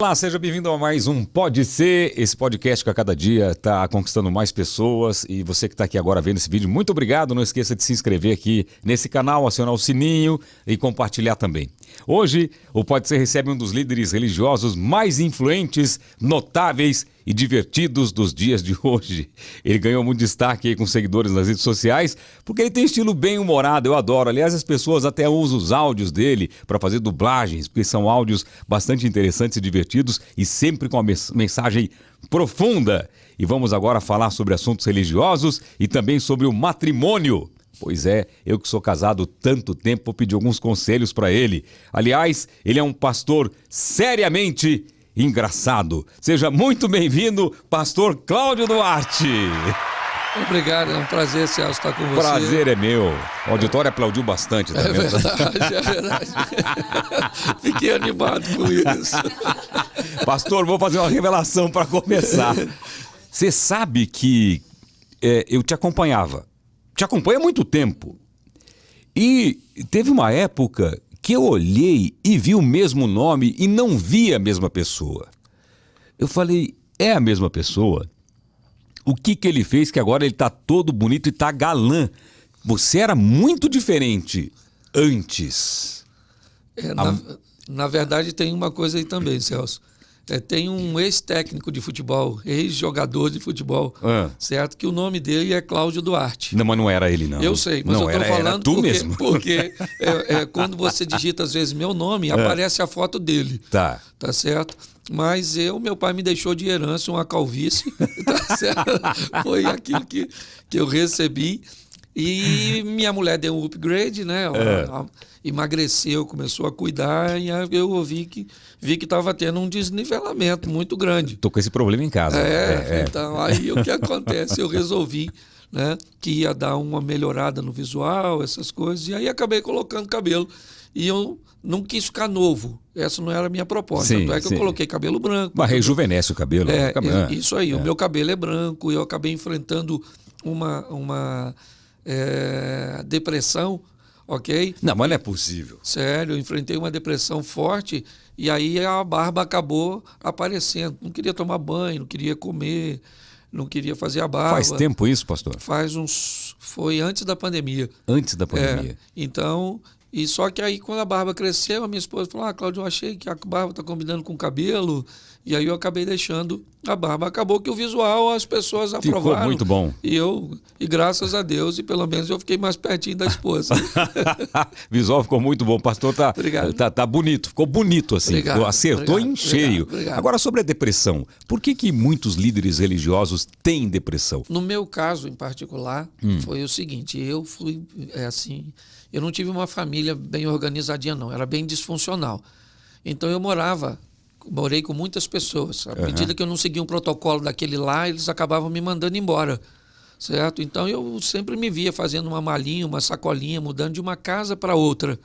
Olá, seja bem-vindo a mais um Pode Ser, esse podcast que a cada dia está conquistando mais pessoas. E você que está aqui agora vendo esse vídeo, muito obrigado. Não esqueça de se inscrever aqui nesse canal, acionar o sininho e compartilhar também. Hoje, o Pode Ser recebe um dos líderes religiosos mais influentes, notáveis e divertidos dos dias de hoje. Ele ganhou muito destaque aí com seguidores nas redes sociais, porque ele tem estilo bem humorado, eu adoro. Aliás, as pessoas até usam os áudios dele para fazer dublagens, porque são áudios bastante interessantes e divertidos e sempre com uma mensagem profunda. E vamos agora falar sobre assuntos religiosos e também sobre o matrimônio. Pois é, eu que sou casado tanto tempo, vou pedir alguns conselhos para ele. Aliás, ele é um pastor seriamente engraçado. Seja muito bem-vindo, pastor Cláudio Duarte. Obrigado, é um prazer, Celso, estar com você. Prazer é meu. O auditório aplaudiu bastante. Tá vendo? É verdade. Fiquei animado com isso. Pastor, vou fazer uma revelação para começar. Você sabe que eu te acompanhava. Te acompanho há muito tempo. E teve uma época que eu olhei e vi o mesmo nome e não vi a mesma pessoa. Eu falei, é a mesma pessoa? O que ele fez que agora ele tá todo bonito e tá galã? Você era muito diferente antes. Na verdade, tem uma coisa aí também, Celso. Tem um ex-técnico de futebol, ex-jogador de futebol, certo? Que o nome dele é Cláudio Duarte. Não, mas não era ele, não. Eu sei, mas não, eu estou falando era tu mesmo. porque quando você digita, às vezes, meu nome, aparece a foto dele. Tá certo? Mas meu pai me deixou de herança uma calvície, tá certo? Foi aquilo que eu recebi. E minha mulher deu um upgrade, né? Ela emagreceu, começou a cuidar e eu vi que estava tendo um desnivelamento muito grande. Tô com esse problema em casa. Então aí o que acontece? Eu resolvi, né, que ia dar uma melhorada no visual, essas coisas, e aí acabei colocando cabelo. E eu não quis ficar novo. Essa não era a minha proposta. Tanto é que eu coloquei cabelo branco. Mas rejuvenesce o cabelo. Isso aí. O meu cabelo é branco e eu acabei enfrentando uma depressão, ok? Não, mas não é possível. Sério, eu enfrentei uma depressão forte e aí a barba acabou aparecendo. Não queria tomar banho, não queria comer, não queria fazer a barba. Faz tempo isso, pastor? Foi antes da pandemia. Antes da pandemia. Então, e só que aí quando a barba cresceu, a minha esposa falou, Cláudio, eu achei que a barba está combinando com o cabelo. E aí eu acabei deixando a barba. Acabou que o visual as pessoas aprovaram. Ficou muito bom. E graças a Deus, e pelo menos eu fiquei mais pertinho da esposa. Visual ficou muito bom. O pastor tá bonito. Ficou bonito assim. Obrigado, acertou em cheio. Obrigado. Agora sobre a depressão. Por que muitos líderes religiosos têm depressão? No meu caso em particular, foi o seguinte. Eu fui eu não tive uma família bem organizadinha, não. Era bem disfuncional. Então eu morei com muitas pessoas. À medida que eu não seguia um protocolo daquele lá, eles acabavam me mandando embora, certo? Então eu sempre me via fazendo uma malinha, uma sacolinha, mudando de uma casa para outra,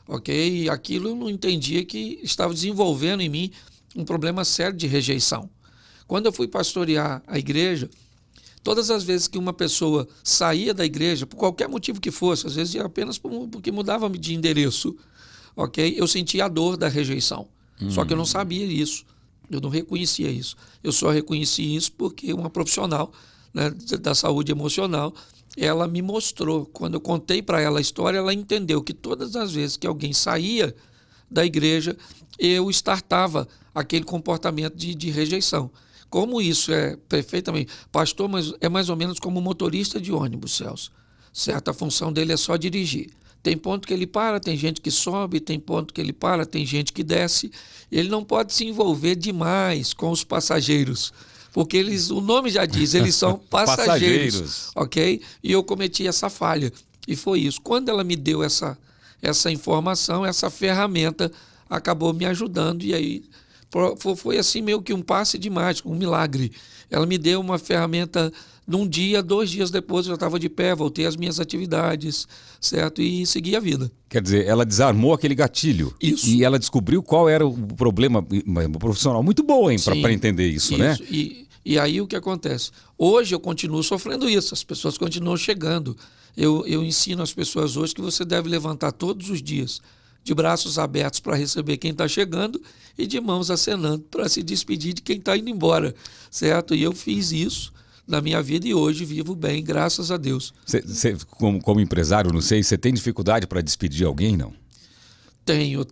ok? E aquilo eu não entendia que estava desenvolvendo em mim um problema sério de rejeição. Quando eu fui pastorear a igreja, todas as vezes que uma pessoa saía da igreja, por qualquer motivo que fosse, às vezes apenas porque mudava de endereço, ok? Eu sentia a dor da rejeição. Só que eu não sabia isso, eu não reconhecia isso. Eu só reconheci isso porque uma profissional, né, da saúde emocional, ela me mostrou. Quando eu contei para ela a história, ela entendeu que todas as vezes que alguém saía da igreja, eu startava aquele comportamento de rejeição. Como isso é perfeitamente... Pastor, mas é mais ou menos como um motorista de ônibus, Celso. Certo? A função dele é só dirigir. Tem ponto que ele para, tem gente que sobe, tem ponto que ele para, tem gente que desce. Ele não pode se envolver demais com os passageiros, porque o nome já diz, eles são passageiros, ok? E eu cometi essa falha, e foi isso. Quando ela me deu essa informação, essa ferramenta, acabou me ajudando, e aí foi assim meio que um passe de mágica, um milagre. Ela me deu uma ferramenta. Num dia, 2 dias depois, eu já estava de pé, voltei às minhas atividades, certo? E segui a vida. Quer dizer, ela desarmou aquele gatilho. Isso. E ela descobriu qual era o problema. Uma profissional muito boa, hein, para entender isso, né? E aí o que acontece? Hoje eu continuo sofrendo isso, as pessoas continuam chegando. Eu ensino as pessoas hoje que você deve levantar todos os dias de braços abertos para receber quem está chegando e de mãos acenando para se despedir de quem está indo embora, certo? E eu fiz isso na minha vida e hoje vivo bem, graças a Deus. Você, como empresário, não sei, você tem dificuldade para despedir alguém, não? Tenho.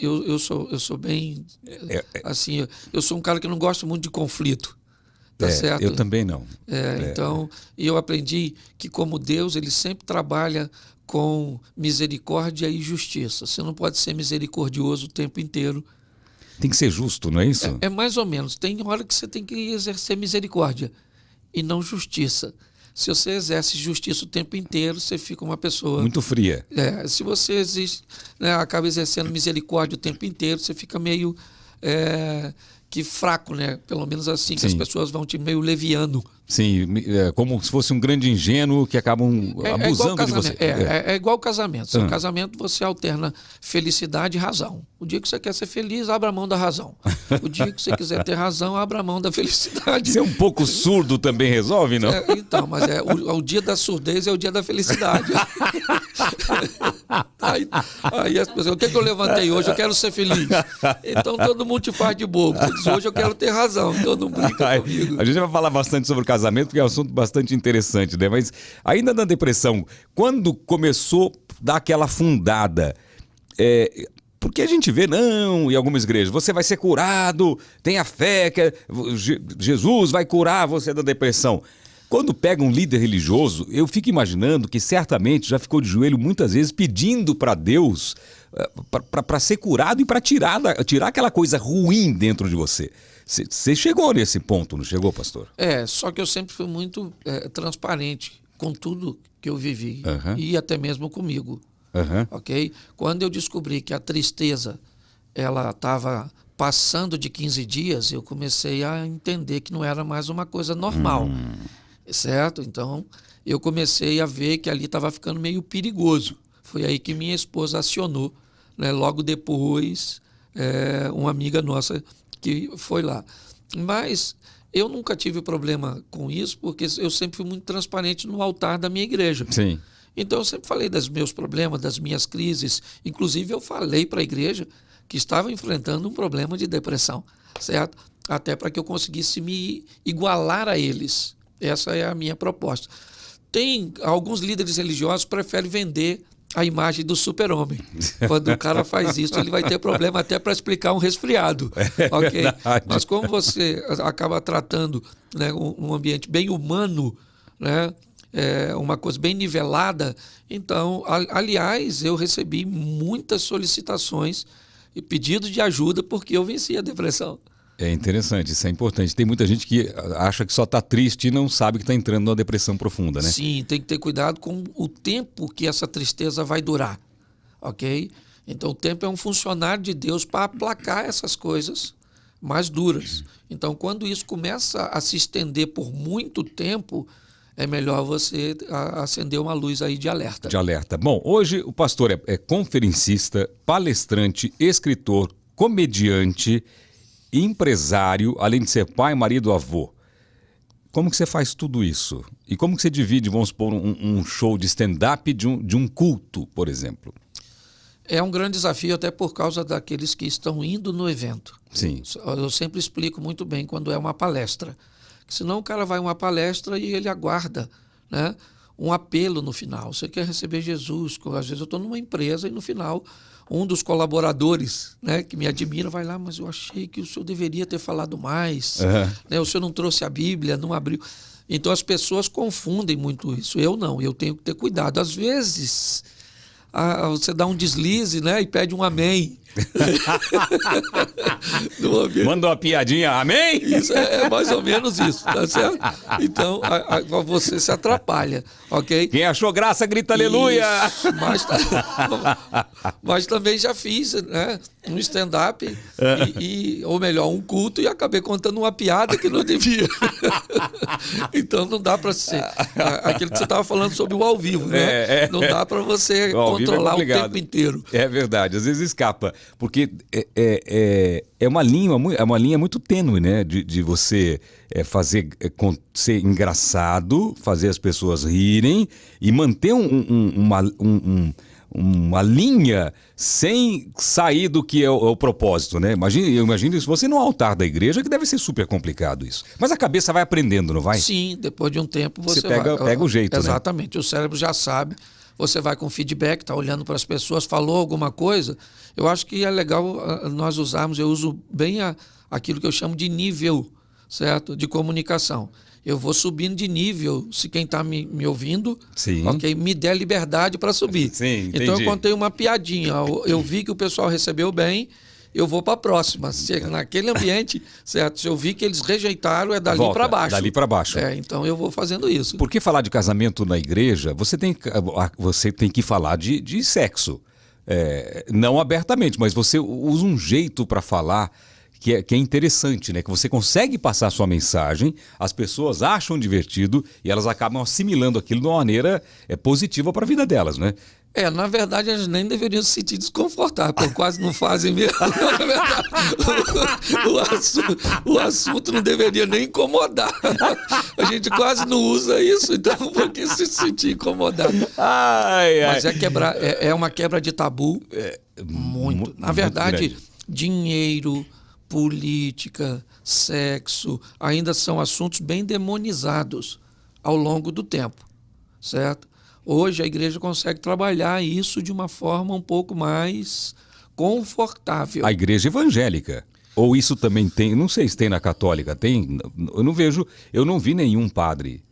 Eu sou bem, assim, eu sou um cara que não gosto muito de conflito, tá certo? Eu também não. Então, eu aprendi que como Deus, ele sempre trabalha com misericórdia e justiça. Você não pode ser misericordioso o tempo inteiro. Tem que ser justo, não é isso? É mais ou menos. Tem hora que você tem que exercer misericórdia e não justiça. Se você exerce justiça o tempo inteiro, você fica uma pessoa... Muito fria. Se você acaba exercendo misericórdia o tempo inteiro, você fica meio que fraco, né? Pelo menos assim, que as pessoas vão te meio leviano. Sim, como se fosse um grande ingênuo que acabam abusando de você. É igual casamento. Seu casamento você alterna felicidade e razão. O dia que você quer ser feliz, abra a mão da razão. O dia que você quiser ter razão, abra a mão da felicidade. Ser um pouco surdo também resolve, não? Então, mas o dia da surdez é o dia da felicidade. Aí as pessoas, o que eu levantei hoje? Eu quero ser feliz. Então todo mundo te faz de bobo. Você diz, hoje eu quero ter razão, então não brinca comigo. A gente vai falar bastante sobre casamento, porque é um assunto bastante interessante, né? Mas ainda na depressão, quando começou a dar aquela afundada, porque a gente vê, não, em algumas igrejas, você vai ser curado, tenha fé, que Jesus vai curar você da depressão. Quando pega um líder religioso, eu fico imaginando que certamente já ficou de joelho muitas vezes pedindo para Deus para ser curado e para tirar aquela coisa ruim dentro de você. Você chegou nesse ponto, não chegou, pastor? Só que eu sempre fui muito transparente com tudo que eu vivi e até mesmo comigo. Ok? Quando eu descobri que a tristeza ela estava passando de 15 dias, eu comecei a entender que não era mais uma coisa normal. Certo? Então, eu comecei a ver que ali estava ficando meio perigoso. Foi aí que minha esposa acionou, né? Logo depois, uma amiga nossa que foi lá. Mas eu nunca tive problema com isso, porque eu sempre fui muito transparente no altar da minha igreja. Sim. Então, eu sempre falei dos meus problemas, das minhas crises. Inclusive, eu falei para a igreja que estava enfrentando um problema de depressão, certo? Até para que eu conseguisse me igualar a eles. Essa é a minha proposta. Tem alguns líderes religiosos que preferem vender a imagem do super-homem. Quando o cara faz isso, ele vai ter problema até para explicar um resfriado. Ok? Mas como você acaba tratando, né, um ambiente bem humano, né, uma coisa bem nivelada, então, aliás, eu recebi muitas solicitações e pedidos de ajuda porque eu venci a depressão. É interessante, isso é importante. Tem muita gente que acha que só está triste e não sabe que está entrando numa depressão profunda, né? Sim, tem que ter cuidado com o tempo que essa tristeza vai durar, ok? Então o tempo é um funcionário de Deus para aplacar essas coisas mais duras. Então quando isso começa a se estender por muito tempo, é melhor você acender uma luz aí de alerta. De alerta. Bom, hoje o pastor é conferencista, palestrante, escritor, comediante, empresário, além de ser pai, marido, avô. Como que você faz tudo isso? E como que você divide, vamos supor, um show de stand-up de um culto, por exemplo? É um grande desafio até por causa daqueles que estão indo no evento. Sim. Eu sempre explico muito bem quando é uma palestra. Senão o cara vai a uma palestra e ele aguarda, né, um apelo no final. Você quer receber Jesus? Às vezes eu estou numa empresa e no final um dos colaboradores, né, que me admira vai lá, mas eu achei que o senhor deveria ter falado mais. Né, o senhor não trouxe a Bíblia, não abriu. Então as pessoas confundem muito isso. Eu não, eu tenho que ter cuidado. Às vezes você dá um deslize, né, e pede um amém. Manda uma piadinha, amém? Isso é mais ou menos isso, tá certo? Então, você se atrapalha, ok? Quem achou graça, grita aleluia! Isso, mas também já fiz, né, um stand-up, ou melhor, um culto, e acabei contando uma piada que não devia. Então não dá para ser aquilo que você estava falando sobre o ao vivo, né? Não dá para você controlar o tempo inteiro. É verdade, às vezes escapa. Porque é uma linha muito tênue, né? De você ser engraçado, fazer as pessoas rirem e manter uma linha sem sair do que é o propósito, né? Eu imagino isso. Você no altar da igreja, que deve ser super complicado isso. Mas a cabeça vai aprendendo, não vai? Sim, depois de um tempo você pega o jeito, exatamente, né? O cérebro já sabe. Você vai com feedback, está olhando para as pessoas, falou alguma coisa. Eu acho que é legal nós usarmos, eu uso bem aquilo que eu chamo de nível, certo? De comunicação. Eu vou subindo de nível, se quem está me ouvindo, ok, me der liberdade para subir. Sim, entendi. Então eu contei uma piadinha, eu vi que o pessoal recebeu bem, eu vou para a próxima. Se naquele ambiente, certo? Se eu vi que eles rejeitaram, é dali para baixo. Dali para baixo. Então eu vou fazendo isso. Porque falar de casamento na igreja, você tem que falar de sexo. Não abertamente, mas você usa um jeito para falar que é interessante, né? Que você consegue passar a sua mensagem, as pessoas acham divertido e elas acabam assimilando aquilo de uma maneira positiva para a vida delas, né? Na verdade, elas nem deveriam se sentir desconfortáveis, porque quase não fazem mesmo. O assunto não deveria nem incomodar. A gente quase não usa isso, então por que se sentir incomodado? Mas é uma quebra de tabu muito. Na verdade, dinheiro, política, sexo, ainda são assuntos bem demonizados ao longo do tempo, certo? Hoje a igreja consegue trabalhar isso de uma forma um pouco mais confortável. A igreja evangélica. Ou isso também tem, não sei se tem na católica, tem? Eu não vi nenhum padre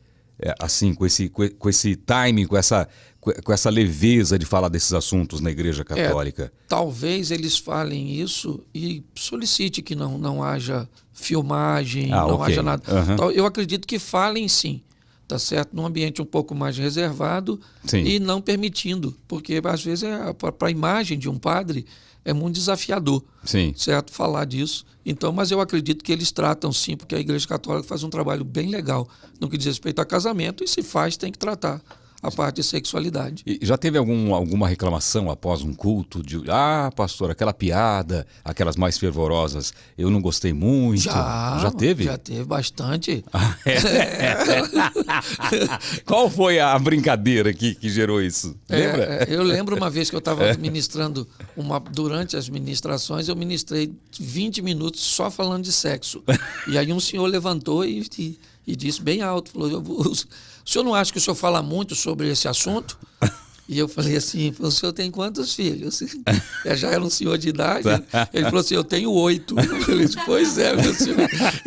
assim, com esse timing, com essa leveza de falar desses assuntos na igreja católica. Talvez eles falem isso e solicite que não haja filmagem, não haja nada. Uhum. Eu acredito que falem sim. Tá certo? Num ambiente um pouco mais reservado e não permitindo, porque às vezes para a imagem de um padre é muito desafiador, certo? Falar disso. Então, mas eu acredito que eles tratam sim, porque a Igreja Católica faz um trabalho bem legal no que diz respeito a casamento e se faz, tem que tratar a parte de sexualidade. E já teve alguma reclamação após um culto de pastor, aquela piada, aquelas mais fervorosas, eu não gostei muito? Já teve? Já teve bastante. Qual foi a brincadeira que gerou isso? Lembra? Eu lembro uma vez que eu estava ministrando, durante as ministrações, eu ministrei 20 minutos só falando de sexo. E aí um senhor levantou e disse bem alto, falou, o senhor não acha que o senhor fala muito sobre esse assunto? E eu falei assim, o senhor tem quantos filhos? Eu já era um senhor de idade. Ele falou assim, eu tenho 8. Eu falei, pois é, meu senhor.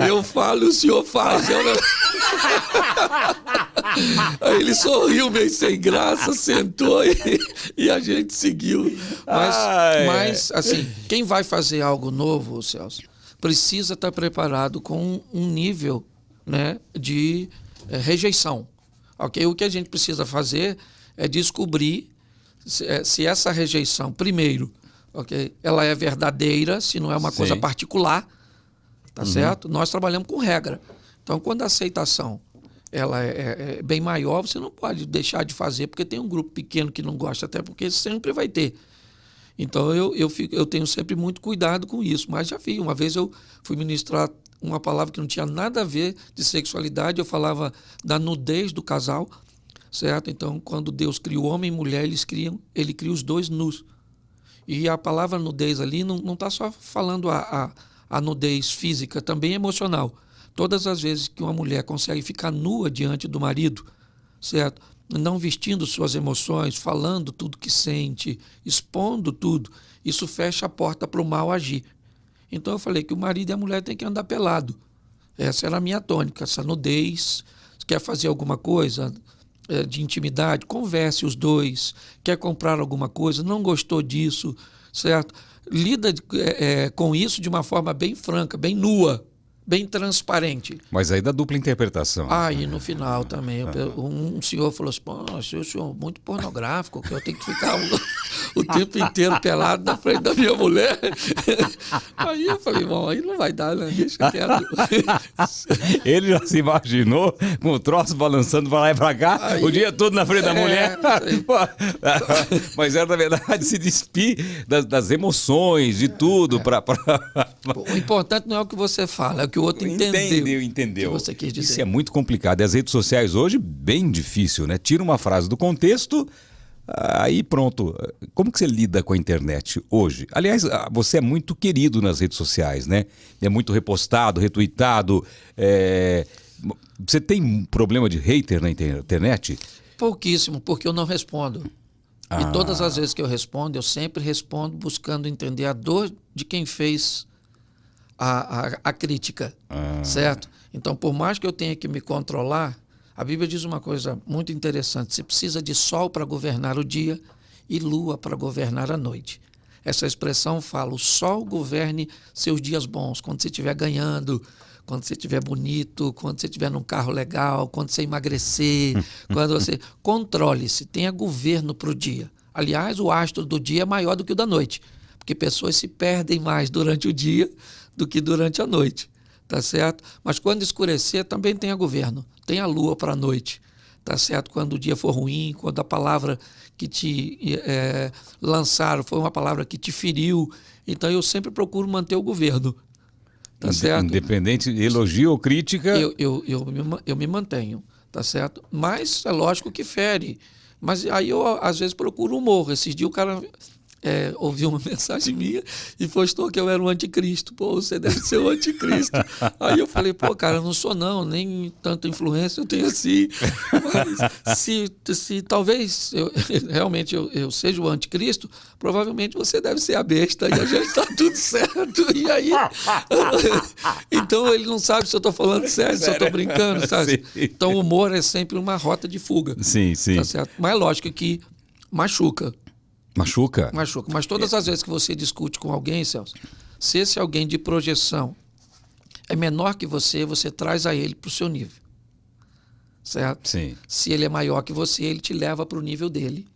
Eu falo e o senhor fala. Aí ele sorriu meio sem graça, sentou e a gente seguiu. Mas assim, quem vai fazer algo novo, Celso, precisa estar preparado com um nível, né, de rejeição. Okay? O que a gente precisa fazer é descobrir se essa rejeição, primeiro, ela é verdadeira, se não é uma coisa particular, tá certo? Nós trabalhamos com regra. Então, quando a aceitação ela é bem maior, você não pode deixar de fazer, porque tem um grupo pequeno que não gosta, até porque sempre vai ter. Então, eu tenho sempre muito cuidado com isso. Mas já vi, uma vez eu fui ministrar uma palavra que não tinha nada a ver de sexualidade, eu falava da nudez do casal, certo? Então, quando Deus criou homem e mulher, ele cria os dois nus. E a palavra nudez ali não está só falando a nudez física, também emocional. Todas as vezes que uma mulher consegue ficar nua diante do marido, certo? Não vestindo suas emoções, falando tudo que sente, expondo tudo, isso fecha a porta para o mal agir. Então eu falei que o marido e a mulher têm que andar pelado. Essa era a minha tônica, essa nudez. Quer fazer alguma coisa de intimidade? Converse os dois. Quer comprar alguma coisa? Não gostou disso, certo? Lida com isso de uma forma bem franca, bem nua, bem transparente. Mas aí dá dupla interpretação. E no final também, um senhor falou assim, o senhor é muito pornográfico, que eu tenho que ficar o tempo inteiro pelado na frente da minha mulher. Aí eu falei, bom, aí não vai dar, né? Deixa quieto. Ele já se imaginou com o troço balançando pra lá e pra cá, o dia todo na frente da mulher. Mas era, na verdade, se despir das emoções, de tudo. O importante não é o que você fala, é o que o outro entendeu. Entendeu. Que você quis dizer. Isso é muito complicado. E as redes sociais hoje, bem difícil, né? Tira uma frase do contexto, Aí pronto. Como que você lida com a internet hoje? Aliás, você é muito querido nas redes sociais, né? É muito repostado, retuitado. Você tem problema de hater na internet? Pouquíssimo, porque eu não respondo. E todas as vezes que eu respondo, eu sempre respondo buscando entender a dor de quem fez a crítica, certo? Então, por mais que eu tenha que me controlar, a Bíblia diz uma coisa muito interessante: você precisa de sol para governar o dia e lua para governar a noite. Essa expressão fala: o sol governe seus dias bons, quando você estiver ganhando, quando você estiver bonito, quando você estiver num carro legal, quando você emagrecer, quando você... Controle-se, tenha governo para o dia. Aliás, o astro do dia é maior do que o da noite, porque pessoas se perdem mais durante o dia do que durante a noite, tá certo? Mas quando escurecer, também tenha governo, tenha lua para a noite, tá certo? Quando o dia for ruim, quando a palavra que te lançaram foi uma palavra que te feriu, então eu sempre procuro manter o governo. Tá certo? Independente de elogio ou crítica. Eu me mantenho, tá certo? Mas é lógico que fere. Mas aí eu, às vezes, procuro humor. Esses dias o cara ouviu uma mensagem minha e postou que eu era um anticristo. Pô, você deve ser o anticristo. Aí eu falei, pô, cara, eu não sou não, nem tanta influência eu tenho assim. Mas se talvez realmente eu seja o anticristo, provavelmente você deve ser a besta e a gente está tudo certo. E aí... Então ele não sabe se eu estou falando sério, se eu estou brincando, sabe? Sim. Então o humor é sempre uma rota de fuga. Sim, sim. Tá certo? Mas é lógico que machuca. Machuca? Machuca. Mas todas as vezes que você discute com alguém, Celso, se esse alguém de projeção é menor que você traz a ele para o seu nível. Certo? Sim. Se ele é maior que você, ele te leva para o nível dele.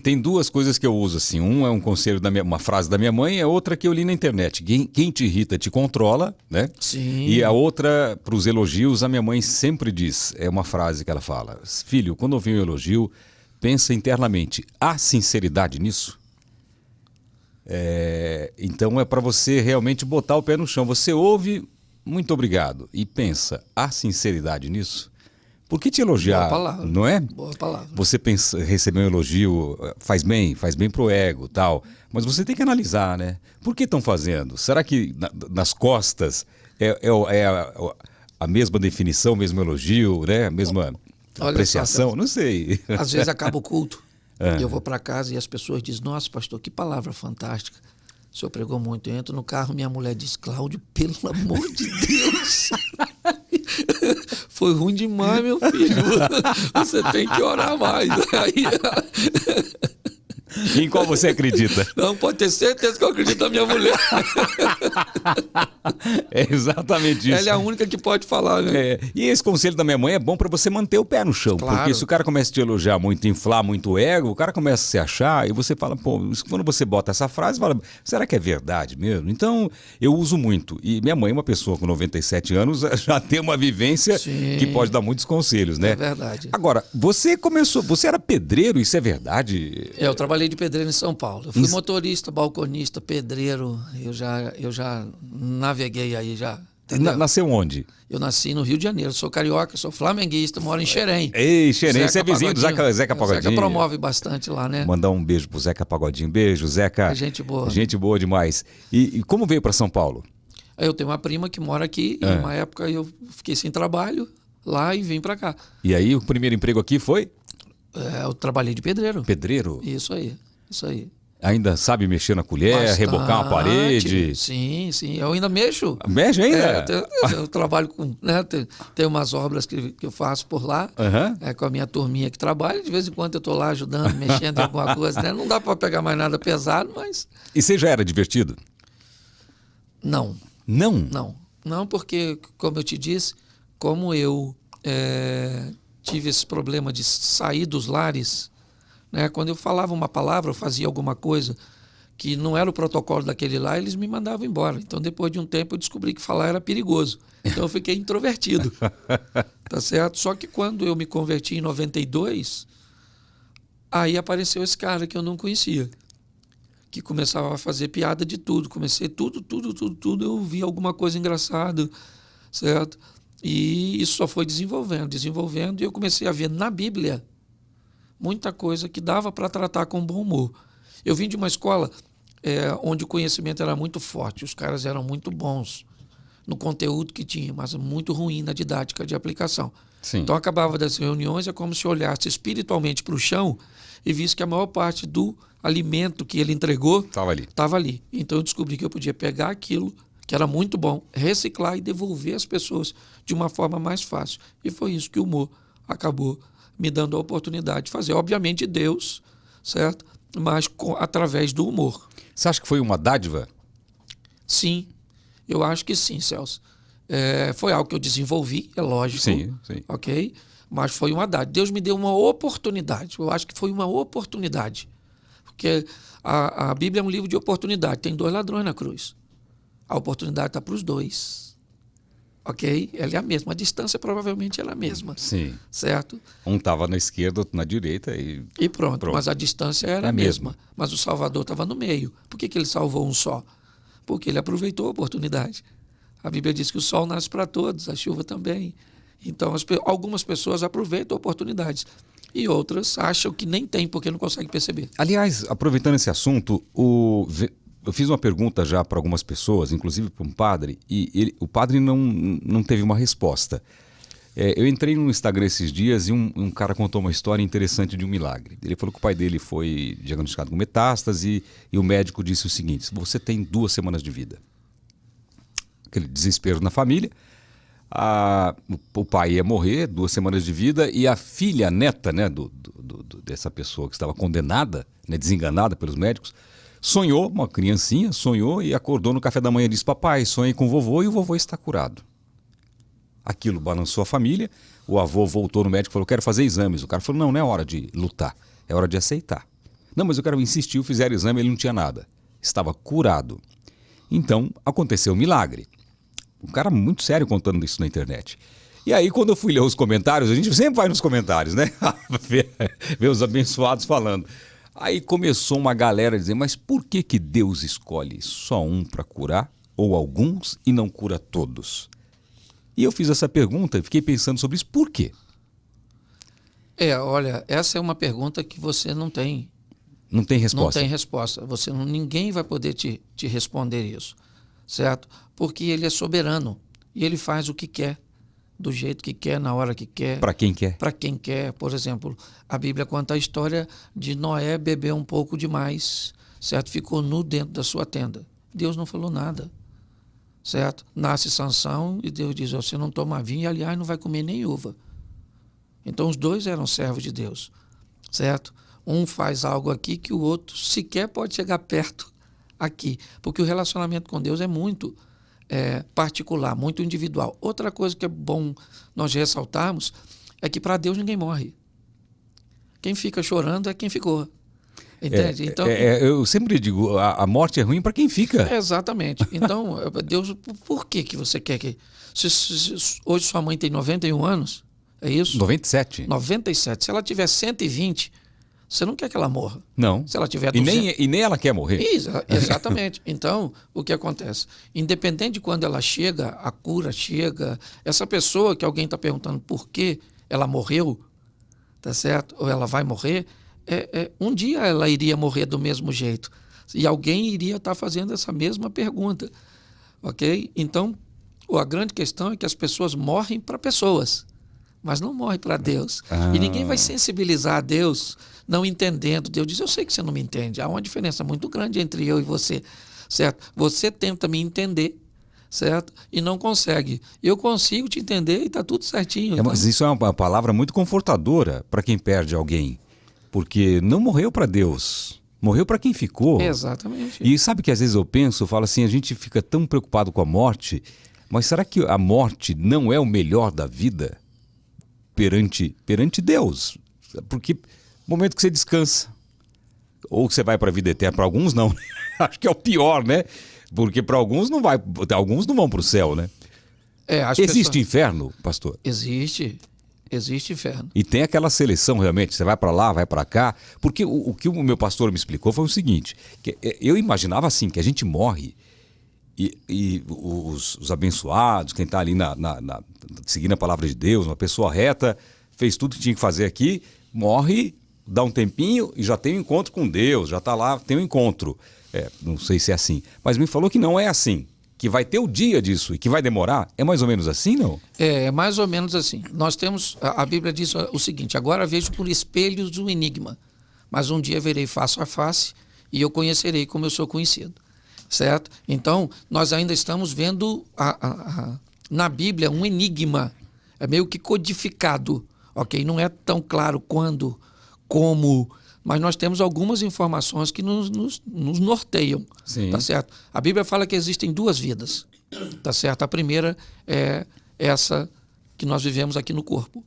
Tem duas coisas que eu uso assim. Um é um conselho uma frase da minha mãe, a outra que eu li na internet. Quem te irrita te controla, né? Sim. E a outra, para os elogios, a minha mãe sempre diz, é uma frase que ela fala: filho, quando ouvir um elogio, pensa internamente, há sinceridade nisso? Então é para você realmente botar o pé no chão. Você ouve, muito obrigado, e pensa, há sinceridade nisso? Por que te elogiar? Boa palavra. Não é? Boa palavra. Você receber um elogio, faz bem pro ego, tal. Mas você tem que analisar, né? Por que estão fazendo? Será que nas costas a mesma definição, o mesmo elogio, né? A mesma apreciação? Só, não sei. às vezes acaba o culto e eu vou para casa e as pessoas dizem: nossa, pastor, que palavra fantástica. O senhor pregou muito. Eu entro no carro, minha mulher diz: Cláudio, pelo amor de Deus. Foi ruim demais, meu filho. Você tem que orar mais. Em qual você acredita? Não, pode ter certeza que eu acredito na minha mulher. É exatamente isso. Ela é a única que pode falar, né? E esse conselho da minha mãe é bom para você manter o pé no chão. Claro. Porque se o cara começa a te elogiar muito, inflar muito o ego, o cara começa a se achar e você fala, pô, quando você bota essa frase, fala, será que é verdade mesmo? Então, eu uso muito. E minha mãe, uma pessoa com 97 anos, já tem uma vivência Sim. que pode dar muitos conselhos, né? É verdade. Agora, você era pedreiro, isso é verdade? Eu trabalhei de pedreiro em São Paulo. Eu fui motorista, balconista, pedreiro. Eu já naveguei aí já. Nasceu onde? Eu nasci no Rio de Janeiro. Sou carioca, sou flamenguista, moro em Xerém. Ei, Xerém, você é vizinho do Zeca Pagodinho. Zeca promove bastante lá, né? Mandar um beijo pro Zeca Pagodinho. Beijo, Zeca. É gente boa. Gente boa demais. E como veio para São Paulo? Eu tenho uma prima que mora aqui. E uma época eu fiquei sem trabalho lá e vim para cá. E aí o primeiro emprego aqui foi? Eu trabalhei de pedreiro. Pedreiro? Isso aí. Ainda sabe mexer na colher, Bastante. rebocar uma parede? Sim. Eu ainda mexo. Mexe ainda? Eu trabalho com... Né, tem umas obras que eu faço por lá, com a minha turminha que trabalha. De vez em quando eu estou lá ajudando, mexendo em alguma coisa. Né? Não dá para pegar mais nada pesado, mas... E você já era divertido? Não. Não? Não, porque, como eu te disse, como eu tive esse problema de sair dos lares... Né? Quando eu falava uma palavra, eu fazia alguma coisa que não era o protocolo daquele lá, eles me mandavam embora. Então, depois de um tempo, eu descobri que falar era perigoso. Então, eu fiquei introvertido. Tá certo? Só que quando eu me converti em 92, aí apareceu esse cara que eu não conhecia, que começava a fazer piada de tudo. Comecei tudo, eu vi alguma coisa engraçada, certo? E isso só foi desenvolvendo, e eu comecei a ver na Bíblia muita coisa que dava para tratar com bom humor. Eu vim de uma escola onde o conhecimento era muito forte, os caras eram muito bons no conteúdo que tinha, mas muito ruim na didática de aplicação. Sim. Então, acabava das reuniões, é como se olhasse espiritualmente para o chão e visse que a maior parte do alimento que ele entregou estava ali. Então, eu descobri que eu podia pegar aquilo, que era muito bom, reciclar e devolver às pessoas de uma forma mais fácil. E foi isso que o humor acabou me dando a oportunidade de fazer. Obviamente, Deus, certo? Mas através do humor. Você acha que foi uma dádiva? Sim, eu acho que sim, Celso. Foi algo que eu desenvolvi, é lógico. Sim. Ok? Mas foi uma dádiva. Deus me deu uma oportunidade. Eu acho que foi uma oportunidade. Porque a Bíblia é um livro de oportunidade. Tem 2 ladrões na cruz. A oportunidade está para os 2. Ok? Ela é a mesma. A distância provavelmente ela é a mesma. Sim. Certo? Um estava na esquerda, outro na direita e pronto. Mas a distância era a mesma. Mas o Salvador estava no meio. Por que ele salvou um só? Porque ele aproveitou a oportunidade. A Bíblia diz que o sol nasce para todos, a chuva também. Então, algumas pessoas aproveitam oportunidades e outras acham que nem tem porque não conseguem perceber. Aliás, aproveitando esse assunto, eu fiz uma pergunta já para algumas pessoas, inclusive para um padre, e o padre não teve uma resposta. Eu entrei no Instagram esses dias e um cara contou uma história interessante de um milagre. Ele falou que o pai dele foi diagnosticado com metástase e o médico disse o seguinte: você tem 2 semanas de vida. Aquele desespero na família. O pai ia morrer, 2 semanas de vida, e a filha, a neta, né, dessa pessoa que estava condenada, né, desenganada pelos médicos, sonhou, uma criancinha, sonhou e acordou no café da manhã e disse: papai, sonhei com o vovô e o vovô está curado. Aquilo balançou a família, o avô voltou no médico e falou: quero fazer exames. O cara falou: não é hora de lutar, é hora de aceitar. Não, mas o cara insistiu, fizeram exame, ele não tinha nada. Estava curado. Então, aconteceu um milagre. Um cara muito sério contando isso na internet. E aí, quando eu fui ler os comentários, a gente sempre vai nos comentários, né? ver os abençoados falando. Aí começou uma galera a dizer: mas por que Deus escolhe só um para curar, ou alguns, e não cura todos? E eu fiz essa pergunta e fiquei pensando sobre isso. Por quê? Olha, essa é uma pergunta que você não tem. Não tem resposta. Não tem resposta. Ninguém vai poder te responder isso, certo? Porque ele é soberano e ele faz o que quer, do jeito que quer, na hora que quer. Para quem quer. Para quem quer. Por exemplo, a Bíblia conta a história de Noé beber um pouco demais, certo? Ficou nu dentro da sua tenda. Deus não falou nada, certo? Nasce Sansão e Deus diz: você não toma vinho e, aliás, não vai comer nem uva. Então, os 2 eram servos de Deus, certo? Um faz algo aqui que o outro sequer pode chegar perto aqui, porque o relacionamento com Deus é muito particular, muito individual. Outra coisa que é bom nós ressaltarmos é que para Deus ninguém morre. Quem fica chorando é quem ficou. Entende? Então, eu sempre digo, a morte é ruim para quem fica. Exatamente. Então, Deus, por que você quer que... hoje sua mãe tem 91 anos, é isso? 97. 97. Se ela tiver 120, você não quer que ela morra. Não. Se ela tiver 200... E nem ela quer morrer. Exatamente. Então, o que acontece? Independente de quando ela chega, a cura chega, essa pessoa que alguém está perguntando por que ela morreu, tá certo? Ou ela vai morrer, um dia ela iria morrer do mesmo jeito. E alguém iria estar fazendo essa mesma pergunta. Ok? Então, a grande questão é que as pessoas morrem para pessoas, mas não morrem para Deus. E ninguém vai sensibilizar a Deus não entendendo. Deus diz: eu sei que você não me entende. Há uma diferença muito grande entre eu e você, certo? Você tenta me entender, certo? E não consegue. Eu consigo te entender e está tudo certinho. Mas isso é uma palavra muito confortadora para quem perde alguém. Porque não morreu para Deus, morreu para quem ficou. Exatamente. E sabe que às vezes eu falo assim, a gente fica tão preocupado com a morte, mas será que a morte não é o melhor da vida perante Deus? Porque no momento que você descansa, ou que você vai para a vida eterna, para alguns não, acho que é o pior, né? Porque para alguns alguns não vão para o céu, né? Existe inferno, pastor? Existe inferno. E tem aquela seleção realmente, você vai para lá, vai para cá, porque o que o meu pastor me explicou foi o seguinte, que eu imaginava assim, que a gente morre e os abençoados, quem está ali seguindo a palavra de Deus, uma pessoa reta, fez tudo que tinha que fazer aqui, morre dá um tempinho e já tem um encontro com Deus, já está lá, tem um encontro. Não sei se é assim, mas me falou que não é assim, que vai ter o dia disso e que vai demorar. É mais ou menos assim, não? É mais ou menos assim. Nós temos, a Bíblia diz o seguinte: agora vejo por espelhos um enigma, mas um dia verei face a face e eu conhecerei como eu sou conhecido. Certo? Então, nós ainda estamos vendo na Bíblia um enigma, é meio que codificado, ok? Não é tão claro quando, como, mas nós temos algumas informações que nos norteiam. Sim. Tá certo? A Bíblia fala que existem duas vidas, tá certo? A primeira é essa que nós vivemos aqui no corpo,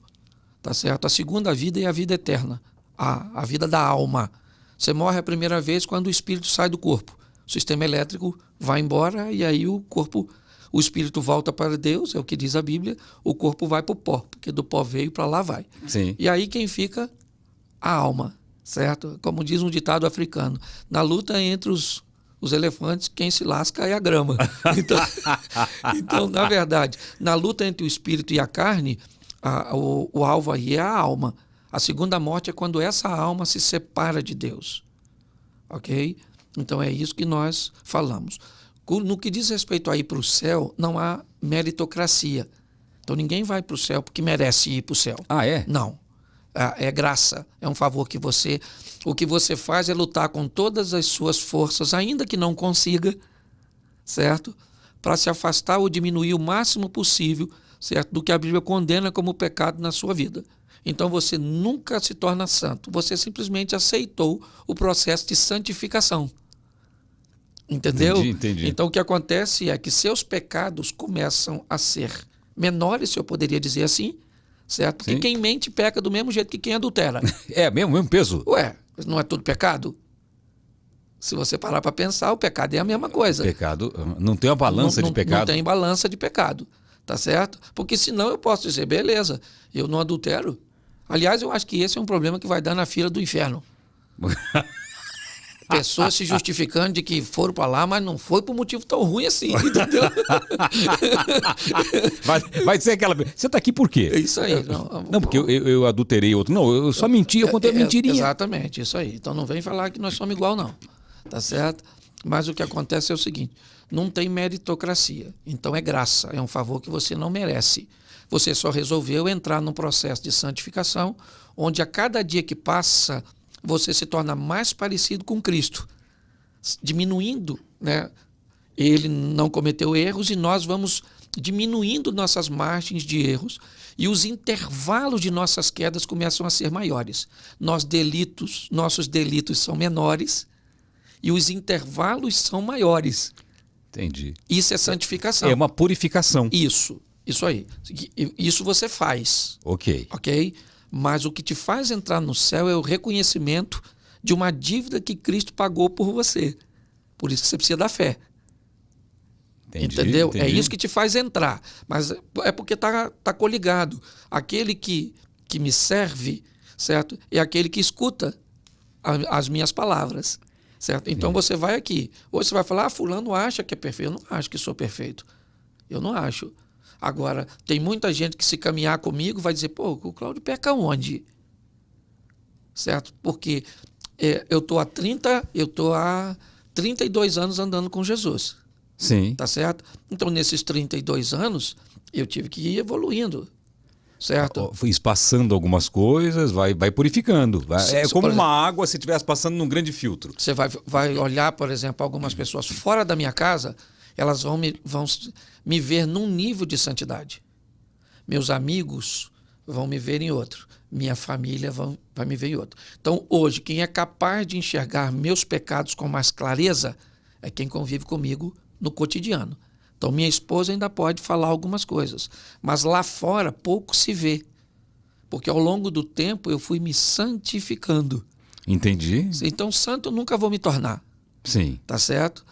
tá certo? A segunda vida é a vida eterna, a vida da alma. Você morre a primeira vez quando o espírito sai do corpo. O sistema elétrico vai embora e aí o corpo, o espírito volta para Deus, é o que diz a Bíblia, o corpo vai para o pó, porque do pó veio para lá vai. Sim. E aí quem fica? A alma, certo? Como diz um ditado africano, na luta entre os elefantes, quem se lasca é a grama. Então, na verdade, na luta entre o espírito e a carne, o alvo aí é a alma. A segunda morte é quando essa alma se separa de Deus. Ok? Então é isso que nós falamos. No que diz respeito a ir para o céu, não há meritocracia. Então ninguém vai para o céu porque merece ir para o céu. Ah, é? Não. É graça, é um favor que você... O que você faz é lutar com todas as suas forças, ainda que não consiga, certo? Para se afastar ou diminuir o máximo possível, certo? Do que a Bíblia condena como pecado na sua vida. Então você nunca se torna santo. Você simplesmente aceitou o processo de santificação. Entendeu? Entendi. Então o que acontece é que seus pecados começam a ser menores, se eu poderia dizer assim, certo? Porque Sim. quem mente peca do mesmo jeito que quem adultera. É mesmo peso? Ué, não é tudo pecado? Se você parar para pensar, o pecado é a mesma coisa. Pecado, não tem uma balança de pecado? Não tem balança de pecado, tá certo? Porque senão eu posso dizer, beleza, eu não adultero. Aliás, eu acho que esse é um problema que vai dar na fila do inferno. Pessoas se justificando de que foram para lá, mas não foi por motivo tão ruim assim, entendeu? Vai ser aquela... Você está aqui por quê? É isso aí. Não, porque eu adulterei outro. Não, eu só menti, eu contei mentirinha. Exatamente, isso aí. Então não vem falar que nós somos igual, não. Tá certo? Mas o que acontece é o seguinte, não tem meritocracia. Então é graça, é um favor que você não merece. Você só resolveu entrar num processo de santificação, onde a cada dia que passa, você se torna mais parecido com Cristo, diminuindo, né? Ele não cometeu erros e nós vamos diminuindo nossas margens de erros e os intervalos de nossas quedas começam a ser maiores. Nossos delitos são menores e os intervalos são maiores. Entendi. Isso é santificação. É uma purificação. Isso aí. Isso você faz. Ok. Mas o que te faz entrar no céu é o reconhecimento de uma dívida que Cristo pagou por você. Por isso que você precisa da fé. Entendeu? É isso que te faz entrar. Mas é porque tá coligado. Aquele que me serve, certo? É aquele que escuta as minhas palavras. Certo? Então você vai aqui. Hoje você vai falar, fulano acha que é perfeito. Eu não acho que sou perfeito. Eu não acho. Agora, tem muita gente que se caminhar comigo vai dizer, pô, o Cláudio peca onde? Certo? Porque eu tô há 32 anos andando com Jesus. Sim. Tá certo? Então, nesses 32 anos, eu tive que ir evoluindo. Certo? Fui passando algumas coisas, vai purificando. É como uma água se estivesse passando num grande filtro. Você vai olhar, por exemplo, algumas pessoas fora da minha casa, elas vão me ver num nível de santidade. Meus amigos vão me ver em outro. Minha família vai me ver em outro. Então, hoje, quem é capaz de enxergar meus pecados com mais clareza é quem convive comigo no cotidiano. Então, minha esposa ainda pode falar algumas coisas, mas lá fora pouco se vê, porque ao longo do tempo eu fui me santificando. Entendi. Então, santo eu nunca vou me tornar. Sim. Tá certo?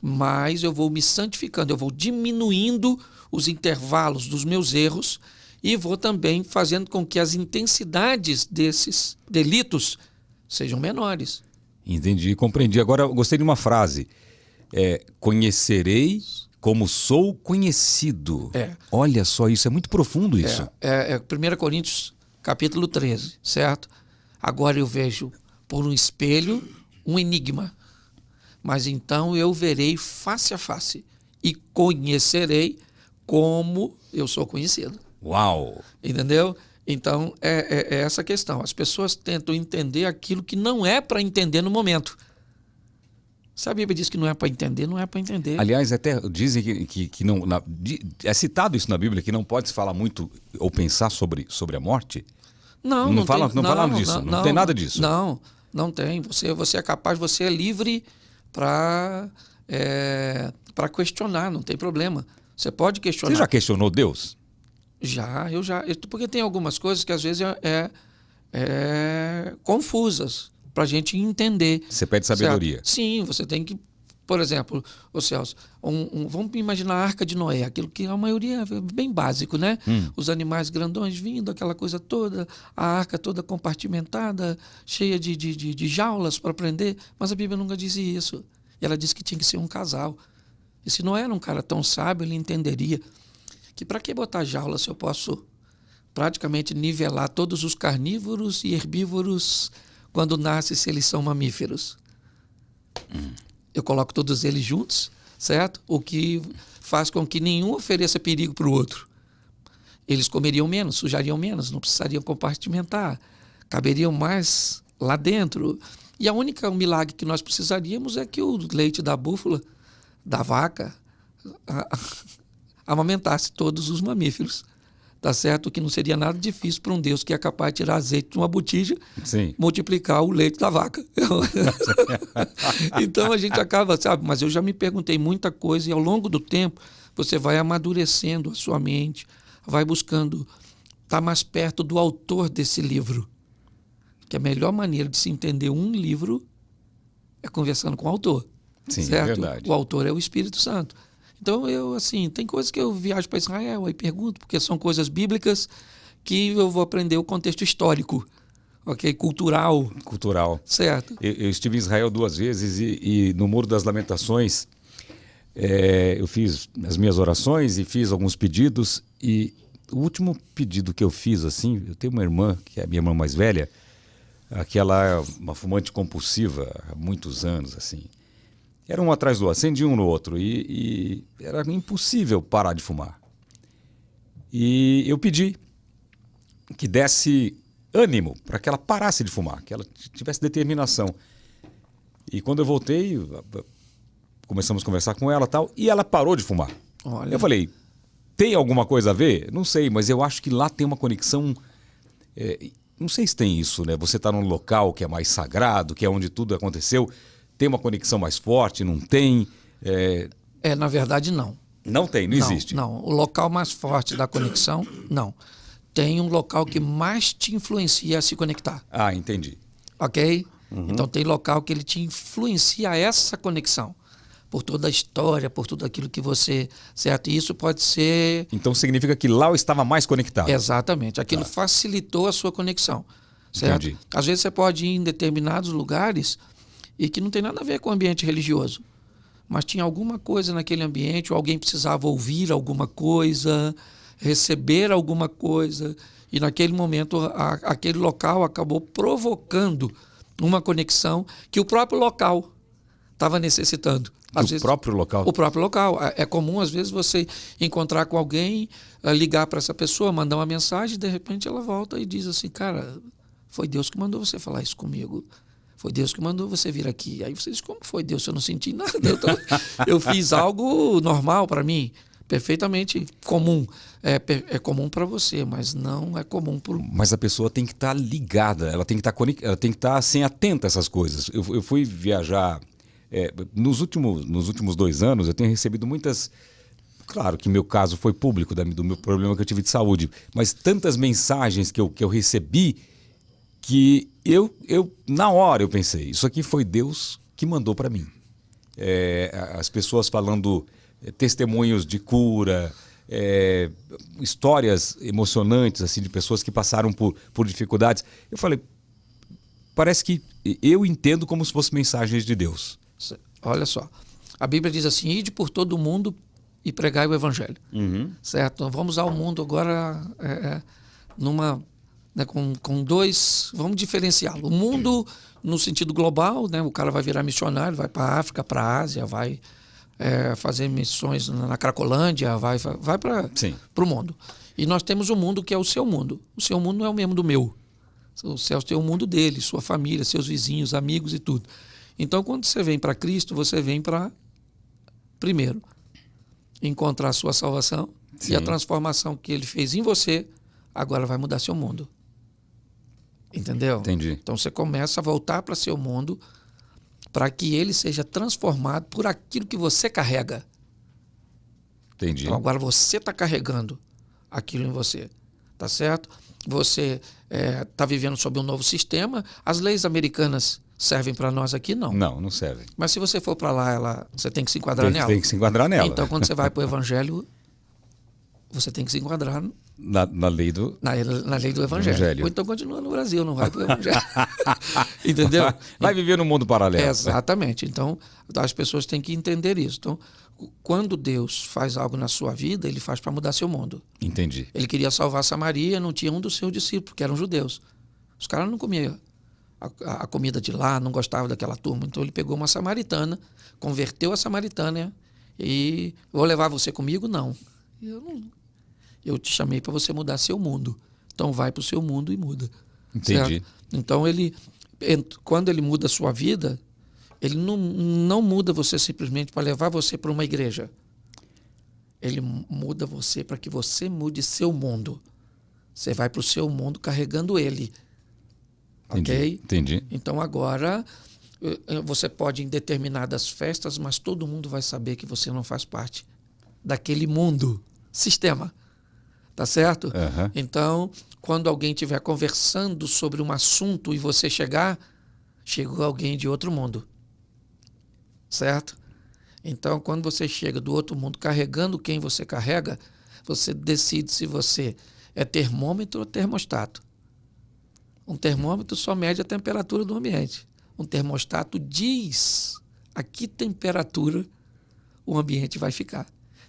Mas eu vou me santificando, eu vou diminuindo os intervalos dos meus erros e vou também fazendo com que as intensidades desses delitos sejam menores. Entendi, compreendi. Agora, eu gostei de uma frase. Conhecerei como sou conhecido. Olha só, isso é muito profundo isso. 1 Coríntios capítulo 13, certo? Agora eu vejo por um espelho um enigma. Mas então eu verei face a face e conhecerei como eu sou conhecido. Uau! Entendeu? Então, é essa questão. As pessoas tentam entender aquilo que não é para entender no momento. Se a Bíblia diz que não é para entender, não é para entender. Aliás, até dizem que não... é citado isso na Bíblia, que não pode se falar muito ou pensar sobre a morte? Não fala disso, não tem nada disso. Não tem. Você é capaz, você é livre para questionar, não tem problema. Você pode questionar. Você já questionou Deus? Eu já. Porque tem algumas coisas que às vezes confusas para a gente entender. Você pede sabedoria. Certo? Sim, você tem que, por exemplo, ô Celso, vamos imaginar a Arca de Noé, aquilo que a maioria é bem básico, né? Os animais grandões vindo, aquela coisa toda, a arca toda compartimentada, cheia de jaulas para prender, mas a Bíblia nunca dizia isso. E ela disse que tinha que ser um casal. E se Noé era um cara tão sábio, ele entenderia que para que botar jaula se eu posso praticamente nivelar todos os carnívoros e herbívoros quando nascem, se eles são mamíferos. Eu coloco todos eles juntos, certo? O que faz com que nenhum ofereça perigo para o outro. Eles comeriam menos, sujariam menos, não precisariam compartimentar, caberiam mais lá dentro. E o milagre que nós precisaríamos é que o leite da búfala, da vaca, amamentasse todos os mamíferos. Tá certo? Que não seria nada difícil para um Deus que é capaz de tirar azeite de uma botija, sim, multiplicar o leite da vaca. Então a gente acaba, sabe? Mas eu já me perguntei muita coisa e ao longo do tempo você vai amadurecendo a sua mente, vai buscando estar mais perto do autor desse livro. Que a melhor maneira de se entender um livro é conversando com o autor. Sim, certo? É verdade. O autor é o Espírito Santo. Então, tem coisas que eu viajo para Israel e pergunto, porque são coisas bíblicas que eu vou aprender o contexto histórico, ok? Cultural. Certo. Eu estive em Israel 2 vezes e no Muro das Lamentações eu fiz as minhas orações e fiz alguns pedidos e o último pedido que eu fiz, assim, eu tenho uma irmã, que é a minha irmã mais velha, que ela é uma fumante compulsiva há muitos anos, assim. Era um atrás do outro, acendia um no outro e era impossível parar de fumar. E eu pedi que desse ânimo para que ela parasse de fumar, que ela tivesse determinação. E quando eu voltei, começamos a conversar com ela e ela parou de fumar. Olha. Eu falei, tem alguma coisa a ver? Não sei, mas eu acho que lá tem uma conexão... não sei se tem isso, né? Você está num local que é mais sagrado, que é onde tudo aconteceu... Tem uma conexão mais forte? Não tem? Na verdade, não. Não tem, não existe? Não, o local mais forte da conexão, não. Tem um local que mais te influencia a se conectar. Ah, entendi. Ok? Então tem local que ele te influencia a essa conexão. Por toda a história, por tudo aquilo que você... Certo? E isso pode ser... Então significa que lá eu estava mais conectado. Exatamente. Aquilo facilitou a sua conexão. Certo? Entendi. Às vezes você pode ir em determinados lugares... e que não tem nada a ver com o ambiente religioso. Mas tinha alguma coisa naquele ambiente, ou alguém precisava ouvir alguma coisa, receber alguma coisa, e naquele momento aquele local acabou provocando uma conexão que o próprio local estava necessitando. O próprio local? O próprio local. É comum, às vezes, você encontrar com alguém, ligar para essa pessoa, mandar uma mensagem, e de repente ela volta e diz assim, cara, foi Deus que mandou você falar isso comigo. Foi Deus que mandou você vir aqui. Aí você diz, como foi Deus? Eu não senti nada. Eu fiz algo normal para mim, perfeitamente comum. É comum para você, mas não é comum para... Mas a pessoa tem que estar ligada, ela tem que estar assim, atenta a essas coisas. Eu fui viajar... nos últimos 2 anos, eu tenho recebido muitas... Claro que meu caso foi público do meu problema que eu tive de saúde, mas tantas mensagens que eu recebi que na hora eu pensei, isso aqui foi Deus que mandou para mim. As pessoas falando testemunhos de cura, histórias emocionantes assim, de pessoas que passaram por dificuldades. Eu falei, parece que eu entendo como se fossem mensagens de Deus. Olha só, a Bíblia diz assim, ide por todo o mundo e pregai o evangelho. Certo? Vamos ao mundo agora né, com dois... Vamos diferenciá-lo. O mundo, no sentido global, né, o cara vai virar missionário, vai para a África, para a Ásia, vai fazer missões na Cracolândia, vai para o mundo. E nós temos o mundo que é o seu mundo. O seu mundo não é o mesmo do meu. O Celso tem o mundo dele, sua família, seus vizinhos, amigos e tudo. Então, quando você vem para Cristo, você vem para, primeiro, encontrar a sua salvação. Sim. E a transformação que ele fez em você, agora vai mudar seu mundo. Entendeu? Entendi. Então, você começa a voltar para seu mundo para que ele seja transformado por aquilo que você carrega. Entendi. Então, agora você está carregando aquilo em você. Tá certo? Você está vivendo sob um novo sistema. As leis americanas servem para nós aqui? Não. Não servem. Mas se você for para lá, você tem que se enquadrar nela. Tem que se enquadrar nela. Então, quando você vai para o Evangelho, você tem que se enquadrar na lei do... Na lei do Evangelho. Ou então continua no Brasil, não vai para o Evangelho. Entendeu? Vai viver no mundo paralelo. Exatamente. Então, as pessoas têm que entender isso. Então, quando Deus faz algo na sua vida, ele faz para mudar seu mundo. Entendi. Ele queria salvar Samaria, não tinha um dos seus discípulos, que eram judeus. Os caras não comiam a comida de lá, não gostavam daquela turma. Então ele pegou uma samaritana, converteu a samaritana e vou levar você comigo? Não. Eu te chamei para você mudar seu mundo. Então vai para o seu mundo e muda. Entendi. Certo? Então quando ele muda a sua vida, ele não muda você simplesmente para levar você para uma igreja. Ele muda você para que você mude seu mundo. Você vai para o seu mundo carregando ele. Entendi. Ok? Entendi. Então agora você pode ir em determinadas festas, mas todo mundo vai saber que você não faz parte daquele mundo, sistema. Tá certo? Uhum. Então, quando alguém estiver conversando sobre um assunto e você chegou alguém de outro mundo. Certo? Então, quando você chega do outro mundo carregando quem você carrega, você decide se você é termômetro ou termostato. Um termômetro só mede a temperatura do ambiente. Um termostato diz a que temperatura o ambiente vai ficar.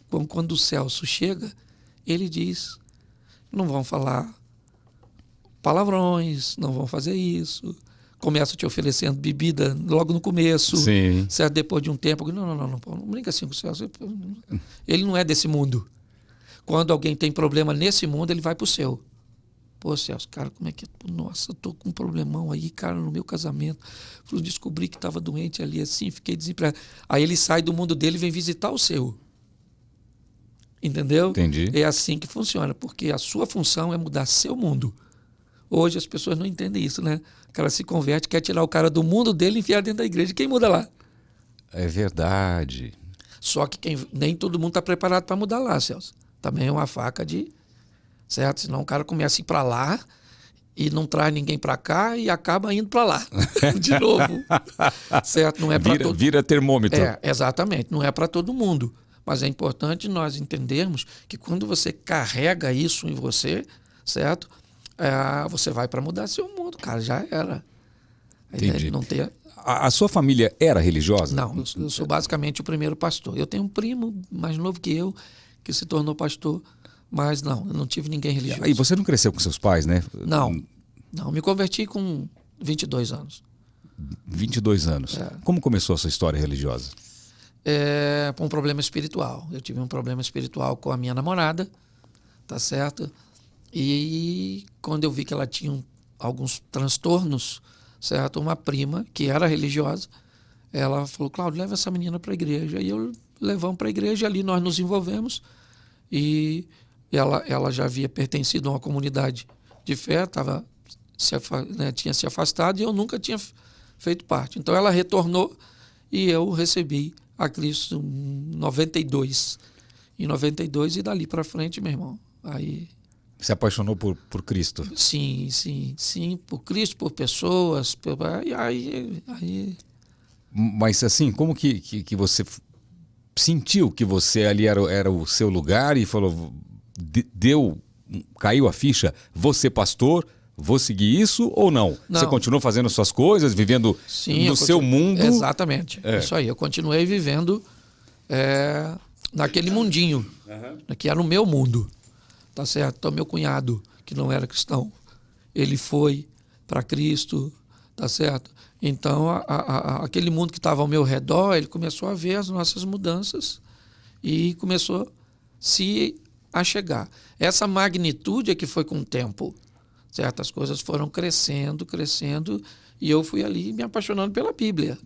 Então, quando o Celso chega, ele diz, não vão falar palavrões, não vão fazer isso. Começa te oferecendo bebida logo no começo. Sim. Certo? Depois de um tempo, não brinca assim com o Celso. Ele não é desse mundo. Quando alguém tem problema nesse mundo, ele vai pro seu. Pô, Celso, cara, como é que... Nossa, eu tô com um problemão aí, cara, no meu casamento. Eu descobri que estava doente ali assim, fiquei desempregado. Aí ele sai do mundo dele e vem visitar o seu. Entendeu? Entendi. É assim que funciona, porque a sua função é mudar seu mundo. Hoje as pessoas não entendem isso, né? O cara se converte, quer tirar o cara do mundo dele e enfiar dentro da igreja. Quem muda lá? É verdade. Só que nem todo mundo está preparado para mudar lá, Celso. Também é uma faca de... Certo? Senão o cara começa a ir para lá e não traz ninguém para cá e acaba indo para lá. De novo. Certo? Não é para todo... Vira termômetro. Exatamente. Não é para todo mundo. Mas é importante nós entendermos que quando você carrega isso em você, certo? Você vai para mudar seu mundo, cara. Já era. Entendi. Não ter... A sua família era religiosa? Não, eu sou basicamente o primeiro pastor. Eu tenho um primo mais novo que eu, que se tornou pastor, mas não, eu não tive ninguém religioso. E você não cresceu com seus pais, né? Não, me converti com 22 anos. 22 anos. Como começou a sua história religiosa? Com um problema espiritual. Eu tive um problema espiritual com a minha namorada, tá certo? E quando eu vi que ela tinha alguns transtornos, certo? Uma prima, que era religiosa, ela falou, Cláudio, leva essa menina para a igreja. E eu levamos para a igreja, ali nós nos envolvemos e ela já havia pertencido a uma comunidade de fé, tinha se afastado e eu nunca tinha feito parte. Então ela retornou e eu recebi a Cristo em 92. Em 92 e dali para frente, meu irmão. Aí... Se apaixonou por Cristo? Sim, por Cristo, por pessoas. Aí... Mas assim, como que você sentiu que você ali era o seu lugar e falou, caiu a ficha, vou ser pastor, vou seguir isso ou não? Você continuou fazendo suas coisas, vivendo no seu mundo? Exatamente, isso aí. Eu continuei vivendo naquele mundinho, que era o meu mundo. Tá certo? Então, meu cunhado, que não era cristão, ele foi para Cristo, tá certo? Então, aquele mundo que estava ao meu redor, ele começou a ver as nossas mudanças e começou se a chegar. Essa magnitude é que foi com o tempo. Certas coisas foram crescendo, crescendo, e eu fui ali me apaixonando pela Bíblia.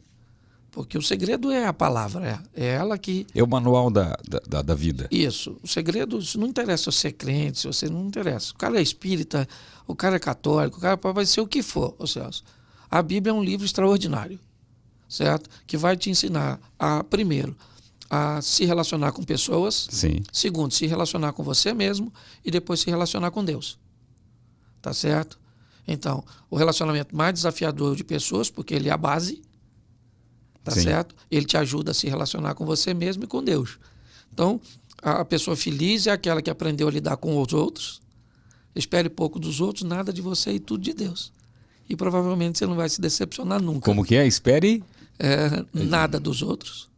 Porque o segredo é a palavra, é ela que... É o manual da vida. Isso. O segredo, isso não interessa se você é crente, se você não interessa. O cara é espírita, o cara é católico, o cara pode ser o que for, ô Celso. A Bíblia é um livro extraordinário, certo? Que vai te ensinar, primeiro, a se relacionar com pessoas. Sim. Segundo, se relacionar com você mesmo. E depois se relacionar com Deus. Tá certo? Então, o relacionamento mais desafiador de pessoas, porque ele é a base, tá Sim. certo? Ele te ajuda a se relacionar com você mesmo e com Deus. Então, a pessoa feliz é aquela que aprendeu a lidar com os outros, espere pouco dos outros, nada de você e tudo de Deus. E provavelmente você não vai se decepcionar nunca. Como que é? Espere... nada dos outros,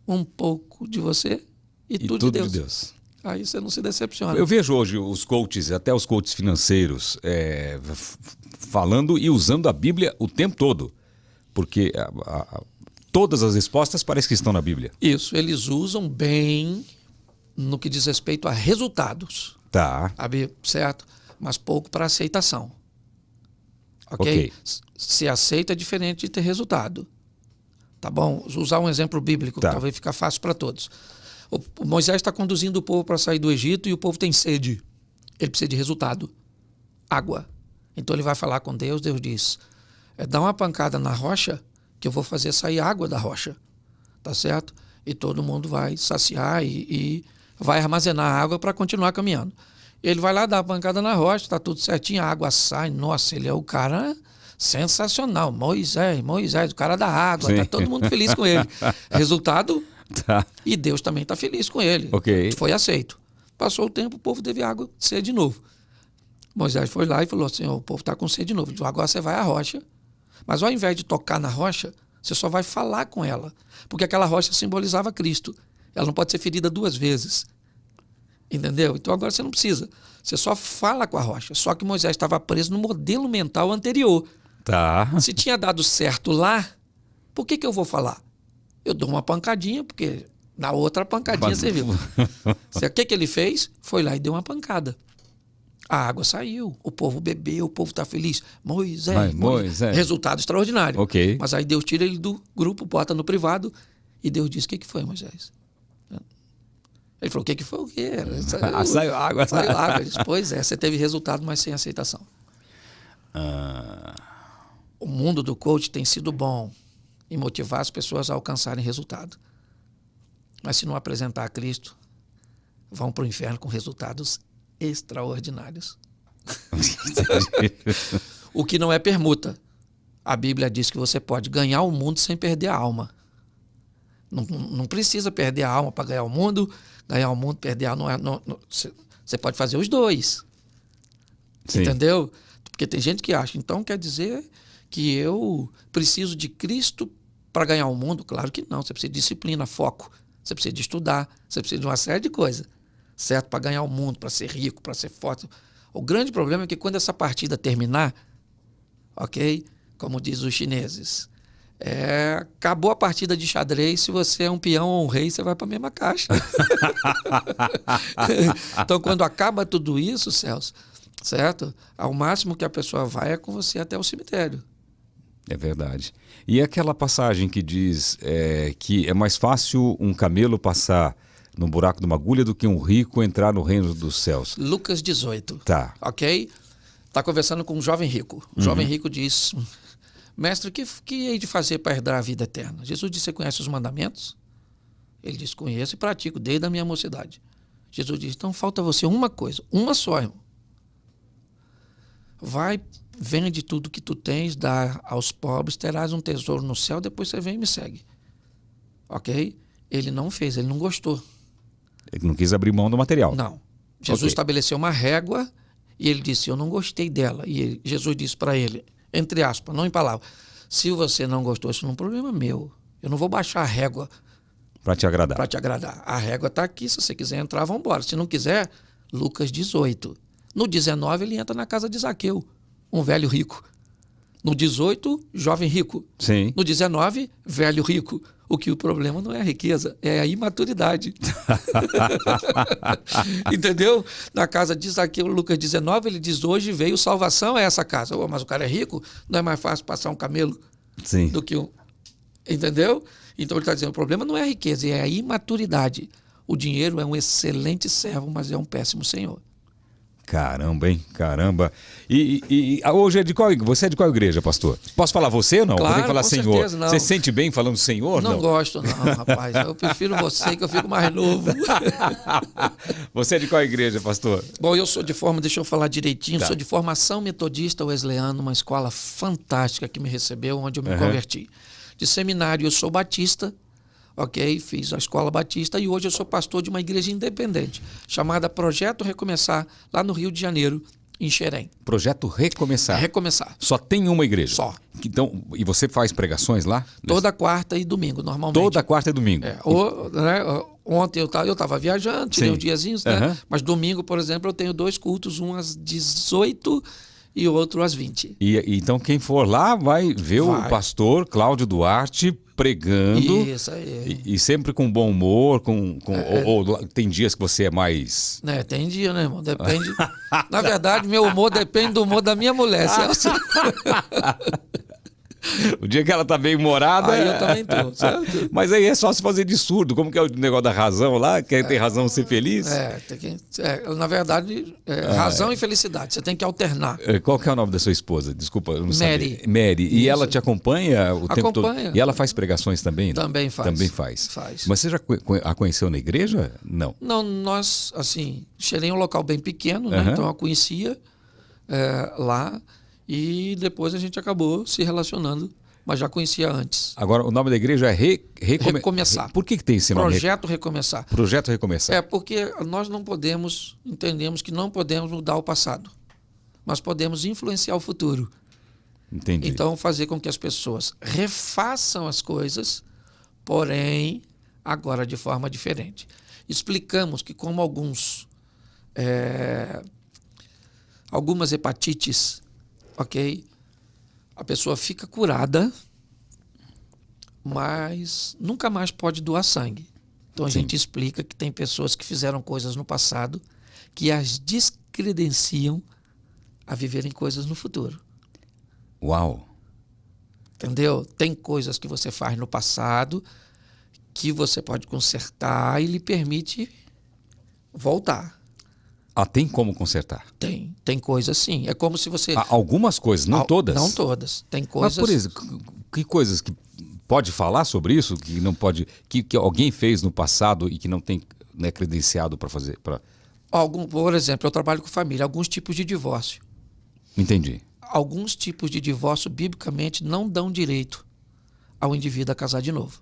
um pouco de você e tudo de Deus. Aí você não se decepciona. Eu vejo hoje os coaches, até os coaches financeiros, falando e usando a Bíblia o tempo todo. Porque todas as respostas parecem que estão na Bíblia. Isso, eles usam bem no que diz respeito a resultados. Tá. Certo? Mas pouco para aceitação. Ok? Se aceita é diferente de ter resultado. Tá bom? Usar um exemplo bíblico, tá. Talvez fica fácil para todos. O Moisés está conduzindo o povo para sair do Egito e o povo tem sede. Ele precisa de resultado. Água. Então ele vai falar com Deus, Deus diz, dá uma pancada na rocha que eu vou fazer sair água da rocha. Tá certo? E todo mundo vai saciar e vai armazenar água para continuar caminhando. Ele vai lá dar a pancada na rocha, está tudo certinho, a água sai. Nossa, ele é o cara sensacional. Moisés, o cara da água. Está todo mundo feliz com ele. Resultado... Tá. E Deus também está feliz com ele. Okay. Foi aceito. Passou o tempo, o povo teve água, sede de novo. Moisés foi lá e falou assim, o povo está com sede de novo. Ele falou, agora você vai à rocha. Mas ao invés de tocar na rocha, você só vai falar com ela. Porque aquela rocha simbolizava Cristo. Ela não pode ser ferida 2 vezes. Entendeu? Então agora você não precisa. Você só fala com a rocha. Só que Moisés estava preso no modelo mental anterior. Tá. Se tinha dado certo lá, por que eu vou falar? Eu dou uma pancadinha, porque na outra pancadinha você viu. O que ele fez? Foi lá e deu uma pancada. A água saiu, o povo bebeu, o povo está feliz. Moisés. Resultado extraordinário. Okay. Mas aí Deus tira ele do grupo, bota no privado e Deus diz, o que foi, Moisés? Ele falou, o que foi o quê? Saiu água. Saiu água. Ele disse, pois é, você teve resultado, mas sem aceitação. O mundo do coach tem sido bom e motivar as pessoas a alcançarem resultado. Mas se não apresentar a Cristo, vão para o inferno com resultados extraordinários. O que não é permuta. A Bíblia diz que você pode ganhar o mundo sem perder a alma. Não precisa perder a alma para ganhar o mundo, perder a alma. Você pode fazer os dois. Sim. Entendeu? Porque tem gente que acha, então quer dizer que eu preciso de Cristo para ganhar o mundo? Claro que não. Você precisa de disciplina, foco. Você precisa de estudar. Você precisa de uma série de coisas. Certo? Para ganhar o mundo, para ser rico, para ser forte. O grande problema é que quando essa partida terminar, ok? Como diz os chineses, acabou a partida de xadrez, se você é um peão ou um rei, você vai para a mesma caixa. Então, quando acaba tudo isso, Celso, certo? Ao máximo que a pessoa vai é com você até o cemitério. É verdade. E aquela passagem que diz que é mais fácil um camelo passar no buraco de uma agulha do que um rico entrar no reino dos céus. Lucas 18. Tá. Ok? Está conversando com um jovem rico. O jovem rico diz, mestre, o que hei de fazer para herdar a vida eterna? Jesus disse, você conhece os mandamentos? Ele disse, conheço e pratico desde a minha mocidade. Jesus disse, então falta você uma coisa, uma só, irmão. Vai, vende tudo que tu tens, dá aos pobres, terás um tesouro no céu, depois você vem e me segue. Ok? Ele não fez, ele não gostou. Ele não quis abrir mão do material. Não. Jesus estabeleceu uma régua e ele disse, eu não gostei dela. E Jesus disse para ele, entre aspas, não em palavras, se você não gostou, isso não é um problema meu. Eu não vou baixar a régua para te agradar. Para te agradar. A régua está aqui, se você quiser entrar, vamos embora. Se não quiser, Lucas 18. No 19 ele entra na casa de Zaqueu. um velho rico. No 18, jovem rico. Sim. No 19, velho rico. O que o problema não é a riqueza, é a imaturidade. Entendeu? Na casa diz aqui, o Lucas 19, ele diz, hoje veio salvação a essa casa. Oh, mas o cara é rico, não é mais fácil passar um camelo Sim. do que um... Entendeu? Então ele está dizendo, o problema não é a riqueza, é a imaturidade. O dinheiro é um excelente servo, mas é um péssimo senhor. Caramba, hein? Caramba. E hoje você é de qual igreja, pastor? Posso falar você ou não? Claro, Tem que falar com senhor. certeza, não. Você se sente bem falando senhor? Não gosto, não, rapaz. Eu prefiro você, que eu fico mais novo. Você é de qual igreja, pastor? Bom, eu sou deixa eu falar direitinho, Tá. sou de formação metodista wesleyana, uma escola fantástica que me recebeu, onde eu me converti. De seminário, eu sou batista, ok? Fiz a escola batista e hoje eu sou pastor de uma igreja independente, chamada Projeto Recomeçar, lá no Rio de Janeiro, em Xerém. Projeto Recomeçar. Recomeçar. Só tem uma igreja? Só. Então, e você faz pregações lá? Toda quarta e domingo, normalmente. Toda quarta e domingo? Ontem eu estava viajando, tirei Sim. uns diazinhos, né? Mas domingo, por exemplo, eu tenho 2 cultos, um às 18 e o outro às 20. E então quem for lá vai ver o pastor Cláudio Duarte pregando. Isso aí. E sempre com bom humor, ou tem dias que você é mais... Tem dia, né, irmão? Depende. Na verdade, meu humor depende do humor da minha mulher, Celso. O dia que ela tá bem humorada... Aí eu também tô, certo? Mas aí é só se fazer de surdo. Como que é o negócio da razão lá? Quem tem razão ser feliz? Na verdade, razão e felicidade. Você tem que alternar. Qual que é o nome da sua esposa? Desculpa, eu não Mary. sabia. Mary. E Isso. ela te acompanha o tempo todo? Acompanha. E ela faz pregações também? Né? Também faz. Também faz. Faz. Mas você já a conheceu na igreja? Não. Não, nós, assim, Xerém é um local bem pequeno, né? Então eu a conhecia lá e depois a gente acabou se relacionando, mas já conhecia antes. Agora, o nome da igreja é Recomeçar. Por que tem esse nome? Projeto Recomeçar. Projeto Recomeçar. Porque nós entendemos que não podemos mudar o passado, mas podemos influenciar o futuro. Entendi. Então, fazer com que as pessoas refaçam as coisas, porém, agora de forma diferente. Explicamos que como algumas hepatites, ok? A pessoa fica curada, mas nunca mais pode doar sangue. Então a gente explica que tem pessoas que fizeram coisas no passado que as descredenciam a viverem coisas no futuro. Uau! Entendeu? Tem coisas que você faz no passado que você pode consertar e lhe permite voltar. Tem como consertar? Tem coisas sim. É como se você... Algumas coisas, não todas? Não todas. Tem coisas... Mas, por exemplo, que coisas que... Pode falar sobre isso? Que não pode... Que alguém fez no passado e que não tem credenciado para fazer... Por exemplo, eu trabalho com família. Alguns tipos de divórcio. Entendi. Alguns tipos de divórcio, biblicamente, não dão direito ao indivíduo a casar de novo.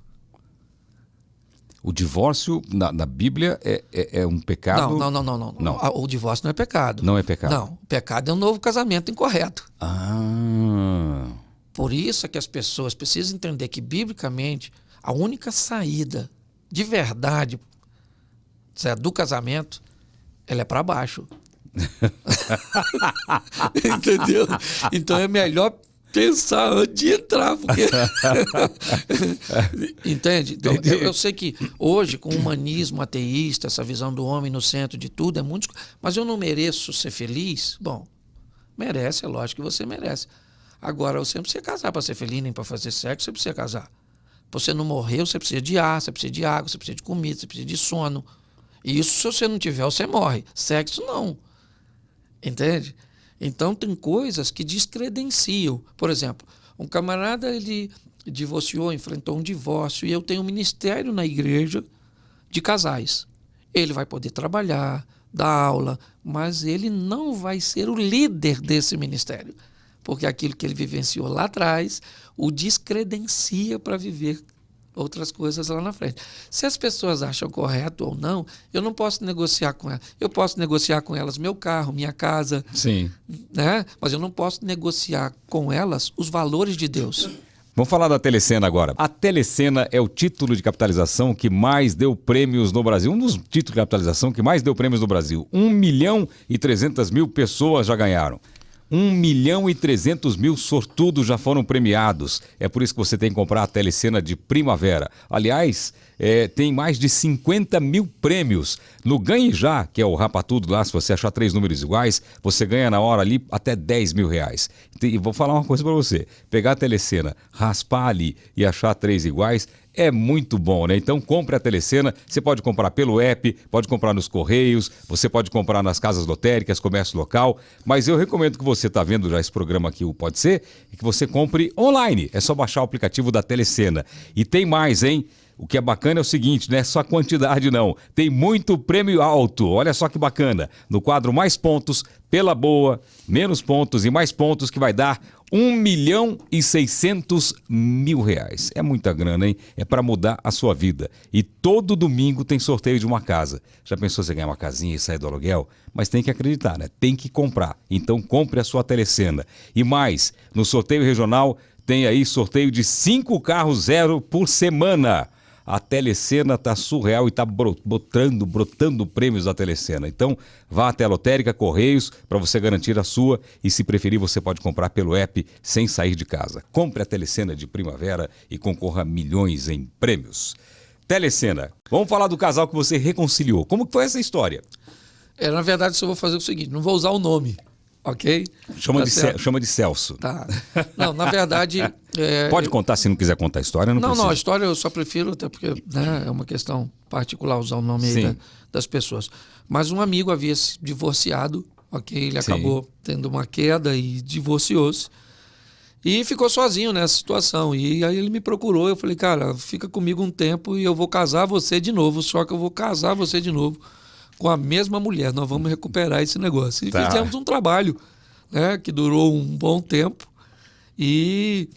O divórcio, na Bíblia, é um pecado? Não. O divórcio não é pecado. Não é pecado? Não. O pecado é um novo casamento incorreto. Ah. Por isso é que as pessoas precisam entender que, biblicamente, a única saída de verdade do casamento, ela é para baixo. Entendeu? Então é melhor pensar antes de entrar, porque... Entende? Então, eu sei que hoje, com o humanismo ateísta, essa visão do homem no centro de tudo, mas eu não mereço ser feliz? Bom, merece, é lógico que você merece. Agora, você não precisa casar para ser feliz, nem para fazer sexo, você precisa casar. Para você não morrer, você precisa de ar, você precisa de água, você precisa de comida, você precisa de sono. E isso, se você não tiver, você morre. Sexo, não. Entende? Então, tem coisas que descredenciam. Por exemplo, um camarada, ele divorciou, enfrentou um divórcio, e eu tenho um ministério na igreja de casais. Ele vai poder trabalhar, dar aula, mas ele não vai ser o líder desse ministério, porque aquilo que ele vivenciou lá atrás o descredencia para viver outras coisas lá na frente. Se as pessoas acham correto ou não, eu não posso negociar com elas. Eu posso negociar com elas meu carro, minha casa, Sim. Né? Mas eu não posso negociar com elas os valores de Deus. Vamos falar da Telecena agora. A Telecena é o título de capitalização que mais deu prêmios no Brasil. Um dos títulos de capitalização que mais deu prêmios no Brasil. 1.300.000 pessoas já ganharam. 1.300.000 sortudos já foram premiados. É por isso que você tem que comprar a Telecena de primavera. Aliás, tem mais de 50 mil prêmios. No Ganhe Já, que é o Rapa Tudo lá, se você achar 3 números iguais, você ganha na hora ali até 10 mil reais. E vou falar uma coisa para você. Pegar a Telecena, raspar ali e achar 3 iguais é muito bom, né? Então compre a Telecena, você pode comprar pelo app, pode comprar nos Correios, você pode comprar nas casas lotéricas, comércio local, mas eu recomendo que você está vendo já esse programa aqui, o Pode Ser, que você compre online. É só baixar o aplicativo da Telecena. E tem mais, hein? O que é bacana é o seguinte, não é só quantidade não, tem muito prêmio alto, olha só que bacana. No quadro Mais Pontos, pela boa, menos pontos e mais pontos, que vai dar 1.600.000 reais. É muita grana, hein? É para mudar a sua vida. E todo domingo tem sorteio de uma casa. Já pensou você ganhar uma casinha e sair do aluguel? Mas tem que acreditar, né? Tem que comprar. Então compre a sua Telecena. E mais, no sorteio regional tem aí sorteio de 5 carros zero por semana. A Telecena está surreal e está brotando prêmios da Telecena. Então, vá até a Lotérica Correios para você garantir a sua e, se preferir, você pode comprar pelo app sem sair de casa. Compre a Telecena de primavera e concorra a milhões em prêmios. Telecena, vamos falar do casal que você reconciliou. Como foi essa história? Na verdade, só vou fazer o seguinte, não vou usar o nome, ok? Chama de Celso. Tá. Não, na verdade... Pode contar, se não quiser contar a história, não precisa. Não, a história eu só prefiro, até porque, né, é uma questão particular usar o nome aí das pessoas. Mas um amigo havia se divorciado, ok? Ele acabou tendo uma queda e divorciou-se. E ficou sozinho nessa situação. E aí ele me procurou, eu falei, cara, fica comigo um tempo e eu vou casar você de novo, só que eu vou casar você de novo com a mesma mulher. Nós vamos recuperar esse negócio. E fizemos um trabalho, né, que durou um bom tempo. E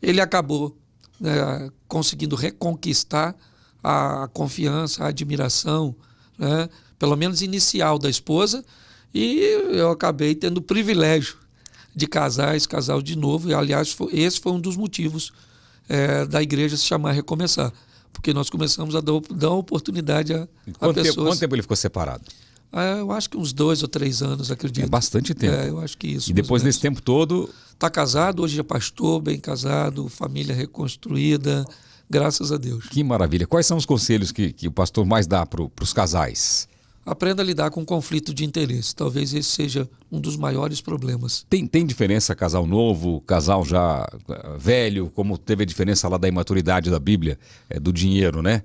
ele acabou, né, conseguindo reconquistar a confiança, a admiração, né, pelo menos inicial da esposa, e eu acabei tendo o privilégio de casar esse casal de novo. E, aliás, esse foi um dos motivos da igreja se chamar Recomeçar, porque nós começamos a dar oportunidade a pessoas. Quanto tempo ele ficou separado? Eu acho que uns 2 ou 3 anos, acredito. É bastante tempo. Eu acho que isso. E depois desse tempo todo... Está casado, hoje é pastor, bem casado, família reconstruída, graças a Deus. Que maravilha. Quais são os conselhos que o pastor mais dá para os casais? Aprenda a lidar com conflito de interesse. Talvez esse seja um dos maiores problemas. Tem diferença casal novo, casal já velho, como teve a diferença lá da imaturidade da Bíblia, do dinheiro, né?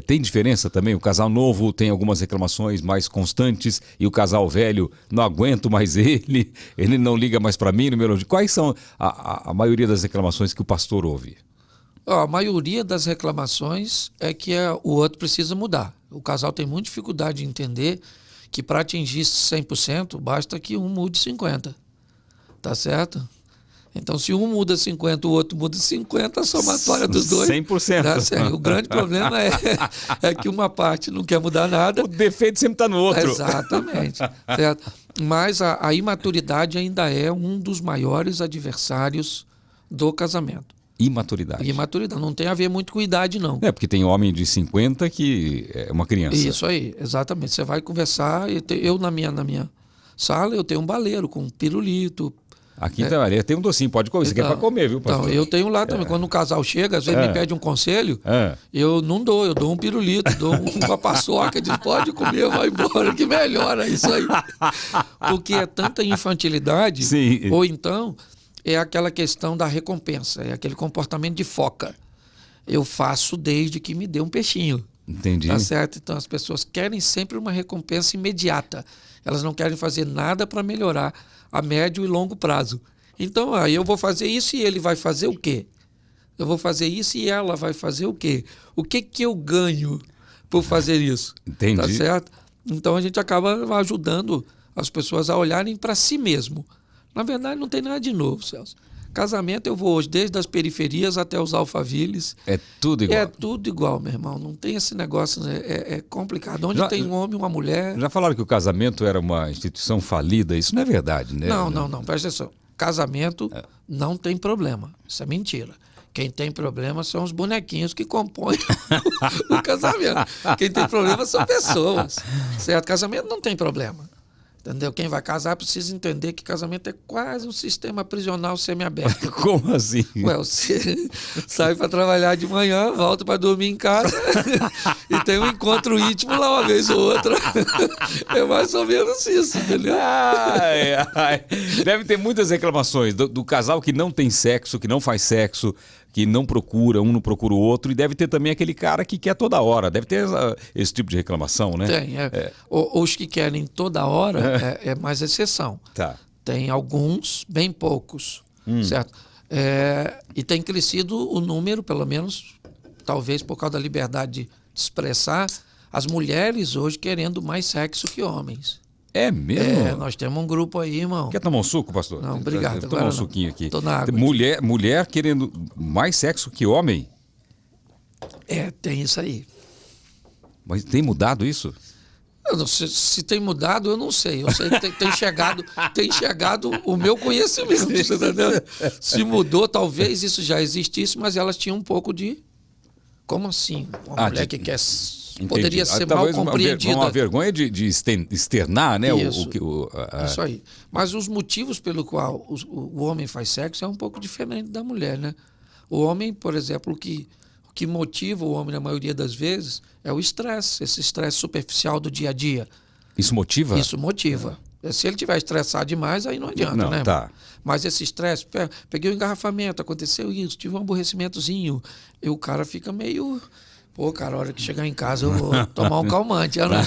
Tem diferença também? O casal novo tem algumas reclamações mais constantes e o casal velho, não aguento mais ele não liga mais para mim. Quais são a maioria das reclamações que o pastor ouve? A maioria das reclamações é que o outro precisa mudar. O casal tem muita dificuldade de entender que para atingir 100% basta que um mude 50%. Tá certo? Então, se um muda 50%, o outro muda 50%, a somatória dos dois... 100%. O grande problema é que uma parte não quer mudar nada. O defeito sempre está no outro. Exatamente. Certo? Mas a imaturidade ainda é um dos maiores adversários do casamento. Imaturidade. Imaturidade. Não tem a ver muito com idade, não. Porque tem homem de 50 que é uma criança. Isso aí, exatamente. Você vai conversar, eu na minha sala, eu tenho um baleiro com pirulito. Aqui tem um docinho, pode comer. Isso aqui é para comer, viu, pastor? Então, eu tenho lá também. Quando um casal chega, às vezes me pede um conselho, eu não dou, eu dou um pirulito, dou uma paçoca, diz, pode comer, vai embora, que melhora isso aí. Porque é tanta infantilidade, Sim. Ou então é aquela questão da recompensa, é aquele comportamento de foca. Eu faço desde que me dê um peixinho. Entendi. Tá certo? Então as pessoas querem sempre uma recompensa imediata. Elas não querem fazer nada para melhorar a médio e longo prazo. Então, aí eu vou fazer isso e ele vai fazer o quê? Eu vou fazer isso e ela vai fazer o quê? O que eu ganho por fazer isso? Entendi. Tá certo? Então a gente acaba ajudando as pessoas a olharem para si mesmo. Na verdade, não tem nada de novo, Celso. Casamento eu vou hoje, desde as periferias até os alfavilles. É tudo igual. É tudo igual, meu irmão. Não tem esse negócio, né? É complicado. Onde tem um homem e uma mulher... Já falaram que o casamento era uma instituição falida. Isso não é verdade, né? Não. Presta atenção. Casamento não tem problema. Isso é mentira. Quem tem problema são os bonequinhos que compõem o casamento. Quem tem problema são pessoas. Certo? Casamento não tem problema. Entendeu? Quem vai casar precisa entender que casamento é quase um sistema prisional semiaberto. Como assim? Ué, você sai para trabalhar de manhã, volta para dormir em casa e tem um encontro íntimo lá uma vez ou outra. É mais ou menos isso, entendeu? Ai, ai. Deve ter muitas reclamações do casal que não tem sexo, que não faz sexo, que não procura, um não procura o outro, e deve ter também aquele cara que quer toda hora. Deve ter esse tipo de reclamação, né? Tem. Os que querem toda hora é mais exceção. Tá. Tem alguns, bem poucos, certo? E tem crescido o número, pelo menos, talvez por causa da liberdade de expressar, as mulheres hoje querendo mais sexo que homens. É mesmo? Nós temos um grupo aí, irmão. Quer tomar um suco, pastor? Não, obrigado. Vou tomar um suquinho aqui. Tô na água. Mulher querendo mais sexo que homem? Tem isso aí. Mas tem mudado isso? Eu não sei, se tem mudado, eu não sei. Eu sei que tem chegado o meu conhecimento, você tá entendendo? Se mudou, talvez isso já existisse, mas elas tinham um pouco de... Como assim? Uma mulher que quer... Entendi. Poderia ser mal Talvez compreendida. uma vergonha de externar, né? Isso, isso aí. Mas os motivos pelo qual o homem faz sexo é um pouco diferente da mulher, né? O homem, por exemplo, o que motiva o homem na maioria das vezes é o estresse, esse estresse superficial do dia a dia. Isso motiva? Isso motiva. Se ele estiver estressado demais, aí não adianta, não, né? Tá. Mas esse estresse, peguei um engarrafamento, aconteceu isso, tive um aborrecimentozinho, e o cara fica meio... Pô, cara, a hora que chegar em casa eu vou tomar um calmante, né?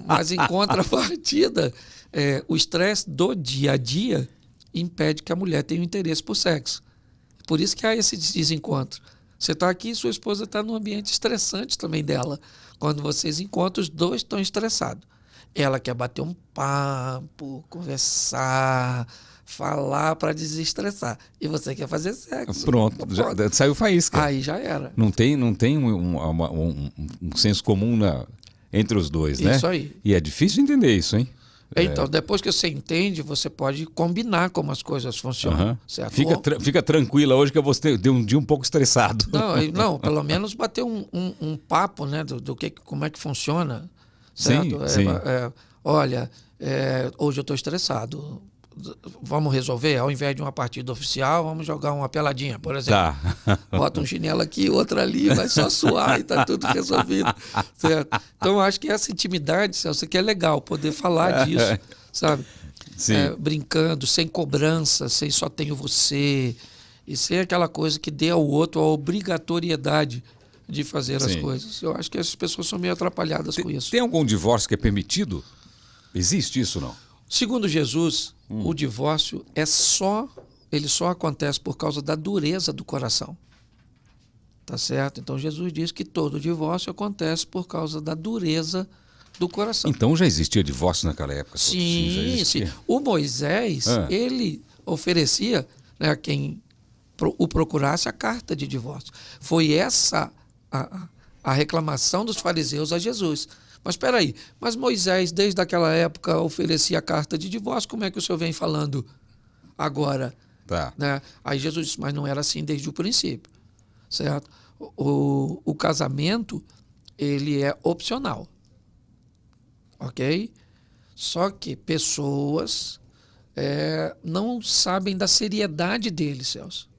Mas em contrapartida, o estresse do dia a dia impede que a mulher tenha um interesse por sexo. Por isso que há esse desencontro. Você está aqui e sua esposa está num ambiente estressante também dela. Quando vocês encontram, os dois estão estressados. Ela quer bater um papo, conversar, falar para desestressar. E você quer fazer sexo. Pronto, já saiu faísca. Aí já era. Não tem um senso comum entre os dois, né? Isso aí. E é difícil de entender isso, hein? Então, depois que você entende, você pode combinar como as coisas funcionam. Certo? Fica tranquila hoje que eu vou ter um dia um pouco estressado. Não, pelo menos bater um papo, né, como é que funciona. Certo? Sim. Olha, hoje eu estou estressado. Vamos resolver? Ao invés de uma partida oficial, vamos jogar uma peladinha, por exemplo. Tá. Bota um chinelo aqui, outro ali, vai só suar e tá tudo resolvido. Certo? Então, eu acho que essa intimidade, Celso, que é legal poder falar disso, sabe? Sim. Brincando, sem cobrança, sem só tenho você, e sem aquela coisa que dê ao outro a obrigatoriedade de fazer as coisas. Eu acho que essas pessoas são meio atrapalhadas com isso. Tem algum divórcio que é permitido? Existe isso, não? Segundo Jesus, o divórcio ele só acontece por causa da dureza do coração. Tá certo? Então Jesus diz que todo divórcio acontece por causa da dureza do coração. Então já existia divórcio naquela época? Sim. O Moisés, ele oferecia, né, a quem o procurasse a carta de divórcio. Foi essa a reclamação dos fariseus a Jesus. Mas espera aí, Moisés, desde aquela época, oferecia a carta de divórcio, como é que o senhor vem falando agora? Tá. Né? Aí Jesus disse, mas não era assim desde o princípio, certo? O casamento, ele é opcional, ok? Só que pessoas não sabem da seriedade dele, Celso.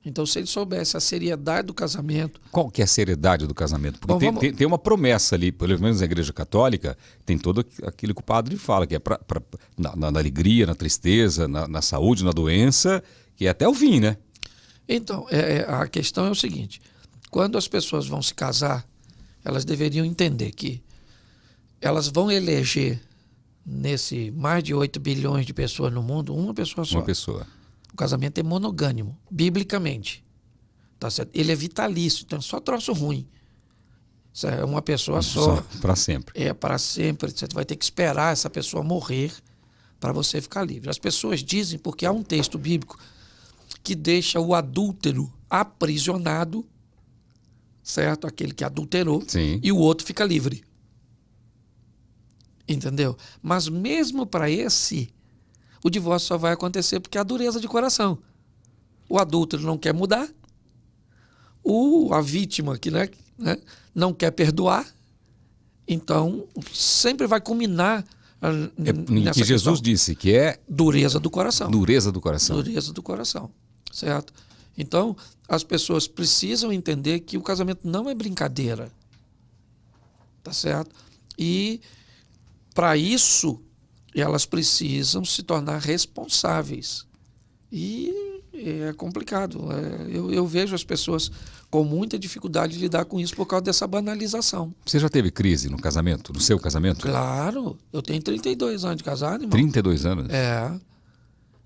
Então, se ele soubesse a seriedade do casamento... Qual que é a seriedade do casamento? Porque tem uma promessa ali, pelo menos na Igreja Católica, tem todo aquilo que o padre fala, que é na alegria, na tristeza, na saúde, na doença, que é até o fim, né? Então, a questão é o seguinte, quando as pessoas vão se casar, elas deveriam entender que elas vão eleger, nesse mais de 8 bilhões de pessoas no mundo, uma pessoa só. Uma pessoa. O casamento é monogâmico, biblicamente. Tá certo? Ele é vitalício, então é só troço ruim. Isso é uma pessoa só. Para sempre. É para sempre. Você vai ter que esperar essa pessoa morrer para você ficar livre. As pessoas dizem, porque há um texto bíblico que deixa o adúltero aprisionado, certo? Aquele que adulterou, Sim. E o outro fica livre. Entendeu? Mas mesmo para esse, o divórcio só vai acontecer porque há dureza de coração. O adúltero não quer mudar, a vítima que não quer perdoar, então sempre vai culminar Que Jesus disse que é dureza do coração. Dureza do coração. Dureza do coração, certo? Então, as pessoas precisam entender que o casamento não é brincadeira, tá certo? E, para isso, elas precisam se tornar responsáveis. E é complicado. Eu vejo as pessoas com muita dificuldade de lidar com isso por causa dessa banalização. Você já teve crise no casamento, no seu casamento? Claro, eu tenho 32 anos de casado, irmão. 32 anos?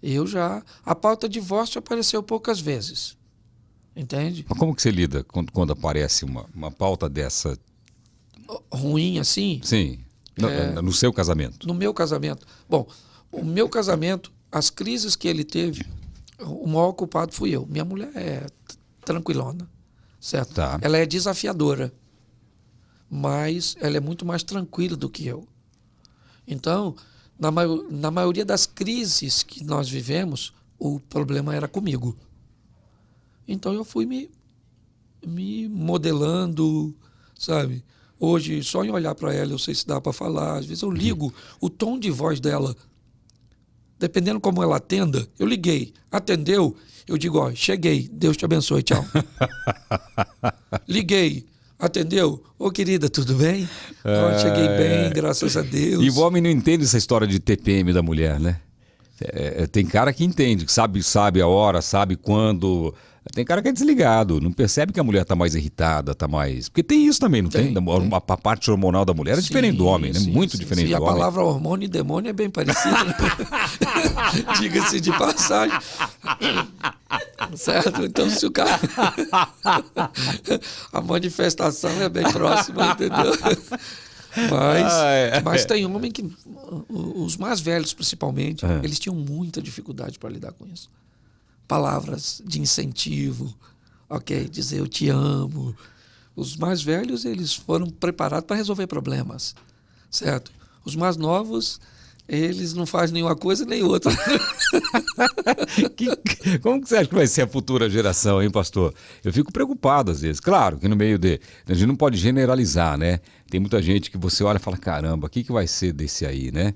Eu já. A pauta divórcio apareceu poucas vezes. Entende? Mas como que você lida quando aparece uma pauta dessa? Ruim assim? Sim. No seu casamento? No meu casamento. Bom, o meu casamento, as crises que ele teve, o maior culpado fui eu. Minha mulher é tranquilona, certo? Tá. Ela é desafiadora, mas ela é muito mais tranquila do que eu. Então, na maioria das crises que nós vivemos, o problema era comigo. Então eu fui me modelando, sabe? Hoje, só em olhar para ela, eu sei se dá para falar. Às vezes eu ligo o tom de voz dela. Dependendo como ela atenda, eu liguei. Atendeu, eu digo, ó, cheguei, Deus te abençoe, tchau. Liguei, atendeu? Ô, querida, tudo bem? Cheguei bem, graças a Deus. E o homem não entende essa história de TPM da mulher, né? Tem cara que entende, que sabe a hora, sabe quando. Tem cara que é desligado, não percebe que a mulher está mais irritada, está mais... Porque tem isso também, não tem? A parte hormonal da mulher é diferente do homem, né? Muito diferente do homem. E a palavra hormônio e demônio é bem parecida, né? Diga-se de passagem. Certo? Então, se o cara... a manifestação é bem próxima, entendeu? Mas tem homem que... Os mais velhos, principalmente, eles tinham muita dificuldade para lidar com isso. Palavras de incentivo, ok? Dizer eu te amo. Os mais velhos, eles foram preparados para resolver problemas, certo? Os mais novos, eles não fazem nenhuma coisa nem outra. Como que você acha que vai ser a futura geração, hein, pastor? Eu fico preocupado às vezes. Claro que no meio a gente não pode generalizar, né? Tem muita gente que você olha e fala, caramba, o que vai ser desse aí, né?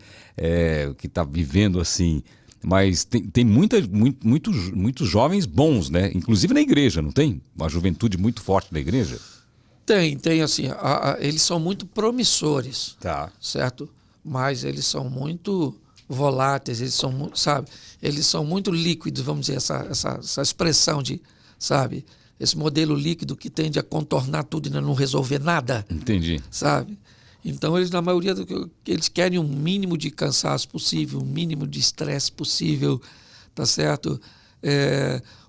Que está vivendo assim... Mas tem muitos jovens bons, né? Inclusive na igreja, não tem? Uma juventude muito forte na igreja? Tem assim, eles são muito promissores, tá, certo? Mas eles são muito voláteis, eles são, sabe? Eles são muito líquidos, vamos dizer, essa expressão de, sabe? Esse modelo líquido que tende a contornar tudo e não resolver nada. Entendi. Sabe? Então, eles, na maioria eles querem um mínimo de cansaço possível, um mínimo de estresse possível, tá certo?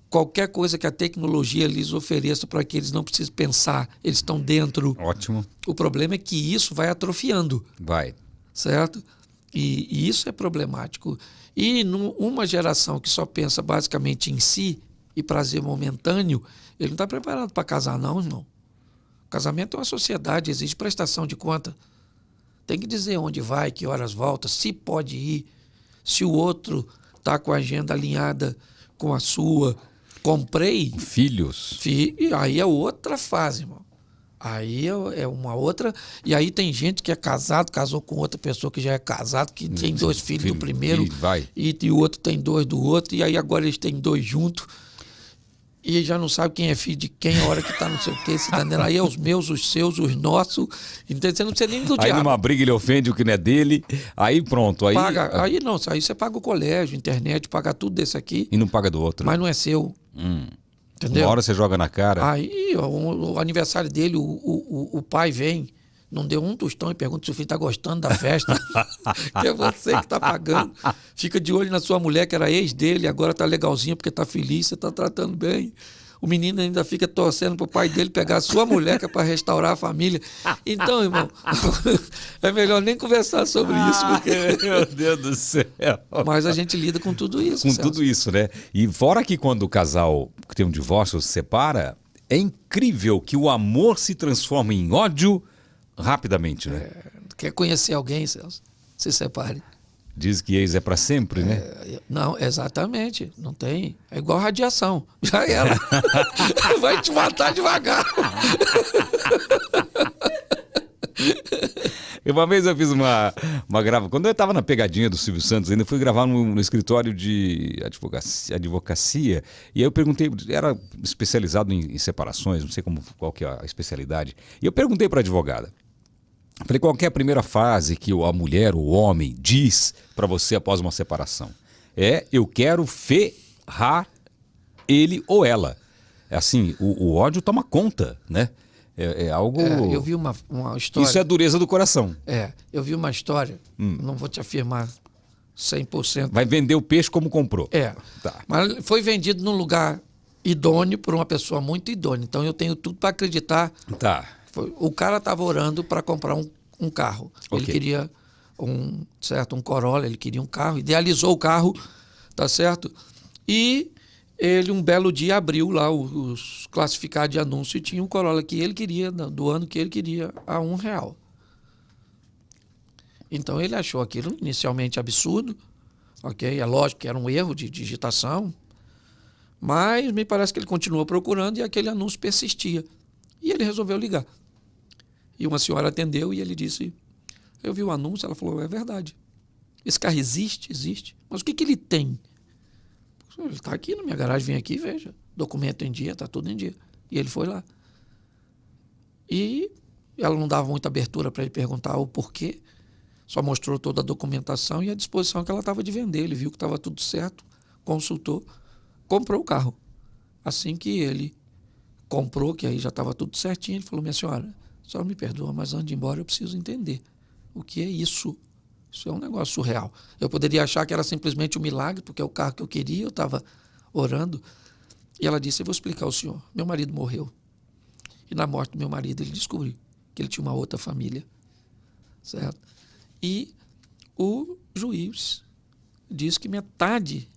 Qualquer coisa que a tecnologia lhes ofereça para que eles não precisem pensar, eles estão dentro. Ótimo. O problema é que isso vai atrofiando. Vai. Certo? E isso é problemático. E numa geração que só pensa basicamente em si e prazer momentâneo, ele não está preparado para casar, não, irmão. O casamento é uma sociedade, exige prestação de conta. Tem que dizer onde vai, que horas volta, se pode ir, se o outro está com a agenda alinhada com a sua. Comprei. Filhos. E aí é outra fase, irmão. Aí é uma outra. E aí tem gente que é casado, casou com outra pessoa que já é casado, que tem 2 filhos do primeiro e o outro tem 2 do outro, e aí agora eles têm 2 juntos. E já não sabe quem é filho de quem, a hora que tá não sei o quê, você tá entendendo? Aí é os meus, os seus, os nossos. Entendeu? Você não precisa nem do diabo. Aí numa briga ele ofende o que não é dele, aí pronto. Aí Aí você paga o colégio, internet, paga tudo desse aqui. E não paga do outro. Mas não é seu. Entendeu? Uma hora você joga na cara. Aí o aniversário dele, o pai vem, não deu um tostão e pergunta se o filho está gostando da festa. Que é você que está pagando. Fica de olho na sua mulher, que era ex dele, agora está legalzinha porque está feliz, você está tratando bem. O menino ainda fica torcendo para o pai dele pegar a sua mulher, que é para restaurar a família. Então, irmão, é melhor nem conversar sobre isso. Porque... Meu Deus do céu. Mas a gente lida com tudo isso. Com tudo isso, né? E fora que quando o casal que tem um divórcio se separa, é incrível que o amor se transforma em ódio rapidamente, né? Quer conhecer alguém, Celso? Se separe. Diz que ex é para sempre, né? Não, exatamente. Não tem. É igual radiação. Já era. Vai te matar devagar. Uma vez eu fiz uma gravação. Quando eu estava na pegadinha do Silvio Santos, ainda fui gravar no escritório de advocacia. E aí eu perguntei, era especializado em separações, não sei qual que é a especialidade. E eu perguntei para a advogada. Falei, qual que é a primeira frase que a mulher, o homem, diz para você após uma separação? Eu quero ferrar ele ou ela. É assim, o ódio toma conta, né? É algo... eu vi uma história... Isso é a dureza do coração. Eu vi uma história, não vou te afirmar 100%. Vai vender o peixe como comprou. Tá. Mas foi vendido num lugar idôneo por uma pessoa muito idônea. Então eu tenho tudo para acreditar. Tá. O cara estava orando para comprar um carro. Ele queria um Corolla, ele queria um carro, idealizou o carro, tá certo? E ele, um belo dia, abriu lá os classificados de anúncio e tinha um Corolla que ele queria, do ano que ele queria, a R$1. Então ele achou aquilo inicialmente absurdo, ok? É lógico que era um erro de digitação, mas me parece que ele continuou procurando e aquele anúncio persistia. E ele resolveu ligar. E uma senhora atendeu e ele disse, eu vi o anúncio, ela falou, é verdade. Esse carro existe? Existe. Mas o que ele tem? Ele está aqui na minha garagem, vem aqui e veja. Documento em dia, está tudo em dia. E ele foi lá. E ela não dava muita abertura para ele perguntar o porquê. Só mostrou toda a documentação e a disposição que ela estava de vender. Ele viu que estava tudo certo, consultou, comprou o carro. Assim que ele comprou, que aí já estava tudo certinho, ele falou, minha senhora, a senhora me perdoa, mas antes de ir embora eu preciso entender o que é isso. Isso é um negócio surreal. Eu poderia achar que era simplesmente um milagre, porque é o carro que eu queria, eu estava orando. E ela disse, eu vou explicar ao senhor. Meu marido morreu. E na morte do meu marido, ele descobriu que ele tinha uma outra família. Certo? E o juiz disse que metade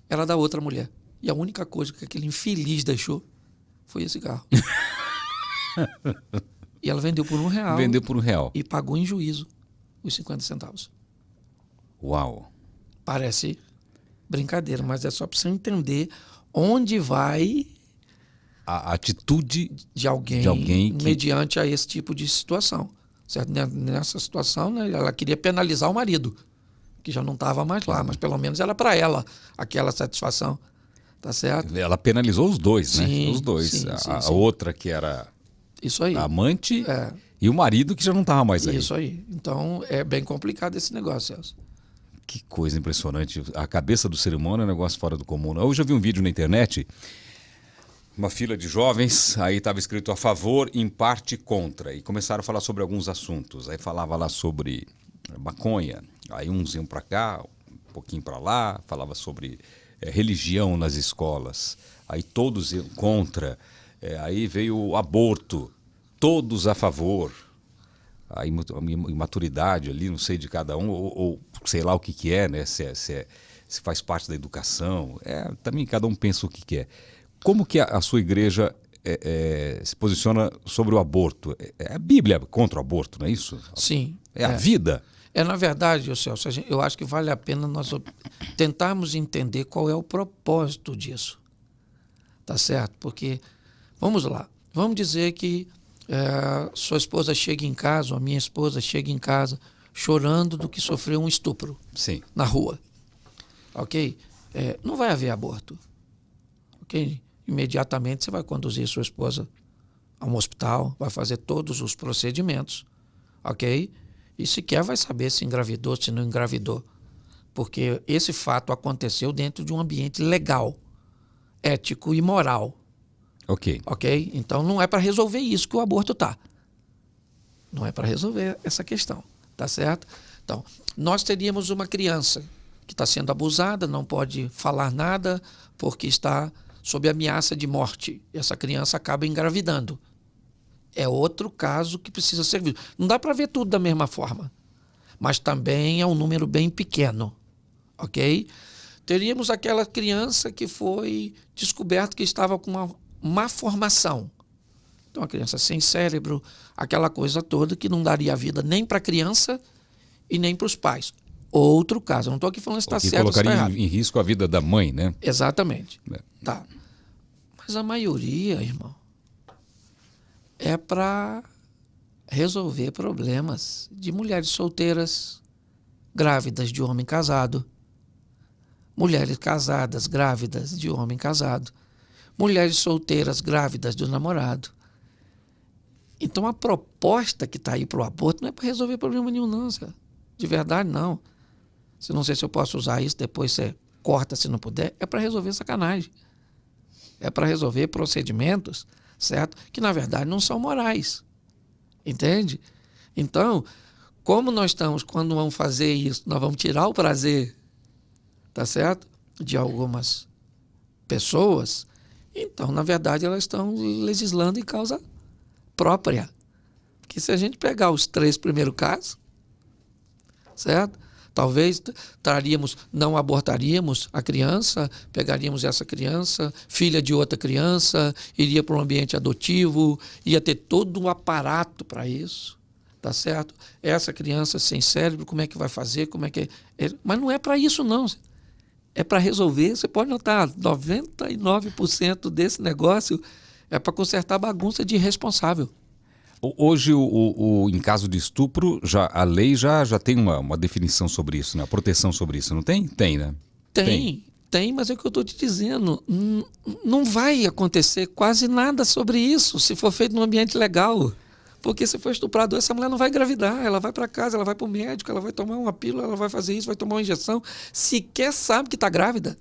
era da outra mulher. E a única coisa que aquele infeliz deixou foi esse carro. E ela vendeu por R$1. Vendeu por R$1. E pagou em juízo os 50 centavos. Uau. Parece brincadeira, mas é só para você entender onde vai a atitude de alguém que... mediante a esse tipo de situação. Certo? Nessa situação, né, ela queria penalizar o marido, que já não estava mais lá, mas pelo menos era para ela aquela satisfação. Tá certo? Ela penalizou os dois, né? Os dois. Sim, a outra que era... Isso aí. A amante e o marido que já não estava mais aí. Isso aí. Então, é bem complicado esse negócio, Celso. Que coisa impressionante. A cabeça do ser humano é um negócio fora do comum. Hoje eu vi um vídeo na internet, uma fila de jovens, aí estava escrito a favor, em parte contra. E começaram a falar sobre alguns assuntos. Aí falava lá sobre maconha. Aí uns iam para cá, um pouquinho para lá. Falava sobre religião nas escolas. Aí todos iam contra. Aí veio o aborto, todos a favor. A imaturidade ali, não sei de cada um, ou sei lá o que é, né? Se faz parte da educação. Também cada um pensa o que é. Como que a sua igreja se posiciona sobre o aborto? É a Bíblia contra o aborto, não é isso? Sim. É a vida? Na verdade, Celso, eu acho que vale a pena nós tentarmos entender qual é o propósito disso. Tá certo? Porque... Vamos lá. Vamos dizer que sua esposa chega em casa, ou a minha esposa chega em casa, chorando do que sofreu um estupro. Sim. Na rua. Ok? Não vai haver aborto. Ok? Imediatamente você vai conduzir sua esposa a um hospital, vai fazer todos os procedimentos. Ok? E sequer vai saber se engravidou, se não engravidou. Porque esse fato aconteceu dentro de um ambiente legal, ético e moral. Ok. Então não é para resolver isso que o aborto está. Não é para resolver essa questão. Tá certo? Então, nós teríamos uma criança que está sendo abusada, não pode falar nada porque está sob ameaça de morte. E essa criança acaba engravidando. É outro caso que precisa ser visto. Não dá para ver tudo da mesma forma. Mas também é um número bem pequeno. Ok? Teríamos aquela criança que foi descoberto que estava com uma má formação. Então, a criança sem cérebro, aquela coisa toda que não daria vida nem para a criança e nem para os pais. Outro caso. Eu não estou aqui falando se está certo ou se está errado. Colocaria em risco a vida da mãe, né? Exatamente. Tá. Mas a maioria, irmão, é para resolver problemas de mulheres solteiras, grávidas de homem casado, mulheres casadas, grávidas de homem casado, mulheres solteiras, grávidas do namorado. Então a proposta que está aí para o aborto não é para resolver problema nenhum, não, Zé. De verdade, não. Se não sei se eu posso usar isso, depois você corta se não puder. É para resolver sacanagem. É para resolver procedimentos, certo? Que na verdade não são morais. Entende? Então, como nós estamos, quando vamos fazer isso, nós vamos tirar o prazer, tá certo? De algumas pessoas, então, na verdade, elas estão legislando em causa própria. Porque se a gente pegar os 3 primeiros casos, certo? Talvez não abortaríamos a criança, pegaríamos essa criança, filha de outra criança, iria para um ambiente adotivo, ia ter todo um aparato para isso, tá certo? Essa criança sem cérebro, como é que vai fazer, como é que é? Mas não é para isso, não. É para resolver, você pode notar, 99% desse negócio é para consertar bagunça de irresponsável. Hoje, em caso de estupro, a lei já tem uma definição sobre isso, né? Uma proteção sobre isso, não tem? Tem, né? Tem, mas é o que eu estou te dizendo. Não vai acontecer quase nada sobre isso se for feito num ambiente legal. Porque se for estuprador, essa mulher não vai engravidar. Ela vai para casa, ela vai para o médico, ela vai tomar uma pílula, ela vai fazer isso, vai tomar uma injeção. Sequer sabe que está grávida.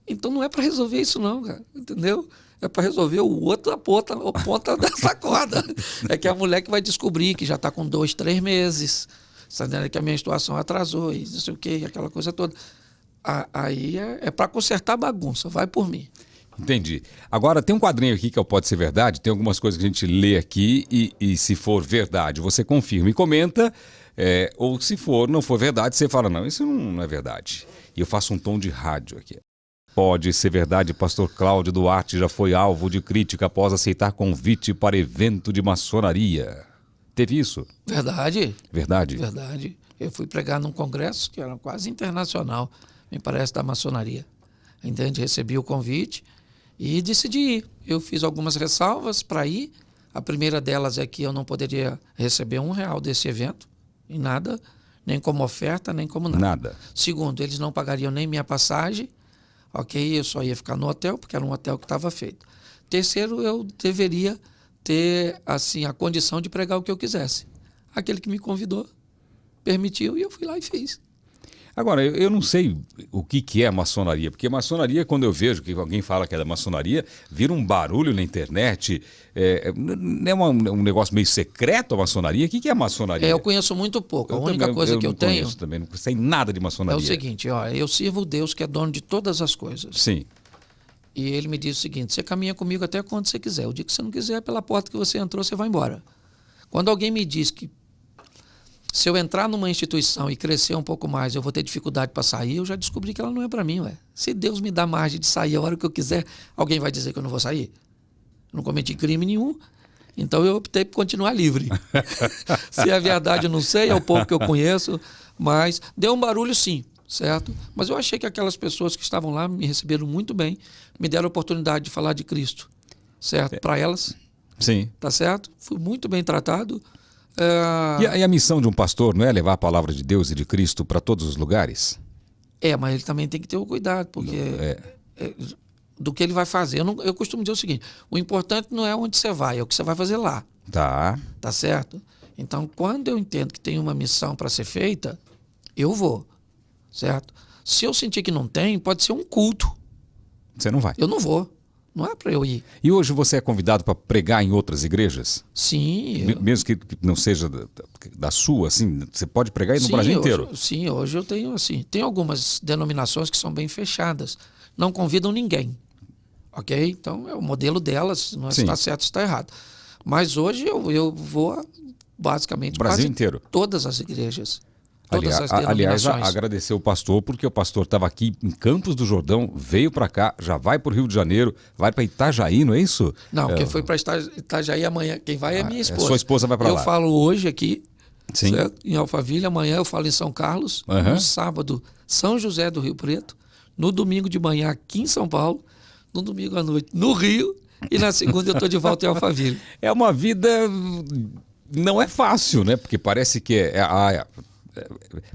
Então não é para resolver isso não, cara. Entendeu? É para resolver o outro a ponta dessa corda. É que a mulher que vai descobrir que já está com 2, 3 meses, sabendo que a minha situação atrasou e não sei o quê, aquela coisa toda. Aí é para consertar a bagunça, vai por mim. Entendi. Agora, tem um quadrinho aqui que é o Pode Ser Verdade, tem algumas coisas que a gente lê aqui e se for verdade, você confirma e comenta, ou se não for verdade, você fala, não, isso não é verdade. E eu faço um tom de rádio aqui. Pode ser verdade, pastor Cláudio Duarte já foi alvo de crítica após aceitar convite para evento de maçonaria. Teve isso? Verdade. Verdade? Verdade. Eu fui pregar num congresso que era quase internacional, me parece, da maçonaria. Entende? Recebi o convite e decidi ir. Eu fiz algumas ressalvas para ir. A primeira delas é que eu não poderia receber R$1 desse evento, em nada, nem como oferta, nem como nada. Nada. Segundo, eles não pagariam nem minha passagem. Ok, eu só ia ficar no hotel, porque era um hotel que estava feito. Terceiro, eu deveria ter assim a condição de pregar o que eu quisesse. Aquele que me convidou permitiu e eu fui lá e fiz. Agora, eu não sei o que é maçonaria, porque maçonaria, quando eu vejo que alguém fala que é da maçonaria, vira um barulho na internet, não é um negócio meio secreto a maçonaria? O que é a maçonaria? Eu conheço muito pouco. A única coisa que eu tenho... Conheço também, não sei nada de maçonaria. É o seguinte, eu sirvo o Deus que é dono de todas as coisas. Sim. E ele me diz o seguinte, você caminha comigo até quando você quiser. O dia que você não quiser, pela porta que você entrou, você vai embora. Quando alguém me diz que se eu entrar numa instituição e crescer um pouco mais, eu vou ter dificuldade para sair, eu já descobri que ela não é para mim. Se Deus me dá margem de sair a hora que eu quiser, alguém vai dizer que eu não vou sair? Eu não cometi crime nenhum, então eu optei por continuar livre. Se é verdade, eu não sei, é o pouco que eu conheço, mas deu um barulho sim, certo? Mas eu achei que aquelas pessoas que estavam lá me receberam muito bem, me deram a oportunidade de falar de Cristo, certo? Para elas, sim. Tá certo? Fui muito bem tratado. E a missão de um pastor não é levar a palavra de Deus e de Cristo para todos os lugares? Mas ele também tem que ter o cuidado, porque do que ele vai fazer. Eu costumo dizer o seguinte, o importante não é onde você vai, é o que você vai fazer lá. Tá certo? Então, quando eu entendo que tem uma missão para ser feita, eu vou, certo? Se eu sentir que não tem, pode ser um culto. Você não vai? Eu não vou. Não é para eu ir. E hoje você é convidado para pregar em outras igrejas? Sim. Mesmo que não seja da sua, assim, você pode pregar no Brasil inteiro? Sim, hoje eu tenho assim. Tem algumas denominações que são bem fechadas. Não convidam ninguém. Ok? Então é o modelo delas, não é se está certo ou se está errado. Mas hoje eu vou basicamente Brasil quase inteiro. Todas as igrejas. Aliás, agradecer o pastor, porque o pastor estava aqui em Campos do Jordão, veio para cá, já vai para o Rio de Janeiro, vai para Itajaí, não é isso? Não, quem foi para Itajaí amanhã, quem vai é minha esposa. Sua esposa vai para lá. Eu falo hoje aqui, certo? Em Alphaville, amanhã eu falo em São Carlos, no sábado, São José do Rio Preto, no domingo de manhã aqui em São Paulo, no domingo à noite no Rio, e na segunda eu estou de volta em Alphaville. É uma vida não é fácil, né? Porque parece que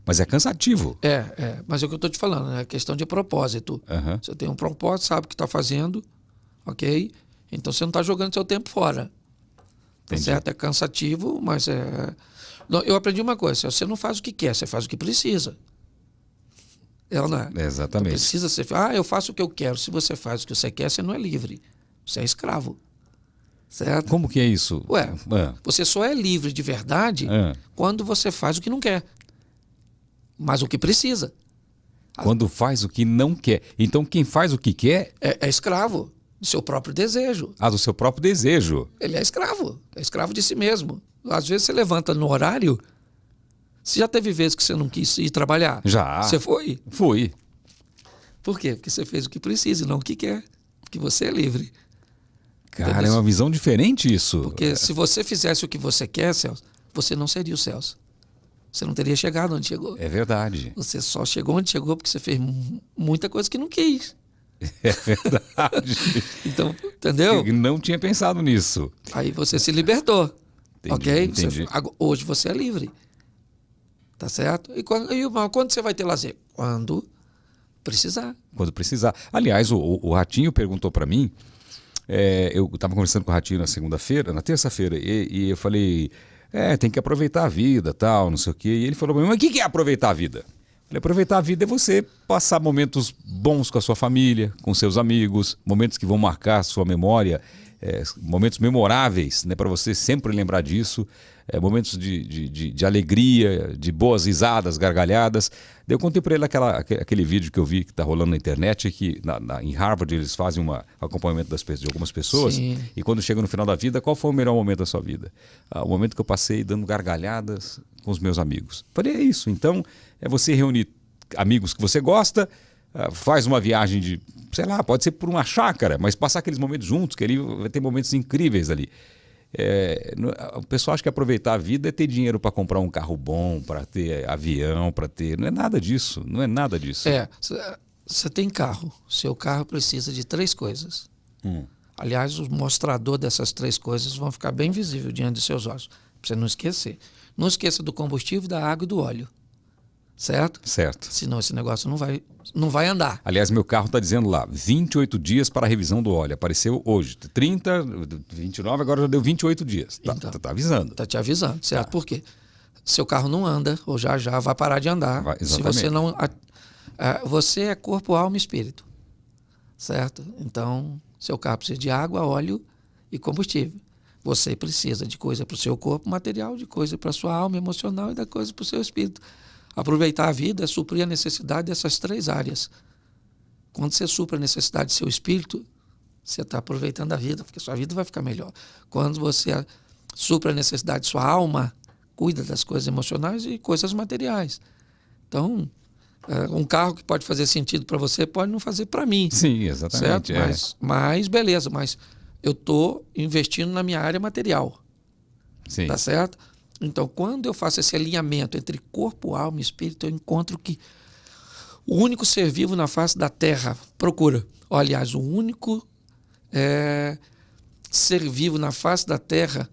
mas é cansativo. Mas é o que eu estou te falando, é questão de propósito. Aham. Você tem um propósito, sabe o que está fazendo, ok? Então você não está jogando seu tempo fora. Tá Entendi. certo? É cansativo, mas é... Não, eu aprendi uma coisa, você não faz o que quer, você faz o que precisa. Não é? Exatamente. Então precisa ser... eu faço o que eu quero. Se você faz o que você quer, você não é livre. Você é escravo. Certo? Como que é isso? Você só é livre de verdade quando você faz o que não quer. Mas o que precisa. Quando faz o que não quer. Então quem faz o que quer... É escravo do seu próprio desejo. do seu próprio desejo. Ele é escravo de si mesmo. Às vezes você levanta no horário... Você já teve vezes que você não quis ir trabalhar? Já. Você foi? Fui. Por quê? Porque você fez o que precisa e não o que quer. Porque você é livre. Cara, Entendeu? é uma visão diferente isso. Porque se você fizesse o que você quer, Celso, você não seria o Celso. Você não teria chegado onde chegou. É verdade. Você só chegou onde chegou porque você fez muita coisa que não quis. É verdade. Então, entendeu? Eu não tinha pensado nisso. Aí você se libertou. Entendi, Ok? entendi. Hoje você é livre. Tá certo? E quando você vai ter lazer? Quando precisar. Quando precisar. Aliás, o Ratinho perguntou para mim, eu estava conversando com o Ratinho na terça-feira, e eu falei, tem que aproveitar a vida, tal, não sei o quê. E ele falou, mas o que é aproveitar a vida? Eu falei, aproveitar a vida é você passar momentos bons com a sua família, com seus amigos, momentos que vão marcar a sua memória, momentos memoráveis, né, para você sempre lembrar disso. Momentos de alegria, de boas risadas, gargalhadas. Daí eu contei para ele aquele vídeo que eu vi que está rolando na internet, que em Harvard eles fazem um acompanhamento de algumas pessoas. Sim. E quando chega no final da vida, qual foi o melhor momento da sua vida? O momento que eu passei dando gargalhadas com os meus amigos. Falei, é isso. Então, é você reunir amigos que você gosta, faz uma viagem de, sei lá, pode ser por uma chácara, mas passar aqueles momentos juntos, que ali vai ter momentos incríveis ali. O pessoal acha que aproveitar a vida é ter dinheiro para comprar um carro bom, para ter avião, para ter... Não é nada disso, não é nada disso. Você tem carro, seu carro precisa de 3 coisas. Aliás, o mostrador dessas 3 coisas vão ficar bem visível diante dos seus olhos, para você não esquecer. Não esqueça do combustível, da água e do óleo. Certo? Certo. Senão esse negócio não vai andar. Aliás, meu carro está dizendo lá, 28 dias para a revisão do óleo. Apareceu hoje, 30, 29, agora já deu 28 dias. Tá avisando. Está te avisando, certo? Por quê? Seu carro não anda, ou já vai parar de andar. Se você não... Você é corpo, alma e espírito. Certo? Então, seu carro precisa de água, óleo e combustível. Você precisa de coisa para o seu corpo material, de coisa para a sua alma emocional e da coisa para o seu espírito. Aproveitar a vida é suprir a necessidade dessas 3 áreas. Quando você supra a necessidade do seu espírito, você está aproveitando a vida, porque sua vida vai ficar melhor. Quando você supra a necessidade de sua alma, cuida das coisas emocionais e coisas materiais. Então, um carro que pode fazer sentido para você pode não fazer para mim. Sim, exatamente. Certo? Mas beleza, mas eu estou investindo na minha área material. Sim. Tá certo? Então, quando eu faço esse alinhamento entre corpo, alma e espírito, eu encontro que o único ser vivo na face da Terra procura. Aliás, o único ser vivo na face da Terra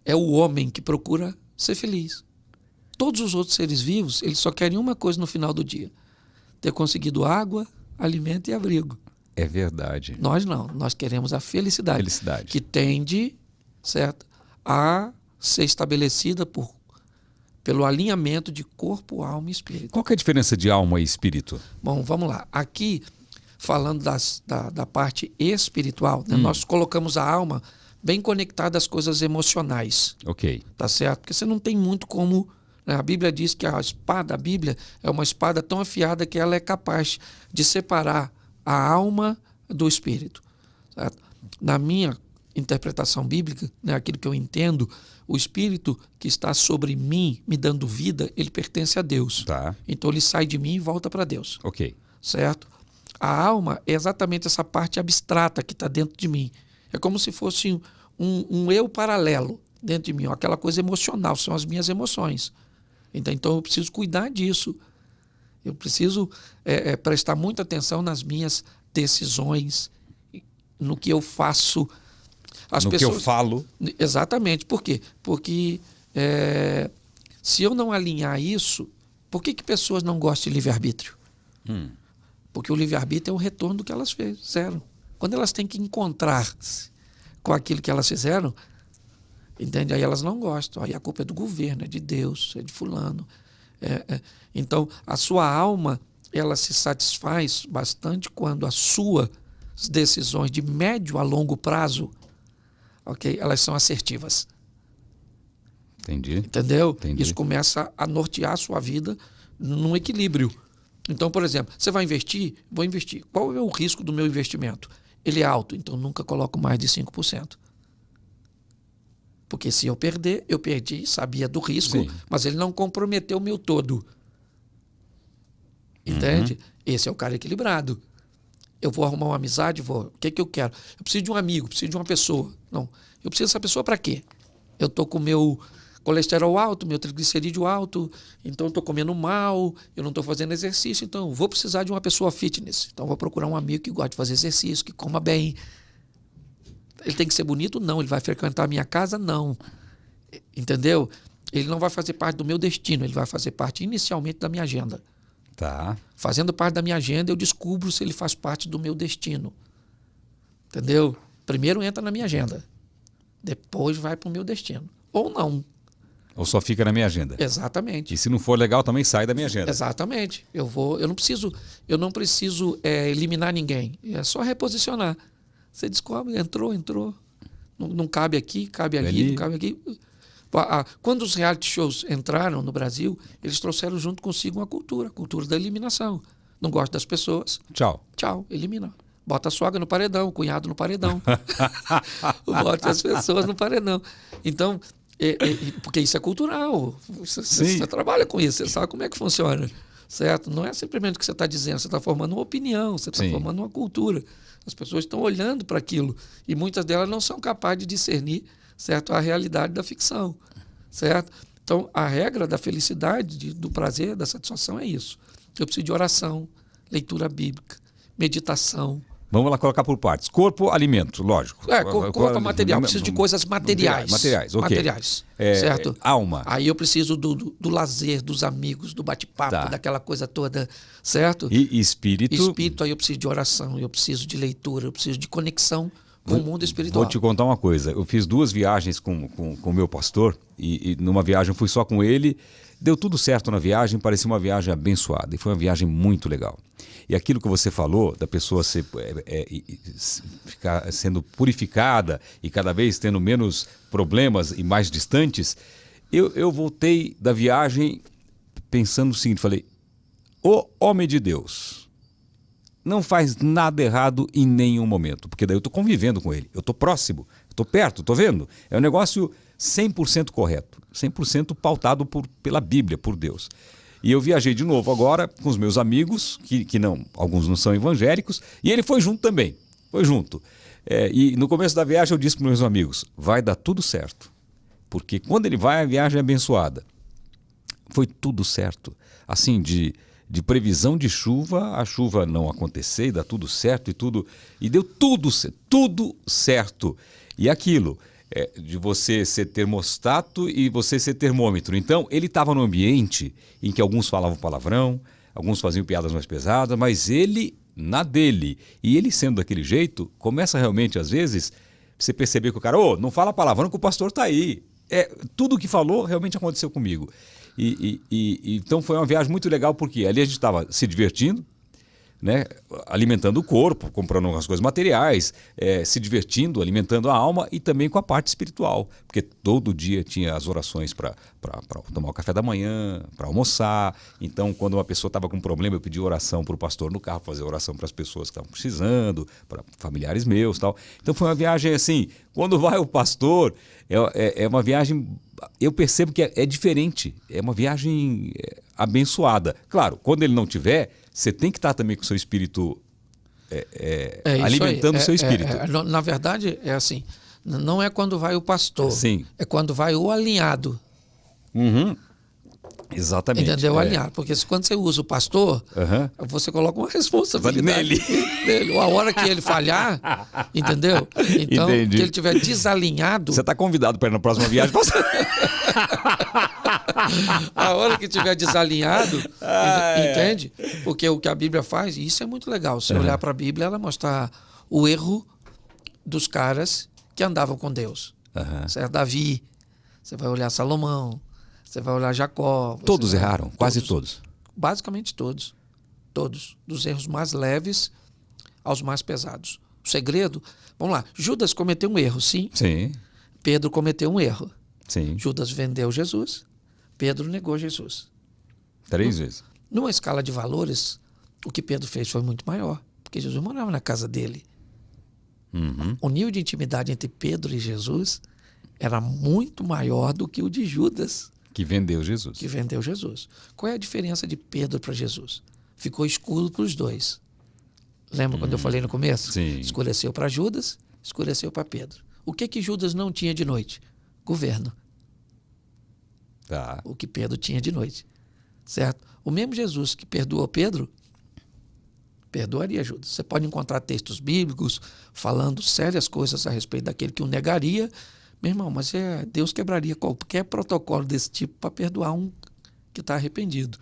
é o homem que procura ser feliz. Todos os outros seres vivos, eles só querem uma coisa no final do dia: ter conseguido água, alimento e abrigo. É verdade. Nós não, nós queremos a felicidade. Que tende, certo, a ser estabelecida pelo alinhamento de corpo, alma e espírito. Qual que é a diferença de alma e espírito? Bom, vamos lá. Aqui, falando da parte espiritual, né, nós colocamos a alma bem conectada às coisas emocionais. Ok. Tá certo? Porque você não tem muito como... Né, a Bíblia diz que a espada, a Bíblia, é uma espada tão afiada que ela é capaz de separar a alma do espírito. Certo? Na minha interpretação bíblica, né, aquilo que eu entendo, o espírito que está sobre mim, me dando vida, ele pertence a Deus. Tá. Então ele sai de mim e volta para Deus. Ok. Certo? A alma é exatamente essa parte abstrata que está dentro de mim. É como se fosse um eu paralelo dentro de mim, aquela coisa emocional, são as minhas emoções. Então eu preciso cuidar disso. Eu preciso prestar muita atenção nas minhas decisões, no que eu faço. Que eu falo. Exatamente. Por quê? Porque Se eu não alinhar isso, por que pessoas não gostam de livre-arbítrio? Porque o livre-arbítrio é o retorno do que elas fizeram. Quando elas têm que encontrar-se com aquilo que elas fizeram, entende? Aí elas não gostam. Aí a culpa é do governo, é de Deus, é de fulano. Então, a sua alma, ela se satisfaz bastante quando as suas decisões de médio a longo prazo, ok, elas são assertivas. Entendi. Entendeu? Entendi. Isso começa a nortear a sua vida num equilíbrio. Então, por exemplo, você vai investir? Vou investir. Qual é o risco do meu investimento? Ele é alto, então nunca coloco mais de 5%. Porque se eu perder, eu perdi, sabia do risco, Sim. Mas ele não comprometeu o meu todo. Entende? Esse é o cara equilibrado. Eu vou arrumar uma amizade, vou. O que eu quero? Eu preciso de um amigo, preciso de uma pessoa. Não. Eu preciso dessa pessoa para quê? Eu estou com o meu colesterol alto, meu triglicerídeo alto, então eu estou comendo mal, eu não estou fazendo exercício, então vou precisar de uma pessoa fitness. Então vou procurar um amigo que gosta de fazer exercício, que coma bem. Ele tem que ser bonito? Não. Ele vai frequentar a minha casa? Não. Entendeu? Ele não vai fazer parte do meu destino, ele vai fazer parte inicialmente da minha agenda. Tá. Fazendo parte da minha agenda, eu descubro se ele faz parte do meu destino. Entendeu? Primeiro entra na minha agenda, depois vai para o meu destino. Ou não. Ou só fica na minha agenda. Exatamente. E se não for legal, também sai da minha agenda. Exatamente. Eu não preciso eliminar ninguém. É só reposicionar. Você descobre, entrou. Não cabe aqui, cabe ali, não cabe aqui. Quando os reality shows entraram no Brasil, eles trouxeram junto consigo uma cultura, a cultura da eliminação. Não gosta das pessoas? Tchau. Tchau, elimina. Bota a sogra no paredão, o cunhado no paredão. Bota as pessoas no paredão. Então, porque isso é cultural. Você trabalha com isso, você sabe como é que funciona. Certo? Não é simplesmente o que você está dizendo, você está formando uma opinião, você está formando uma cultura. As pessoas estão olhando para aquilo e muitas delas não são capazes de discernir, certo, a realidade da ficção. Certo? Então, a regra da felicidade, do prazer, da satisfação é isso. Eu preciso de oração, leitura bíblica, meditação. Vamos lá colocar por partes. Corpo, alimento, lógico. Corpo, material. Preciso de coisas materiais. Materiais, ok. Materiais, certo? Alma. Aí eu preciso do lazer, dos amigos, do bate-papo, daquela coisa toda, certo? E espírito? Espírito, aí eu preciso de oração, eu preciso de leitura, eu preciso de conexão com o mundo espiritual. Vou te contar uma coisa. Eu fiz 2 viagens com o meu pastor e numa viagem eu fui só com ele. Deu tudo certo na viagem, parecia uma viagem abençoada. E foi uma viagem muito legal. E aquilo que você falou, da pessoa ficar sendo purificada e cada vez tendo menos problemas e mais distantes, eu voltei da viagem pensando o seguinte, falei, o homem de Deus não faz nada errado em nenhum momento, porque daí eu estou convivendo com ele, eu estou próximo, estou perto, estou vendo. É um negócio 100% correto, 100% pautado pela Bíblia, por Deus. E eu viajei de novo agora com os meus amigos, que não, alguns não são evangélicos, e ele foi junto também, foi junto. E no começo da viagem eu disse para os meus amigos, vai dar tudo certo, porque quando ele vai a viagem é abençoada. Foi tudo certo, assim, de previsão de chuva, a chuva não acontecer, e dá tudo certo e deu tudo certo. E aquilo... de você ser termostato e você ser termômetro. Então, ele estava num ambiente em que alguns falavam palavrão, alguns faziam piadas mais pesadas, mas ele na dele. E ele sendo daquele jeito, começa realmente, às vezes, você perceber que o cara, não fala palavrão que o pastor está aí. Tudo o que falou realmente aconteceu comigo. Então, foi uma viagem muito legal, porque ali a gente estava se divertindo, né, alimentando o corpo, comprando as coisas materiais, se divertindo, alimentando a alma e também com a parte espiritual, porque todo dia tinha as orações para tomar o café da manhã, para almoçar. Então, quando uma pessoa estava com um problema, eu pedi oração para o pastor no carro, fazer oração para as pessoas que estavam precisando, para familiares meus, tal. Então, foi uma viagem assim, quando vai o pastor, é uma viagem, eu percebo que é diferente, é uma viagem abençoada. Claro, quando ele não tiver, você tem que estar também com o seu espírito alimentando o seu espírito. Na verdade, é assim, não é quando vai o pastor, Sim. é quando vai o alinhado. Uhum. Exatamente. Entendeu? Alinhado. Porque quando você usa o pastor, você coloca uma responsabilidade nele. A hora que ele falhar, entendeu? Então, Entendi. que ele estiver desalinhado... Você está convidado para ir na próxima viagem. A hora que estiver desalinhado, entende? Porque o que a Bíblia faz, e isso é muito legal. Se olhar para a Bíblia, ela mostra o erro dos caras que andavam com Deus. Certo? Davi, você vai olhar Salomão, você vai olhar Jacó. Todos erraram, quase todos. Basicamente todos. Todos. Dos erros mais leves aos mais pesados. O segredo, vamos lá, Judas cometeu um erro, sim. Sim. Pedro cometeu um erro. Sim. Judas vendeu Jesus, Pedro negou Jesus. 3 vezes. Numa escala de valores, o que Pedro fez foi muito maior, porque Jesus morava na casa dele. O nível de intimidade entre Pedro e Jesus era muito maior do que o de Judas. Que vendeu Jesus. Qual é a diferença de Pedro para Jesus? Ficou escuro para os dois. Lembra quando eu falei no começo? Sim. Escureceu para Judas, escureceu para Pedro. O que Judas não tinha de noite? Governo. Tá. O que Pedro tinha de noite. Certo? O mesmo Jesus que perdoou Pedro, perdoaria Judas. Você pode encontrar textos bíblicos falando sérias coisas a respeito daquele que o negaria. Meu irmão, mas Deus quebraria qualquer protocolo desse tipo para perdoar um que está arrependido.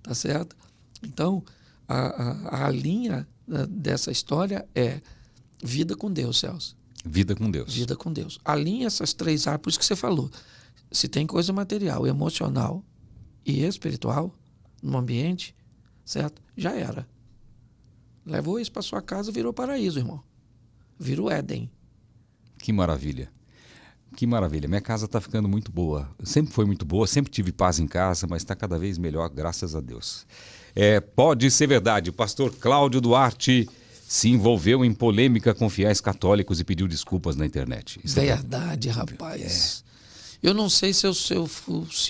Tá certo? Então, a linha dessa história é vida com Deus, Celso. Vida com Deus. Vida com Deus. Alinha essas 3 áreas, por isso que você falou. Se tem coisa material, emocional e espiritual no ambiente, certo? Já era. Levou isso para sua casa, virou paraíso, irmão. Virou Éden. Que maravilha. Que maravilha. Minha casa está ficando muito boa. Sempre foi muito boa, sempre tive paz em casa, mas está cada vez melhor, graças a Deus. Pode ser verdade. O pastor Cláudio Duarte se envolveu em polêmica com fiéis católicos e pediu desculpas na internet. Isso verdade, rapaz. Eu não sei se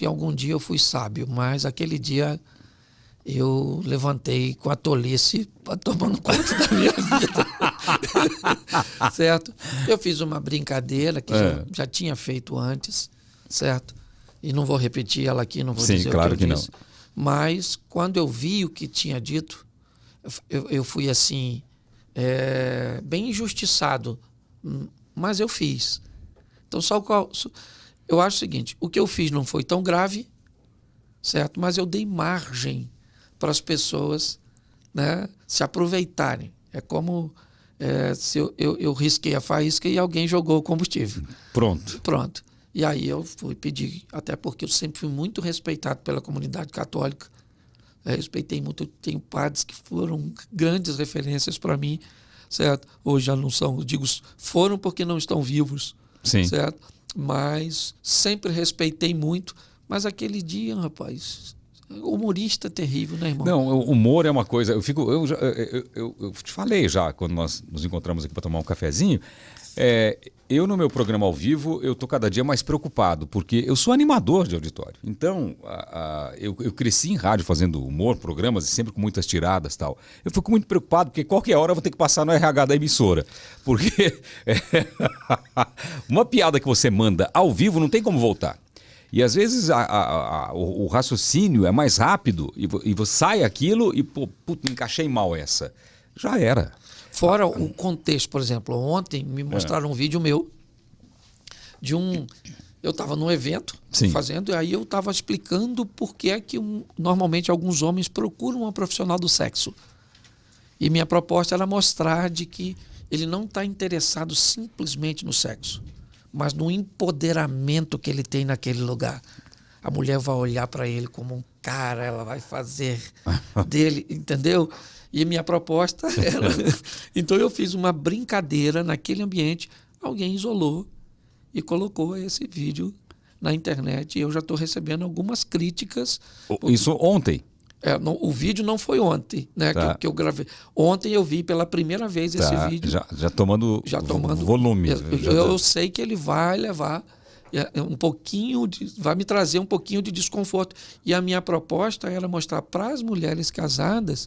algum dia eu fui sábio, mas aquele dia eu levantei com a tolice tomando conta da minha vida. Certo? Eu fiz uma brincadeira que já tinha feito antes, certo? E não vou repetir ela aqui, não vou dizer claro o que eu que disse. não. Mas quando eu vi o que tinha dito, eu fui assim, bem injustiçado, mas eu fiz. Então, eu acho o seguinte, o que eu fiz não foi tão grave, certo? Mas eu dei margem para as pessoas, né, se aproveitarem. É como se eu risquei a faísca e alguém jogou o combustível. Pronto. E aí eu fui pedir, até porque eu sempre fui muito respeitado pela comunidade católica. Respeitei muito, tenho padres que foram grandes referências para mim, certo? Hoje já não são, digo, foram porque não estão vivos, Sim. certo? Mas sempre respeitei muito. Mas aquele dia, rapaz, humorista terrível, né, irmão? Não, o humor é uma coisa. Eu te falei já, quando nós nos encontramos aqui para tomar um cafezinho. Eu, no meu programa ao vivo, eu estou cada dia mais preocupado, porque eu sou animador de auditório. Então, eu cresci em rádio fazendo humor, programas, e sempre com muitas tiradas e tal. Eu fico muito preocupado, porque qualquer hora eu vou ter que passar no RH da emissora. Porque uma piada que você manda ao vivo não tem como voltar. E às vezes o raciocínio é mais rápido e você sai aquilo e, encaixei mal essa. Já era. Fora o contexto, por exemplo, ontem me mostraram um vídeo meu de eu estava num evento fazendo, e aí eu estava explicando por que é que normalmente alguns homens procuram uma profissional do sexo. E minha proposta era mostrar de que ele não está interessado simplesmente no sexo, mas no empoderamento que ele tem naquele lugar. A mulher vai olhar para ele como um cara, ela vai fazer dele, entendeu? E minha proposta era... Então eu fiz uma brincadeira naquele ambiente, alguém isolou e colocou esse vídeo na internet, e eu já estou recebendo algumas críticas. Isso ontem? O vídeo não foi ontem, né? Tá. Que eu gravei. Ontem eu vi pela primeira vez esse vídeo. Já tomando volume. Eu sei que ele vai levar vai me trazer um pouquinho de desconforto. E a minha proposta era mostrar para as mulheres casadas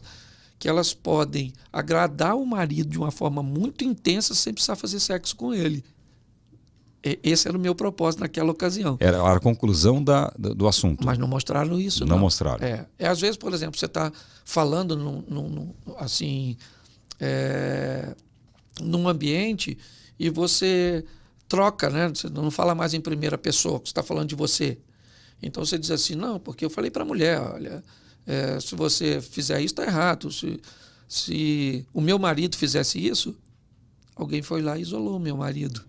que elas podem agradar o marido de uma forma muito intensa sem precisar fazer sexo com ele. esse era o meu propósito naquela ocasião. Era a conclusão do assunto. Mas não mostraram isso, não. Não mostraram. Às vezes, por exemplo, você está falando num ambiente e você troca, né? Você não fala mais em primeira pessoa, você está falando de você. Então você diz assim, não, porque eu falei para a mulher, olha, se você fizer isso, está errado. Se o meu marido fizesse isso, alguém foi lá e isolou o meu marido.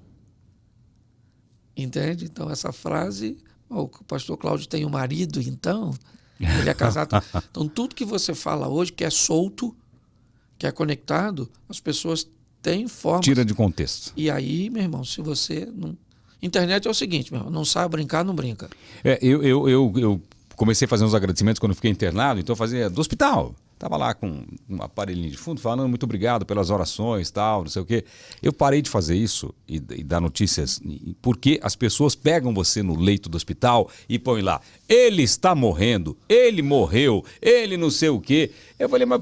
Entende? Então essa frase, o pastor Cláudio tem um marido, então, ele é casado. Então tudo que você fala hoje, que é solto, que é conectado, as pessoas têm forma. Tira de contexto. E aí, meu irmão, se você não... Internet é o seguinte, meu irmão, não sabe brincar, não brinca. Eu comecei a fazer uns agradecimentos quando eu fiquei internado, então eu fazia do hospital. Estava lá com um aparelhinho de fundo, falando muito obrigado pelas orações, tal, não sei o quê. Eu parei de fazer isso e dar notícias, porque as pessoas pegam você no leito do hospital e põem lá, ele está morrendo, ele morreu, ele não sei o quê. Eu falei, mas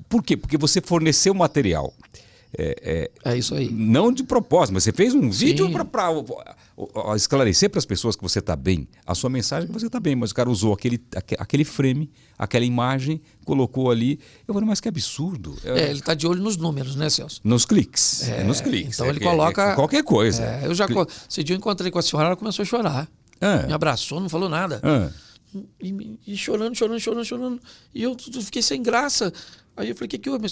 por quê? Porque você forneceu material. É isso aí. Não de propósito, mas você fez um vídeo para esclarecer para as pessoas que você está bem. A sua mensagem é que você está bem, mas o cara usou aquele frame, aquela imagem, colocou ali. Eu falei, mas que absurdo. Ele está de olho nos números, né, Celso? Nos cliques. Nos cliques. Então ele coloca... qualquer coisa. Esse dia eu encontrei com a senhora, ela começou a chorar. Me abraçou, não falou nada. E chorando. E eu fiquei sem graça. Aí eu falei, o que houve?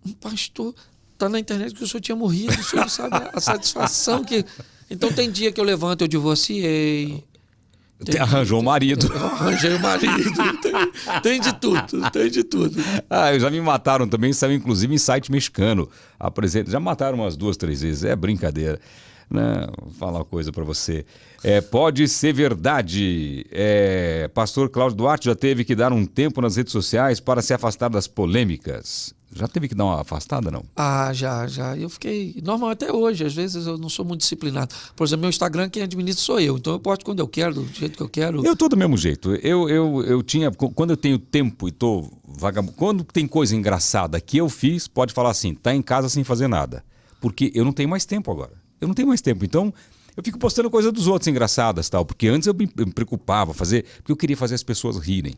Um pastor... Está na internet que o senhor tinha morrido, o senhor sabe a satisfação que... Então tem dia que eu levanto, eu divorciei. Arranjou o marido. Eu arranjei o marido. Tem de tudo. Eu já me mataram também, saiu inclusive em site mexicano. Já mataram umas 2, 3 vezes, é brincadeira. Não, vou falar uma coisa para você. Pode ser verdade. Pastor Cláudio Duarte já teve que dar um tempo nas redes sociais para se afastar das polêmicas. Já teve que dar uma afastada, não? Já. Eu fiquei normal até hoje. Às vezes eu não sou muito disciplinado. Por exemplo, meu Instagram, quem administra sou eu. Então eu posto quando eu quero, do jeito que eu quero. Eu tô do mesmo jeito. Eu tinha... Quando eu tenho tempo e tô vagabundo... Quando tem coisa engraçada que eu fiz, pode falar assim, tá em casa sem fazer nada. Porque eu não tenho mais tempo agora. Então, eu fico postando coisa dos outros engraçadas, tal. Porque antes eu me preocupava porque eu queria fazer as pessoas rirem.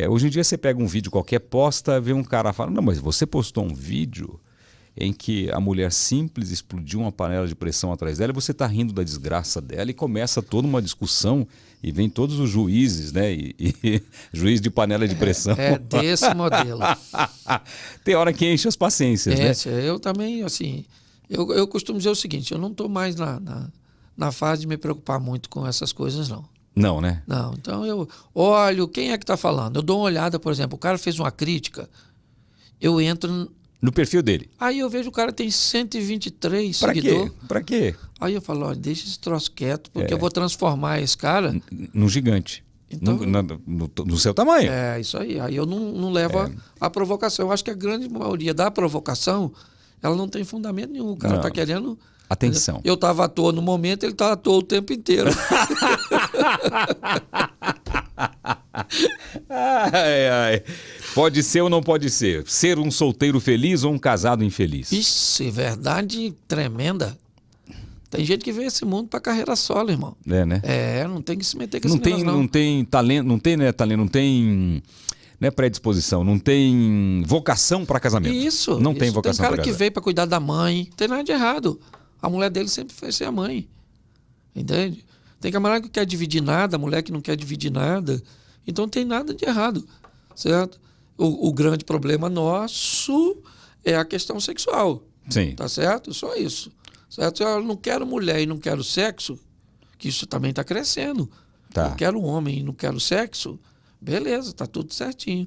Hoje em dia você pega um vídeo qualquer, posta, vê um cara falando, não, mas você postou um vídeo em que a mulher simples explodiu uma panela de pressão atrás dela e você está rindo da desgraça dela e começa toda uma discussão e vem todos os juízes, né? Juiz de panela de pressão. Desse modelo. Tem hora que enche as paciências, né? Eu também, assim, eu costumo dizer o seguinte, eu não estou mais na fase de me preocupar muito com essas coisas, não. Não, né? Não, então eu olho, quem é que está falando? Eu dou uma olhada, por exemplo, o cara fez uma crítica, eu entro... No perfil dele. Aí eu vejo o cara tem 123 seguidores. Pra quê? Aí eu falo, olha, deixa esse troço quieto, porque eu vou transformar esse cara... Num gigante. Então, no seu tamanho. Isso aí. Aí eu não levo a provocação. Eu acho que a grande maioria da provocação, ela não tem fundamento nenhum. O cara está querendo... Atenção. Eu estava à toa no momento, ele está à toa o tempo inteiro. Pode ser ou não pode ser? Ser um solteiro feliz ou um casado infeliz? Isso, verdade tremenda. Tem gente que vê esse mundo para carreira solo, irmão. Né? Não tem que se meter com esse negócio, não tem talento, não tem talento, não tem... Não é predisposição, não tem vocação para casamento. Isso. Não tem vocação para casamento. Tem cara que veio para cuidar da mãe, não tem nada de errado. A mulher dele sempre foi ser a mãe. Entende? Tem camarada que quer dividir nada, a mulher que não quer dividir nada. Então não tem nada de errado. Certo? O grande problema nosso é a questão sexual. Sim. Tá certo? Só isso. Certo? Se eu não quero mulher e não quero sexo, que isso também está crescendo. Tá. Eu quero homem e não quero sexo, beleza, tá tudo certinho.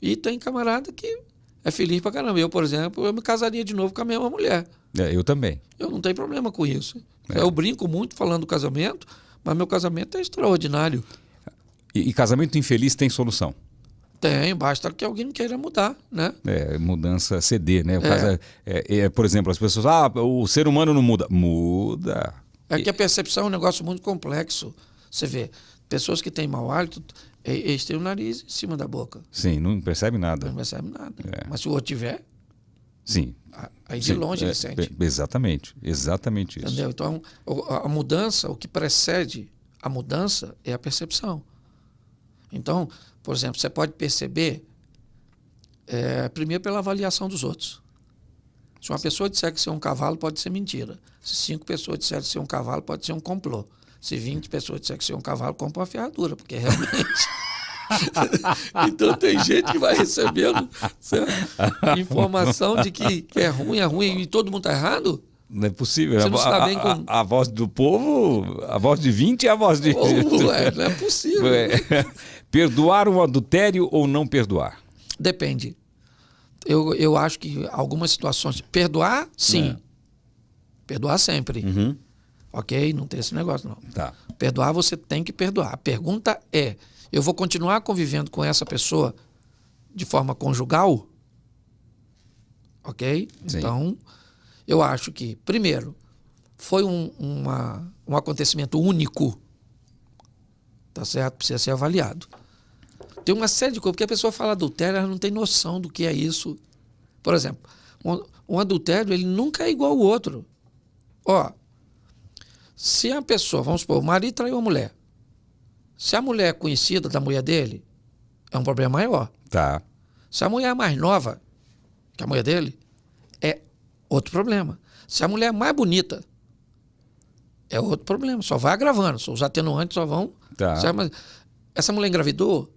E tem camarada que é feliz pra caramba. Eu, por exemplo, eu me casaria de novo com a mesma mulher. Eu também. Eu não tenho problema com isso. Eu brinco muito falando do casamento, mas meu casamento é extraordinário. E casamento infeliz tem solução? Tem, basta que alguém queira mudar, né? Mudança CD, né? Por exemplo, as pessoas, o ser humano não muda. Muda. É que a percepção é um negócio muito complexo. Você vê, pessoas que têm mau hálito, eles têm o nariz em cima da boca. Sim, não percebe nada. Não percebe nada. Mas se o outro tiver... Sim. Aí de Sim, longe ele sente. Exatamente isso. Entendeu? Então, a mudança, o que precede a mudança é a percepção. Então, por exemplo, você pode perceber primeiro pela avaliação dos outros. Se uma pessoa disser que ser um cavalo, pode ser mentira. Se 5 pessoas disserem que ser um cavalo, pode ser um complô. Se 20 pessoas disserem que ser um cavalo, compra uma ferradura, porque realmente... Então tem gente que vai recebendo, certo, informação de que é ruim e todo mundo está errado. Não é possível. Você não está bem com... a voz do povo, a voz de 20 é a voz de... não é possível. Perdoar um adultério ou não perdoar? Depende. Eu acho que algumas situações... Perdoar, sim. Perdoar sempre. Uhum. Ok? Não tem esse negócio, não. Tá. Perdoar, você tem que perdoar. A pergunta é, eu vou continuar convivendo com essa pessoa de forma conjugal? Ok? Sim. Então, eu acho que, primeiro, foi um acontecimento único, tá certo? Precisa ser avaliado. Tem uma série de coisas, porque a pessoa fala adultério, ela não tem noção do que é isso. Por exemplo, um adultério, ele nunca é igual ao outro. Ó, se a pessoa, vamos supor, o marido traiu a mulher. Se a mulher é conhecida da mulher dele, é um problema maior. Tá. Se a mulher é mais nova que a mulher dele, é outro problema. Se a mulher é mais bonita, é outro problema. Só vai agravando. Os atenuantes só vão... Tá. Essa mulher engravidou,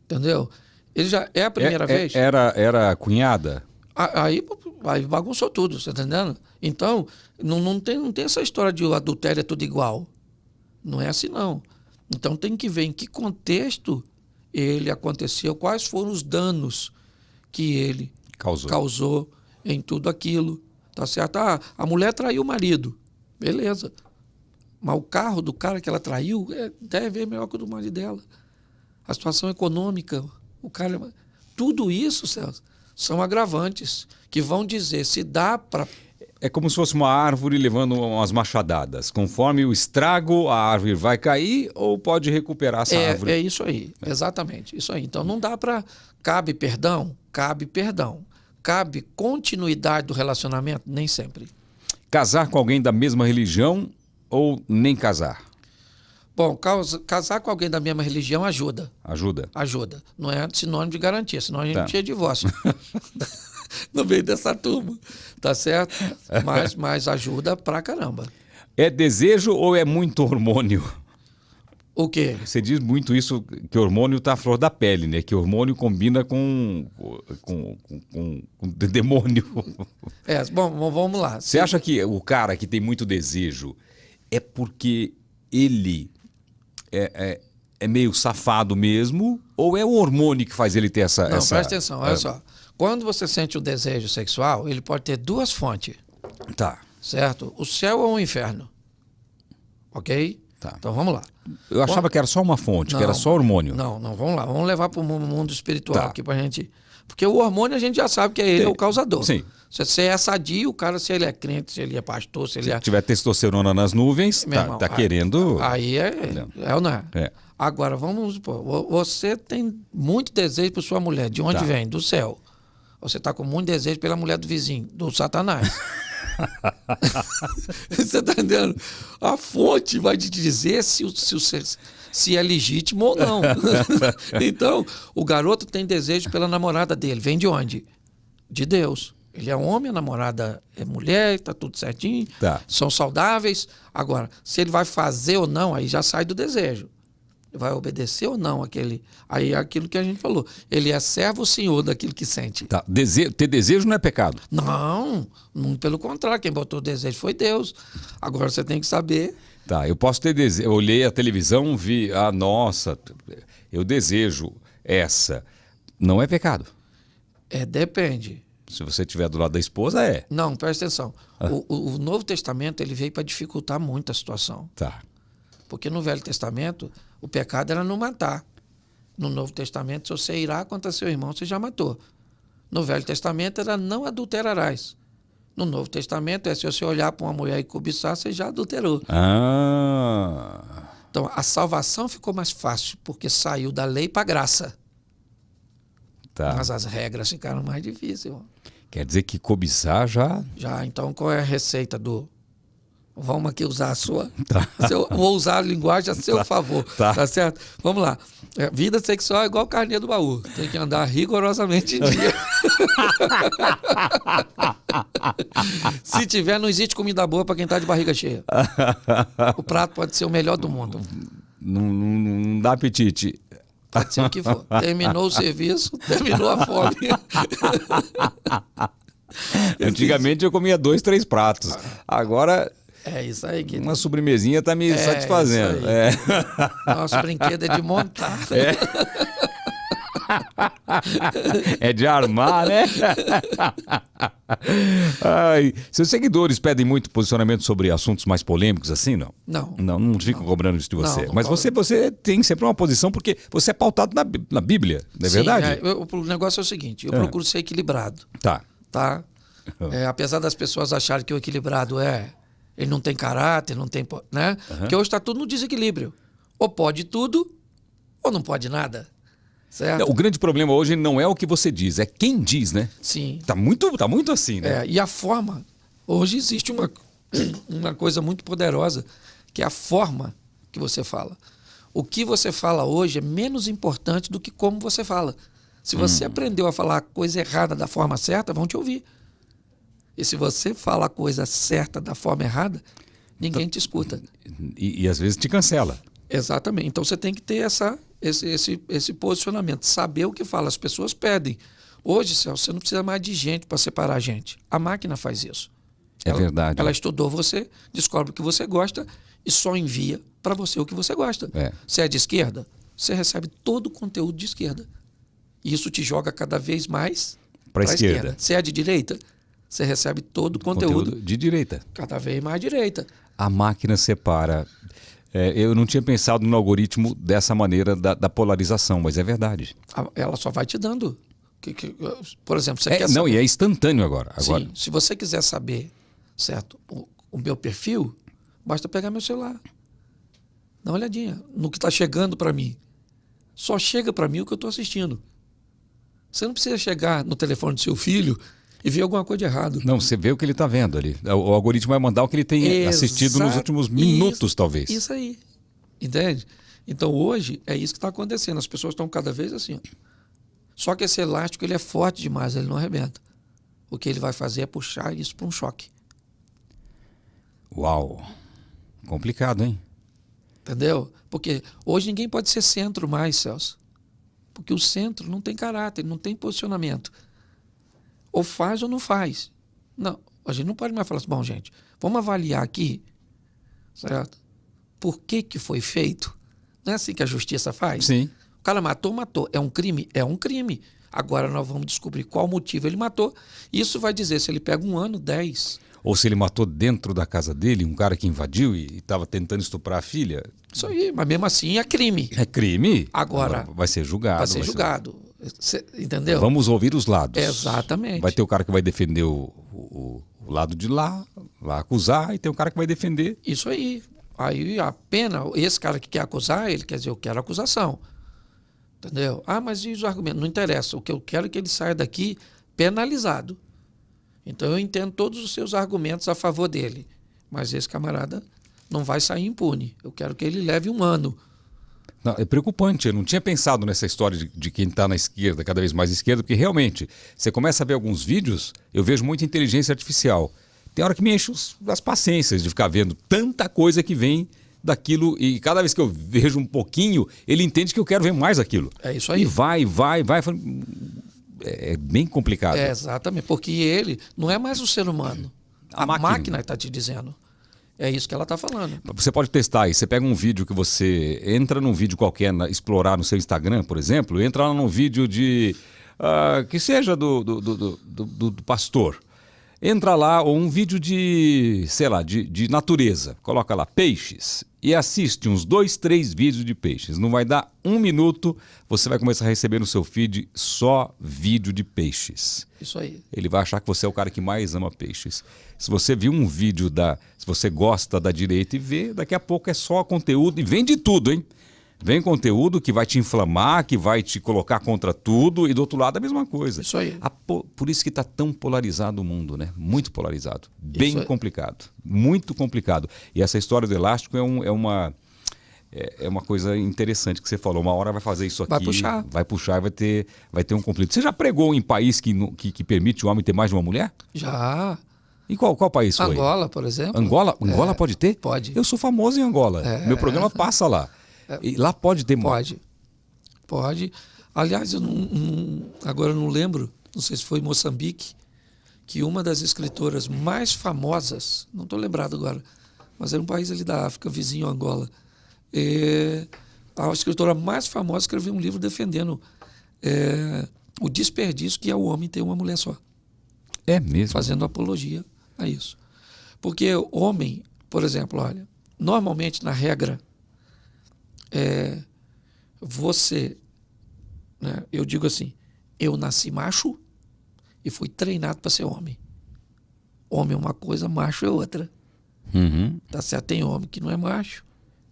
entendeu? Ele já é a primeira vez. Era a cunhada? Aí bagunçou tudo, você tá entendendo? Então, não tem essa história de o adultério é tudo igual. Não é assim, não. Então, tem que ver em que contexto ele aconteceu, quais foram os danos que ele causou em tudo aquilo. Tá certo? A mulher traiu o marido. Beleza. Mas o carro do cara que ela traiu deve ver melhor que o do marido dela. A situação econômica, o cara... Tudo isso, Celso, são agravantes que vão dizer se dá para... É como se fosse uma árvore levando umas machadadas. Conforme o estrago, a árvore vai cair ou pode recuperar essa árvore? É isso aí, exatamente. Isso aí. Então não dá para... Cabe perdão? Cabe perdão. Cabe continuidade do relacionamento? Nem sempre. Casar com alguém da mesma religião ou nem casar? Bom, casar com alguém da mesma religião ajuda. Ajuda? Ajuda. Não é sinônimo de garantia, senão a gente Tá. tinha divórcio. No meio dessa turma, tá certo? Mas ajuda pra caramba. É desejo ou é muito hormônio? O quê? Você diz muito isso, que hormônio está à flor da pele, né? Que hormônio combina com demônio. Bom, vamos lá. Você acha que o cara que tem muito desejo é porque ele é meio safado mesmo? Ou é o hormônio que faz ele ter essa... Não, presta atenção, olha só. Quando você sente o desejo sexual, ele pode ter duas fontes, Tá. certo? O céu ou o inferno. Ok? Tá. Então vamos lá. Eu achava que era só uma fonte, que era só hormônio. Não, vamos lá. Vamos levar para o mundo espiritual Tá. aqui pra gente. Porque o hormônio a gente já sabe que é ele é o causador. Sim. Se você é sadio, o cara, se ele é crente, se ele é pastor, se ele Se é... tiver testosterona nas nuvens, Meu irmão, tá querendo... Aí é ou não é? É. Agora, vamos supor, você tem muito desejo por sua mulher. De onde Tá. vem? Do céu. Você está com muito desejo pela mulher do vizinho, do Satanás. Você está entendendo? A fonte vai te dizer se é legítimo ou não. Então, o garoto tem desejo pela namorada dele. Vem de onde? De Deus. Ele é homem, a namorada é mulher, está tudo certinho, Tá. são saudáveis. Agora, se ele vai fazer ou não, aí já sai do desejo. Vai obedecer ou não aquele... Aí é aquilo que a gente falou. Ele é servo ou senhor daquilo que sente. Tá. Ter desejo não é pecado. Não, pelo contrário. Quem botou o desejo foi Deus. Agora você tem que saber... Tá, eu posso ter desejo. Eu olhei a televisão, vi, nossa, eu desejo essa. Não é pecado. Depende. Se você estiver do lado da esposa, é. Não, presta atenção. O Novo Testamento ele veio para dificultar muito a situação. Tá. Porque no Velho Testamento, o pecado era não matar. No Novo Testamento, se você irá contra seu irmão, você já matou. No Velho Testamento, era não adulterarás. No Novo Testamento, se você olhar para uma mulher e cobiçar, você já adulterou. Então, a salvação ficou mais fácil, porque saiu da lei para a graça. Tá. Mas as regras ficaram mais difíceis. Irmão. Quer dizer que cobiçar já... Já, então qual é a receita do... Vamos aqui usar a sua... Tá. Vou usar a linguagem a seu favor, tá certo? Vamos lá. Vida sexual é igual carninha do baú. Tem que andar rigorosamente em dia. Se tiver, não existe comida boa para quem tá de barriga cheia. O prato pode ser o melhor do mundo. Não dá apetite. Pode ser o que for. Terminou o serviço, terminou a fome. Antigamente eu comia 2, 3 pratos. Agora... É isso aí, que uma sobremesinha tá me satisfazendo. Nosso brinquedo é de montar. É de armar, né? Ai, seus seguidores pedem muito posicionamento sobre assuntos mais polêmicos assim, não? Não ficam cobrando isso de você. Não mas você tem sempre uma posição porque você é pautado na Bíblia, não é verdade? O negócio é o seguinte, eu procuro ser equilibrado. Tá. Apesar das pessoas acharem que o equilibrado ele não tem caráter, não tem... né? Porque hoje está tudo no desequilíbrio. Ou pode tudo, ou não pode nada. Certo? O grande problema hoje não é o que você diz, é quem diz, né? Sim. Tá muito assim, né? E a forma. Hoje existe uma coisa muito poderosa, que é a forma que você fala. O que você fala hoje é menos importante do que como você fala. Se você aprendeu a falar a coisa errada da forma certa, vão te ouvir. E se você fala a coisa certa da forma errada, ninguém te escuta. E às vezes te cancela. Exatamente. Então você tem que ter esse posicionamento, saber o que fala. As pessoas pedem. Hoje, Celso, você não precisa mais de gente para separar a gente. A máquina faz isso. Verdade. Ela estudou você, descobre o que você gosta e só envia para você o que você gosta. Você é de esquerda? Você recebe todo o conteúdo de esquerda. E isso te joga cada vez mais para a esquerda. Você é de direita? Você recebe todo o conteúdo de direita. Cada vez mais direita. A máquina separa. Eu não tinha pensado no algoritmo dessa maneira da polarização, mas é verdade. Ela só vai te dando. Por exemplo, você quer saber... Não, e é instantâneo agora. Sim, se você quiser saber, certo, o meu perfil, basta pegar meu celular. Dá uma olhadinha no que está chegando para mim. Só chega para mim o que eu estou assistindo. Você não precisa chegar no telefone do seu filho e ver alguma coisa de errado. Não, você vê o que ele está vendo ali. O algoritmo vai mandar o que ele tem assistido nos últimos minutos, talvez. Isso aí. Entende? Então hoje é isso que está acontecendo. As pessoas estão cada vez assim. Só que esse elástico ele é forte demais, ele não arrebenta. O que ele vai fazer é puxar isso para um choque. Uau! Complicado, hein? Entendeu? Porque hoje ninguém pode ser centro mais, Celso. Porque o centro não tem caráter, não tem posicionamento. Ou faz ou não faz. Não, a gente não pode mais falar assim, bom, gente, vamos avaliar aqui, certo? Por que foi feito? Não é assim que a justiça faz? Sim. O cara matou. É um crime? É um crime. Agora nós vamos descobrir qual motivo ele matou. Isso vai dizer se ele pega 1 ano, 10. Ou se ele matou dentro da casa dele, um cara que invadiu e estava tentando estuprar a filha. Isso aí, mas mesmo assim é crime. É crime? Agora vai ser julgado. Vai ser julgado. Entendeu? Vamos ouvir os lados. Exatamente. Vai ter o cara que vai defender o lado de lá, vai acusar, e tem o cara que vai defender. Isso aí. Aí a pena, esse cara que quer acusar, ele quer dizer, eu quero acusação. Entendeu? Ah, mas e os argumentos? Não interessa. O que eu quero é que ele saia daqui penalizado. Então eu entendo todos os seus argumentos a favor dele. Mas esse camarada não vai sair impune. Eu quero que ele leve 1 ano. Não, é preocupante. Eu não tinha pensado nessa história de quem está na esquerda, cada vez mais esquerda, porque realmente, você começa a ver alguns vídeos, eu vejo muita inteligência artificial. Tem hora que me enche as paciências de ficar vendo tanta coisa que vem daquilo, e cada vez que eu vejo um pouquinho, ele entende que eu quero ver mais aquilo. É isso aí. E vai. É bem complicado. Exatamente, porque ele não é mais o ser humano. A máquina está te dizendo. É isso que ela está falando. Você pode testar aí. Você pega um vídeo que você entra num vídeo qualquer, explorar no seu Instagram, por exemplo, entra lá num vídeo de... que seja do pastor. Entra lá, ou um vídeo de, sei lá, de natureza. Coloca lá, peixes. E assiste uns 2, 3 vídeos de peixes. Não vai dar 1 minuto, você vai começar a receber no seu feed só vídeo de peixes. Isso aí. Ele vai achar que você é o cara que mais ama peixes. Se você viu um vídeo se você gosta da direita e vê, daqui a pouco é só conteúdo. E vem de tudo, hein? Vem conteúdo que vai te inflamar, que vai te colocar contra tudo, e do outro lado a mesma coisa. Isso aí. Por isso que está tão polarizado o mundo, né? Muito polarizado. Bem Isso aí. complicado. Muito complicado. E essa história do elástico é uma coisa interessante que você falou. Uma hora vai fazer isso aqui. Vai puxar e vai ter um conflito. Você já pregou em país que permite o homem ter mais de uma mulher? Já. E qual país foi? Angola, por exemplo. Angola pode ter? Pode. Eu sou famoso em Angola. Meu programa passa lá. E lá pode ter... Pode. Aliás, agora eu não lembro, não sei se foi em Moçambique, que uma das escritoras mais famosas, não estou lembrado agora, mas era um país ali da África, vizinho a Angola. A escritora mais famosa escreveu um livro defendendo o desperdício que é o homem ter uma mulher só. É mesmo? Fazendo apologia a isso. Porque o homem, por exemplo, olha, normalmente na regra, você, né, eu digo assim, eu nasci macho e fui treinado para ser homem. Homem é uma coisa, macho é outra. Uhum. Tá certo? Tem homem que não é macho,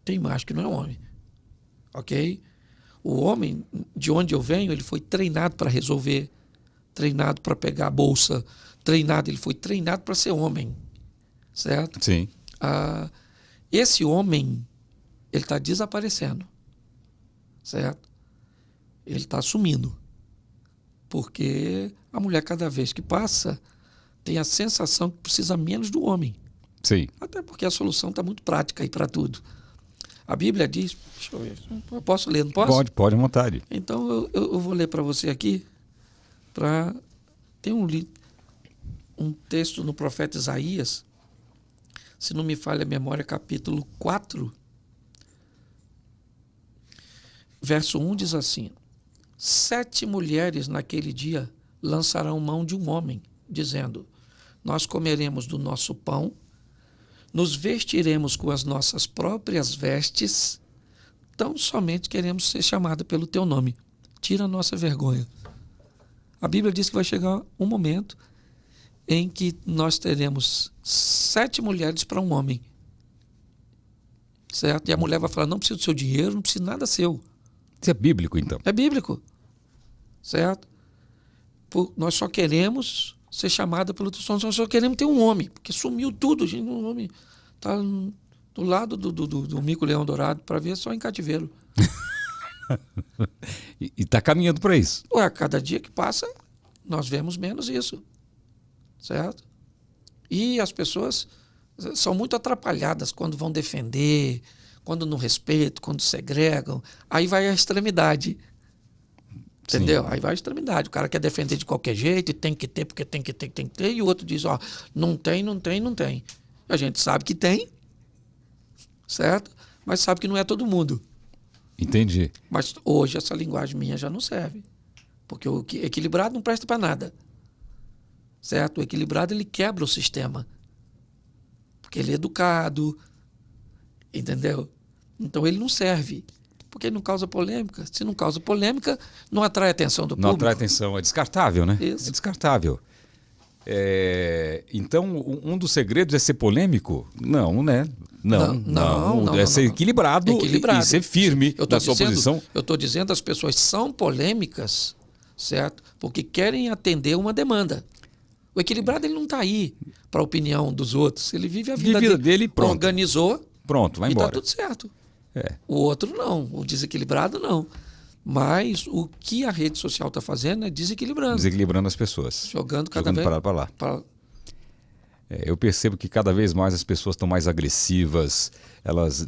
tem macho que não é homem. Ok? O homem, de onde eu venho, ele foi treinado para resolver, treinado para pegar a bolsa, ele foi treinado para ser homem. Certo? Sim. Esse homem, ele está desaparecendo. Certo? Ele está sumindo. Porque a mulher, cada vez que passa, tem a sensação que precisa menos do homem. Sim. Até porque a solução está muito prática aí para tudo. A Bíblia diz... Deixa eu ver. Eu posso ler, não posso? Pode à vontade. Então eu vou ler para você aqui. Tem um texto no profeta Isaías, se não me falha a memória, capítulo 4, verso 1 diz assim: 7 mulheres naquele dia lançarão mão de um homem, dizendo: nós comeremos do nosso pão, nos vestiremos com as nossas próprias vestes, tão somente queremos ser chamados pelo teu nome. Tira a nossa vergonha. A Bíblia diz que vai chegar um momento em que nós teremos 7 mulheres para um homem. Certo? E a mulher vai falar: não preciso do seu dinheiro, não preciso nada seu. Isso é bíblico, então? É bíblico. Certo? Nós só queremos ser chamada pelo teu nome, nós só queremos ter um homem, porque sumiu tudo, gente. Um homem está do lado do mico-leão dourado para ver só em cativeiro. E está caminhando para isso. Ué, a cada dia que passa, nós vemos menos isso. Certo? E as pessoas são muito atrapalhadas quando vão defender, quando não respeitam, quando segregam. Aí vai a extremidade. Entendeu? Sim. Aí vai a extremidade. O cara quer defender de qualquer jeito e tem que ter, porque tem que ter. E o outro diz: ó, não tem. A gente sabe que tem, certo? Mas sabe que não é todo mundo. Entendi. Mas hoje essa linguagem minha já não serve. Porque o equilibrado não presta para nada. Certo? O equilibrado, ele quebra o sistema. Porque ele é educado. Entendeu? Então ele não serve. Porque ele não causa polêmica. Se não causa polêmica, não atrai a atenção do público. Não atrai atenção. É descartável, né? Isso. É descartável. Então, um dos segredos é ser polêmico? Não, né? Não. É ser equilibrado e ser firme na sua posição. Eu estou dizendo que as pessoas são polêmicas, certo? Porque querem atender uma demanda. O equilibrado, ele não está aí para a opinião dos outros. Ele vive a vida dele, pronto. Organizou. Pronto, vai embora. E está tudo certo. O outro não, o desequilibrado não. Mas o que a rede social está fazendo é desequilibrando. Desequilibrando as pessoas. Jogando cada vez para lá. Eu percebo que cada vez mais as pessoas estão mais agressivas, elas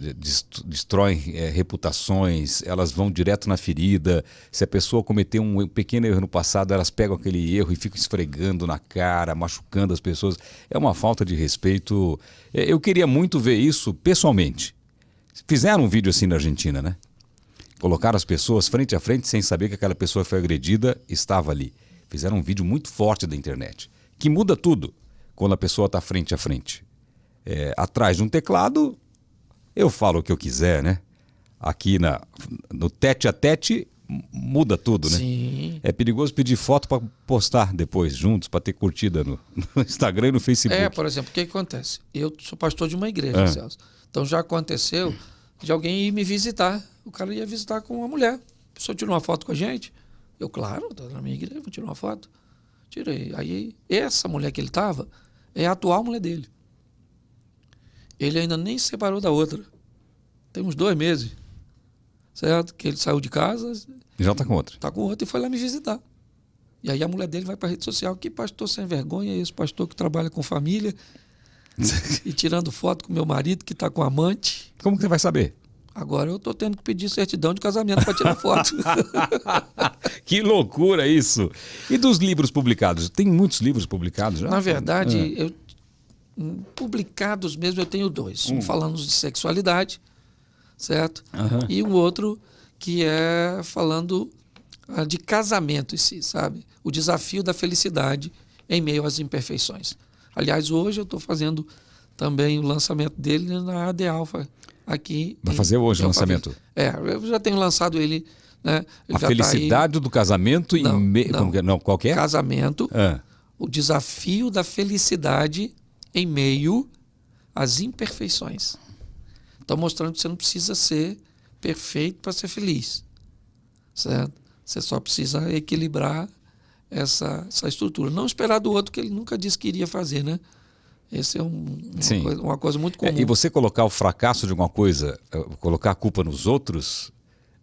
destroem reputações, elas vão direto na ferida. Se a pessoa cometeu um pequeno erro no passado, elas pegam aquele erro e ficam esfregando na cara, machucando as pessoas. É uma falta de respeito. Eu queria muito ver isso pessoalmente. Fizeram um vídeo assim na Argentina, né? Colocaram as pessoas frente a frente sem saber que aquela pessoa que foi agredida estava ali. Fizeram um vídeo muito forte da internet, que muda tudo quando a pessoa está frente a frente. Atrás de um teclado, eu falo o que eu quiser, né? Aqui no tete a tete, muda tudo, né? Sim. É perigoso pedir foto para postar depois, juntos, para ter curtida no Instagram e no Facebook. Por exemplo, o que acontece? Eu sou pastor de uma igreja, Celso. Então já aconteceu de alguém ir me visitar O cara ia visitar com uma mulher. A pessoa tirou uma foto com a gente. Eu, claro, tô na minha igreja, vou tirar uma foto. Tirei. Aí, essa mulher que ele estava é a atual mulher dele. Ele ainda nem se separou da outra. Tem uns 2 meses. Certo? Que ele saiu de casa. Já está com outra. Está com outra e foi lá me visitar. E aí a mulher dele vai para a rede social. Que pastor sem vergonha é esse? Pastor que trabalha com família e tirando foto com meu marido que está com amante. Como que você vai saber? Agora eu estou tendo que pedir certidão de casamento para tirar foto. Que loucura isso! E dos livros publicados? Tem muitos livros publicados já? Na verdade, publicados mesmo eu tenho 2. Um falando de sexualidade, certo? E um outro que é falando de casamento em si, sabe? O desafio da felicidade em meio às imperfeições. Aliás, hoje eu estou fazendo também o lançamento dele na AD Alpha aqui. Vai fazer hoje o lançamento? Eu já tenho lançado ele. Né? Ele a felicidade do casamento não, em meio... Não, qual que é? Casamento, o desafio da felicidade em meio às imperfeições. Estou mostrando que você não precisa ser perfeito para ser feliz. Certo? Você só precisa equilibrar essa estrutura. Não esperar do outro que ele nunca disse que iria fazer, né? Esse é uma coisa muito comum. E você colocar o fracasso de alguma coisa, colocar a culpa nos outros,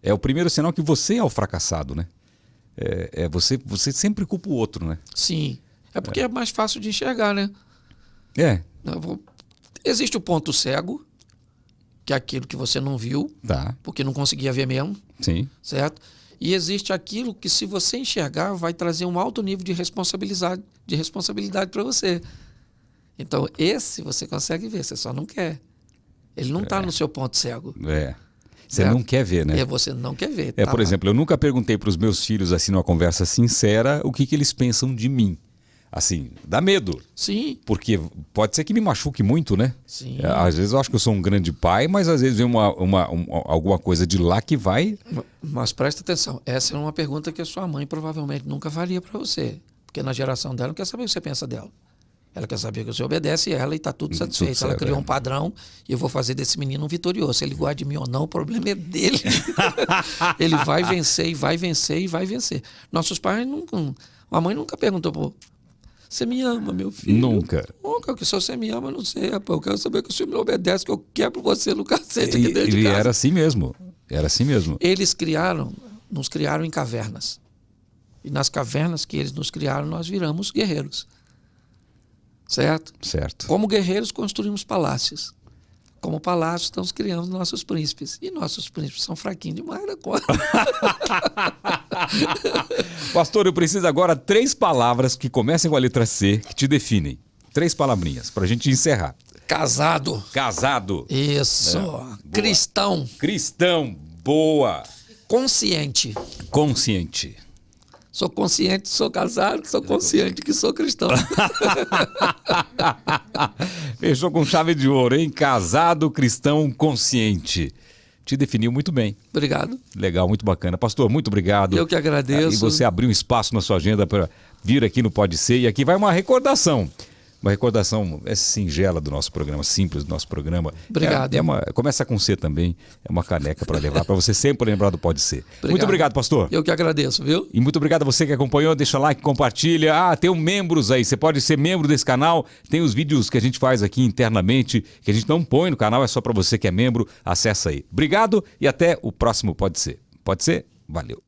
é o primeiro sinal que você é o fracassado, né? Você sempre culpa o outro, né? Sim. É porque é mais fácil de enxergar, né? Existe o ponto cego, que é aquilo que você não viu, porque não conseguia ver mesmo. Sim. Certo? E existe aquilo que, se você enxergar, vai trazer um alto nível de responsabilidade para você. Então, esse você consegue ver, você só não quer. Ele não está no seu ponto cego. Você não quer ver, né? Você não quer ver. Por exemplo, eu nunca perguntei para os meus filhos, assim, numa conversa sincera, o que eles pensam de mim. Assim, dá medo. Sim. Porque pode ser que me machuque muito, né? Sim. Às vezes eu acho que eu sou um grande pai, mas às vezes vem alguma coisa de lá que vai... Mas presta atenção, essa é uma pergunta que a sua mãe provavelmente nunca faria para você. Porque na geração dela não quer saber o que você pensa dela. Ela quer saber que você obedece ela e está tudo satisfeito. Ela criou um padrão e eu vou fazer desse menino um vitorioso. Se ele gosta de mim ou não, o problema é dele. Ele vai vencer e vai vencer e vai vencer. Nossos pais nunca... A mãe nunca perguntou, pô, você me ama, meu filho? Nunca. Nunca, que se você me ama, não sei, rapaz. Eu quero saber que o senhor me obedece, que eu quebro você no cacete aqui dentro de casa. E era assim mesmo. Era assim mesmo. Eles nos criaram em cavernas. E nas cavernas que eles nos criaram, nós viramos guerreiros. Certo? Certo. Como guerreiros, construímos palácios. Como palácios, nós criamos nossos príncipes. E nossos príncipes são fraquinhos demais da conta. Pastor, eu preciso agora 3 palavras que comecem com a letra C, que te definem. 3 palavrinhas, para a gente encerrar. Casado. Casado. Isso. Cristão. Cristão. Boa. Consciente. Consciente. Sou consciente, sou casado, sou consciente que sou cristão. Fechou com chave de ouro, hein? Casado, cristão, consciente. Te definiu muito bem. Obrigado. Legal, muito bacana. Pastor, muito obrigado. Eu que agradeço. E você abriu um espaço na sua agenda para vir aqui no Pode Ser. E aqui vai uma recordação. Uma recordação singela do nosso programa, simples do nosso programa. Obrigado. Começa com C também. É uma caneca para levar, para você sempre lembrar do Pode Ser. Obrigado. Muito obrigado, pastor. Eu que agradeço, viu? E muito obrigado a você que acompanhou. Deixa like, compartilha. Tem membros aí. Você pode ser membro desse canal. Tem os vídeos que a gente faz aqui internamente, que a gente não põe no canal. É só para você que é membro. Acessa aí. Obrigado e até o próximo Pode Ser. Pode ser? Valeu.